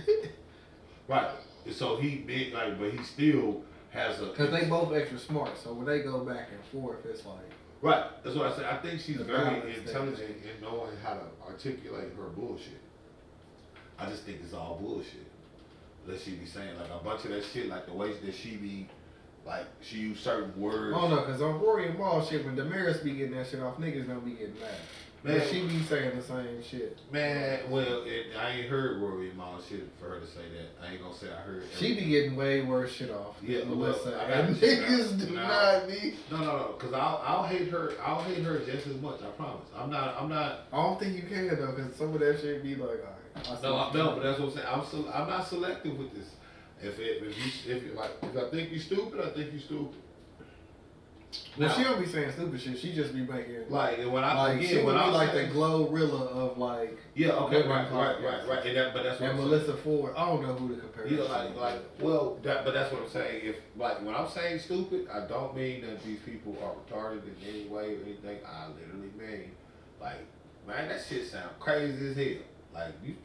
right. So he big like, but he still has a. Because they both extra smart, so when they go back and forth, it's like. Right. That's what I said. I think she's very intelligent in knowing how to articulate her bullshit. I just think it's all bullshit. That she be saying like a bunch of that shit, like the way that she be, like she use certain words. Oh no, because on Rory and Maul shit, when Damaris be getting that shit off, niggas don't be getting mad. Man, she be saying the same shit. Man, well, I ain't heard Rory and Maul shit for her to say that. I ain't gonna say I heard. She be getting way worse shit off. Yeah, Melissa. Well, and niggas do not be. No, because I'll hate her. I'll hate her just as much. I promise. I'm not. I don't think you can though, because some of that shit be like, all right. No, but that's what I'm saying. I'm not selective with this. If I think you stupid, I think you stupid. Well, Now, she don't be saying stupid shit. She just be making like when I like again, she would when be I like saying, the Glorilla of like right. And but that's what and I'm Melissa saying. Ford. I don't know who to compare. Yeah, but that's what I'm saying. If like when I'm saying stupid, I don't mean that these people are retarded in any way or anything. I literally mean like, man, that shit sound crazy as hell. Like you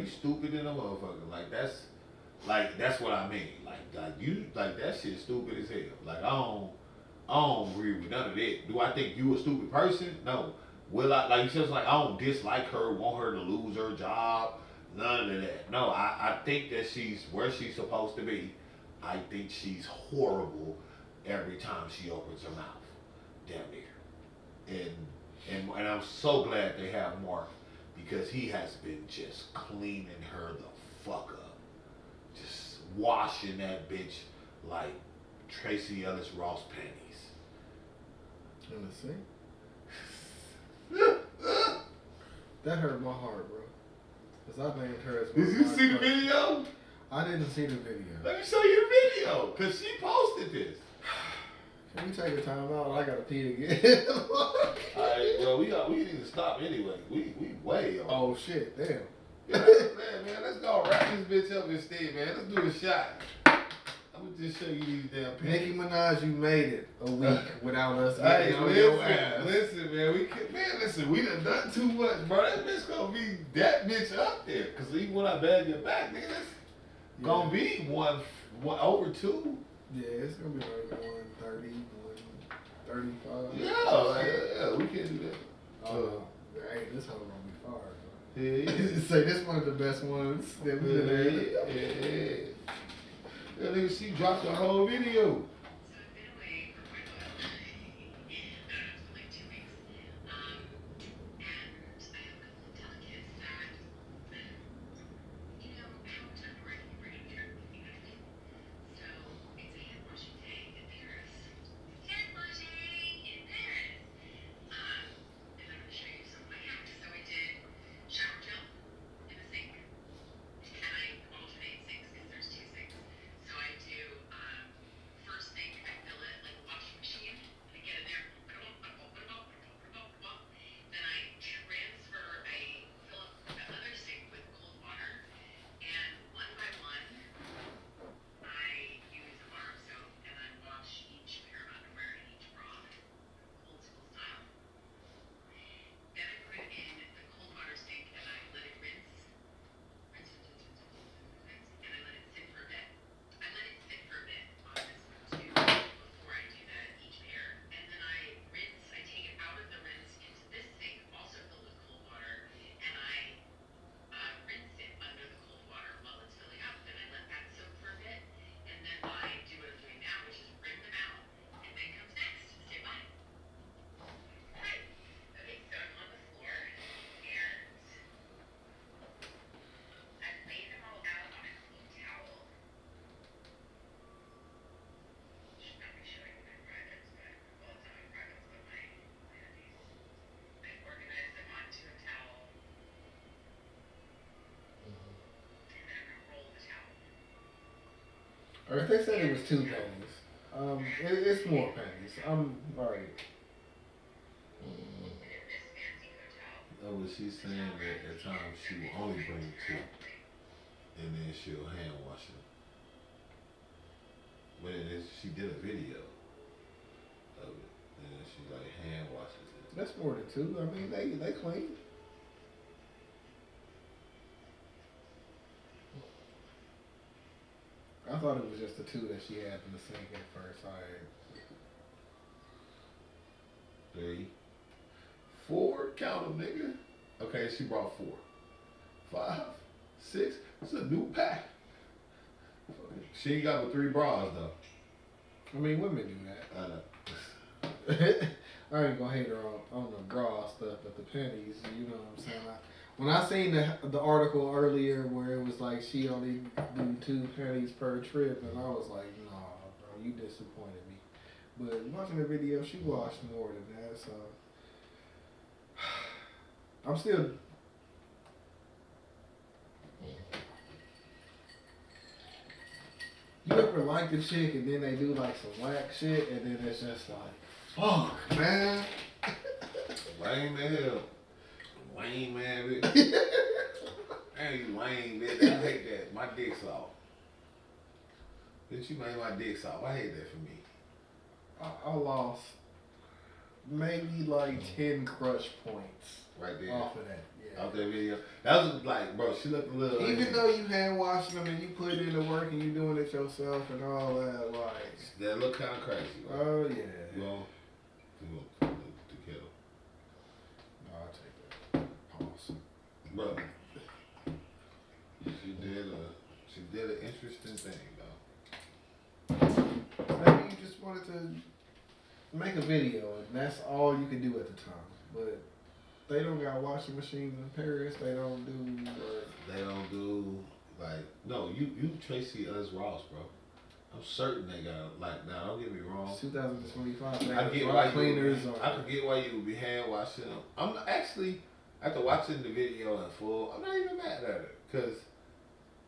stupid in a motherfucker. That's what I mean. Like that shit stupid as hell. Like I don't agree with none of that. Do I think you a stupid person? No. Will I like? It's just like I don't dislike her, want her to lose her job. None of that. No, I think that she's where she's supposed to be. I think she's horrible every time she opens her mouth. Damn near. And I'm so glad they have Mark because he has been just cleaning her the fuck up. Just washing that bitch like Tracy Ellis Ross panties. Let's see. That hurt my heart, bro. Because I named her as Did you see the video? I didn't see the video. Let me show you the video, because she posted this. Can we take a time out? I gotta pee again. Alright, well, we need to stop anyway. We way over. Oh, shit, damn. Yeah, man, let's go wrap this bitch up instead, man. Let's do a shot. I'm gonna just show you these damn pictures. Nicki Minaj, you made it a week without us Hey, getting on your ass. listen, man, we done too much, bro. That bitch gonna be that bitch up there. Cause even when I bag your back, nigga, that's gonna be one over 2. Yeah, it's gonna be like 130, 135. Yeah, we can't do that. Oh, hey, this hoe gonna be far, bro. Yeah. Say this one of the best ones that we done had. Yeah. That nigga, she dropped the whole video. First Or if they said it was 2 pennies, it's more pennies. I'm alright. Oh, but she's saying that at times she will only bring 2, and then she'll hand wash it. But she did a video of it, and she like hand washes it. That's more than 2. I mean, they clean. I thought it was just the 2 that she had in the sink at first. Alright. 3, 4, count them, nigga. Okay, she brought 4, 5, 6. It's a new pack. She ain't got but 3 bras though. I mean, women do that. I ain't gonna hate her on the bra stuff, but the pennies, you know what I'm saying? When I seen the article earlier where it was like she only do 2 pennies per trip, and I was like, nah, bro, you disappointed me. But watching the video, she washed more than that, so I'm still. You ever like the chick and then they do like some whack shit and then it's just like, fuck, man. Lame as hell. Lame, man, bitch. Hey, you lame, bitch. I hate that. My dick's off. Bitch, you made my dick's off. I hate that for me. I lost maybe like 10 crush points right there off of that. Yeah. Off that video. That was like, bro, she looked a little. Even though you hand washing them and you put in the work and you doing it yourself and all that, like. That look kind of crazy, bro. Oh, yeah. You know, the kettle. No, I'll take that. Pause. Bro, she did an interesting thing, though. Maybe you just wanted to make a video and that's all you could do at the time. But they don't got washing machines in Paris. They don't do like, no, you Tracy Ellis Ross, bro. I'm certain they got, like, now don't get me wrong. It's 2025. I get why I could get why you would be hand washing them. I'm actually, after watching the video in full, I'm not even mad at it. Cause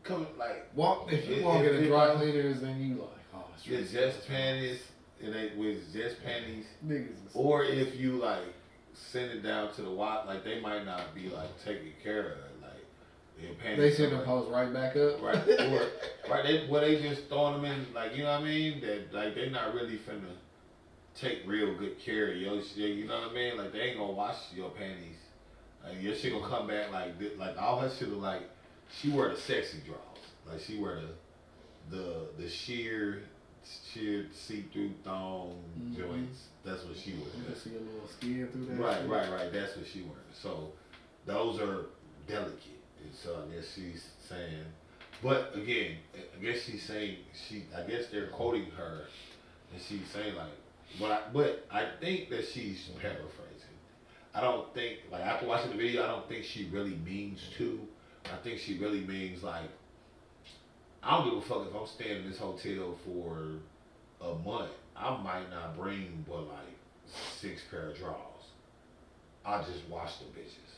if you walk in the dry cleaners and you like, oh, it's just panties, it ain't with just panties. Niggas. Or if you like send it down to the wash, like they might not be like taking care of it. Like their panties. They send them post right back up. Right. Or they just throwing them in, like, you know what I mean? That like they not really finna take real good care of your shit. You know what I mean? Like they ain't gonna wash your panties. Like your shit gonna come back like this, like all her shit look like she wear the sexy draws. Like she wear the sheer see-through thong joints. That's what she wears. You can see a little skin through that. Right. That's what she wears. So those are delicate. And so I guess she's saying, but again, I guess she's saying I guess they're quoting her, and she's saying like, but I think that she's paraphrasing. I don't think, like, after watching the video, I don't think she really means to. I think she really means like, I don't give a fuck if I'm staying in this hotel for a month. I might not bring but like 6 pair of drawers. I'll just wash the bitches.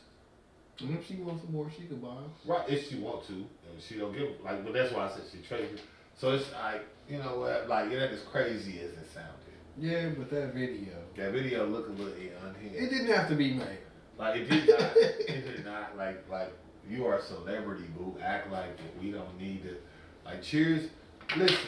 And if she wants some more, she can buy them. Right, if she want to. And she don't give, like, but that's why I said she traded. So it's like, you know what, like, it ain't as crazy as it sounded. Yeah, but that video looked a little unhinged. It didn't have to be made. Like, it did not. It did not. Like, you are a celebrity, boo. Act like we don't need to. Like, cheers. Listen,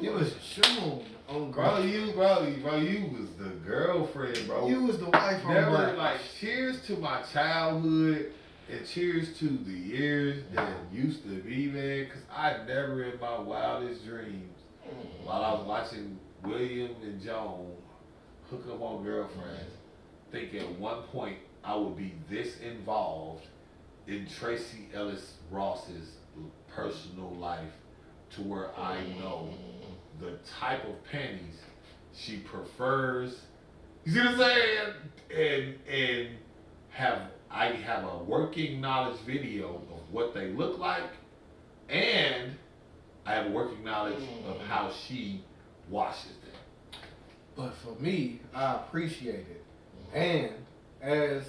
you was shown on bro, you was the girlfriend, bro. You was the wife on Never, like, cheers to my childhood and cheers to the years that used to be, man. Cause I never in my wildest dreams, while I was watching William and Joan hook up on Girlfriends, think at one point I would be this involved in Tracy Ellis Ross's personal life to where I know the type of panties she prefers. You see what I'm saying? And I have a working knowledge video of what they look like, and I have working knowledge of how she washes them. But for me, I appreciate it. And as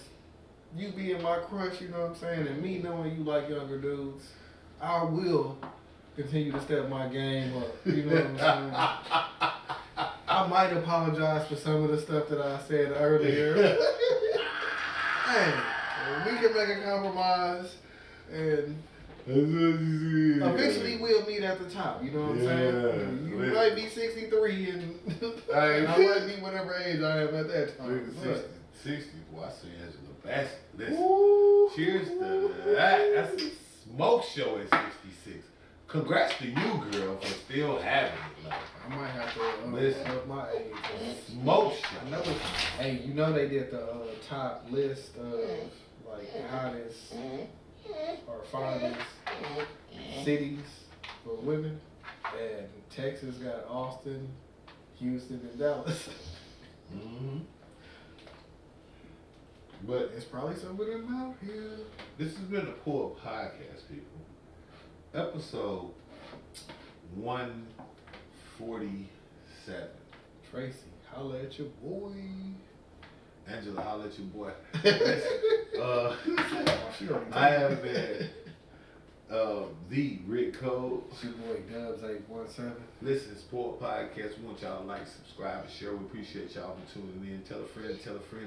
you being my crush, you know what I'm saying, and me knowing you like younger dudes, I will continue to step my game up. You know what I'm saying? I might apologize for some of the stuff that I said earlier. Hey, we can make a compromise, and eventually we'll meet at the top. You know what I'm saying? You might be 63, and I might be whatever age I am at that time. 60. Well, I see Angela Bassett. Listen, cheers to that. That's a smoke show at 66. Congrats to you, girl, for still having it. Like, I might have to listen up my age. Smoke show. I know. Hey, you know they did the top list of like hottest or finest cities for women, and Texas got Austin, Houston, and Dallas. Mm-hmm. But it's probably some of them out here. This has been the Pull Up Podcast, people. Episode 147. Tracy, holla at your boy. Angela, holla at your boy. I have been the Rick Cole. It's your boy Dubz 817. Listen, Sport Podcast. We want y'all to like, subscribe, and share. We appreciate y'all for tuning in. Tell a friend,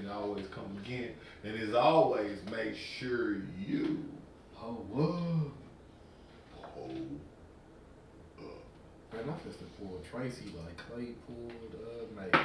and always come again. And as always, make sure you Man, I'm just pull Tracy like Clay pulled Nate.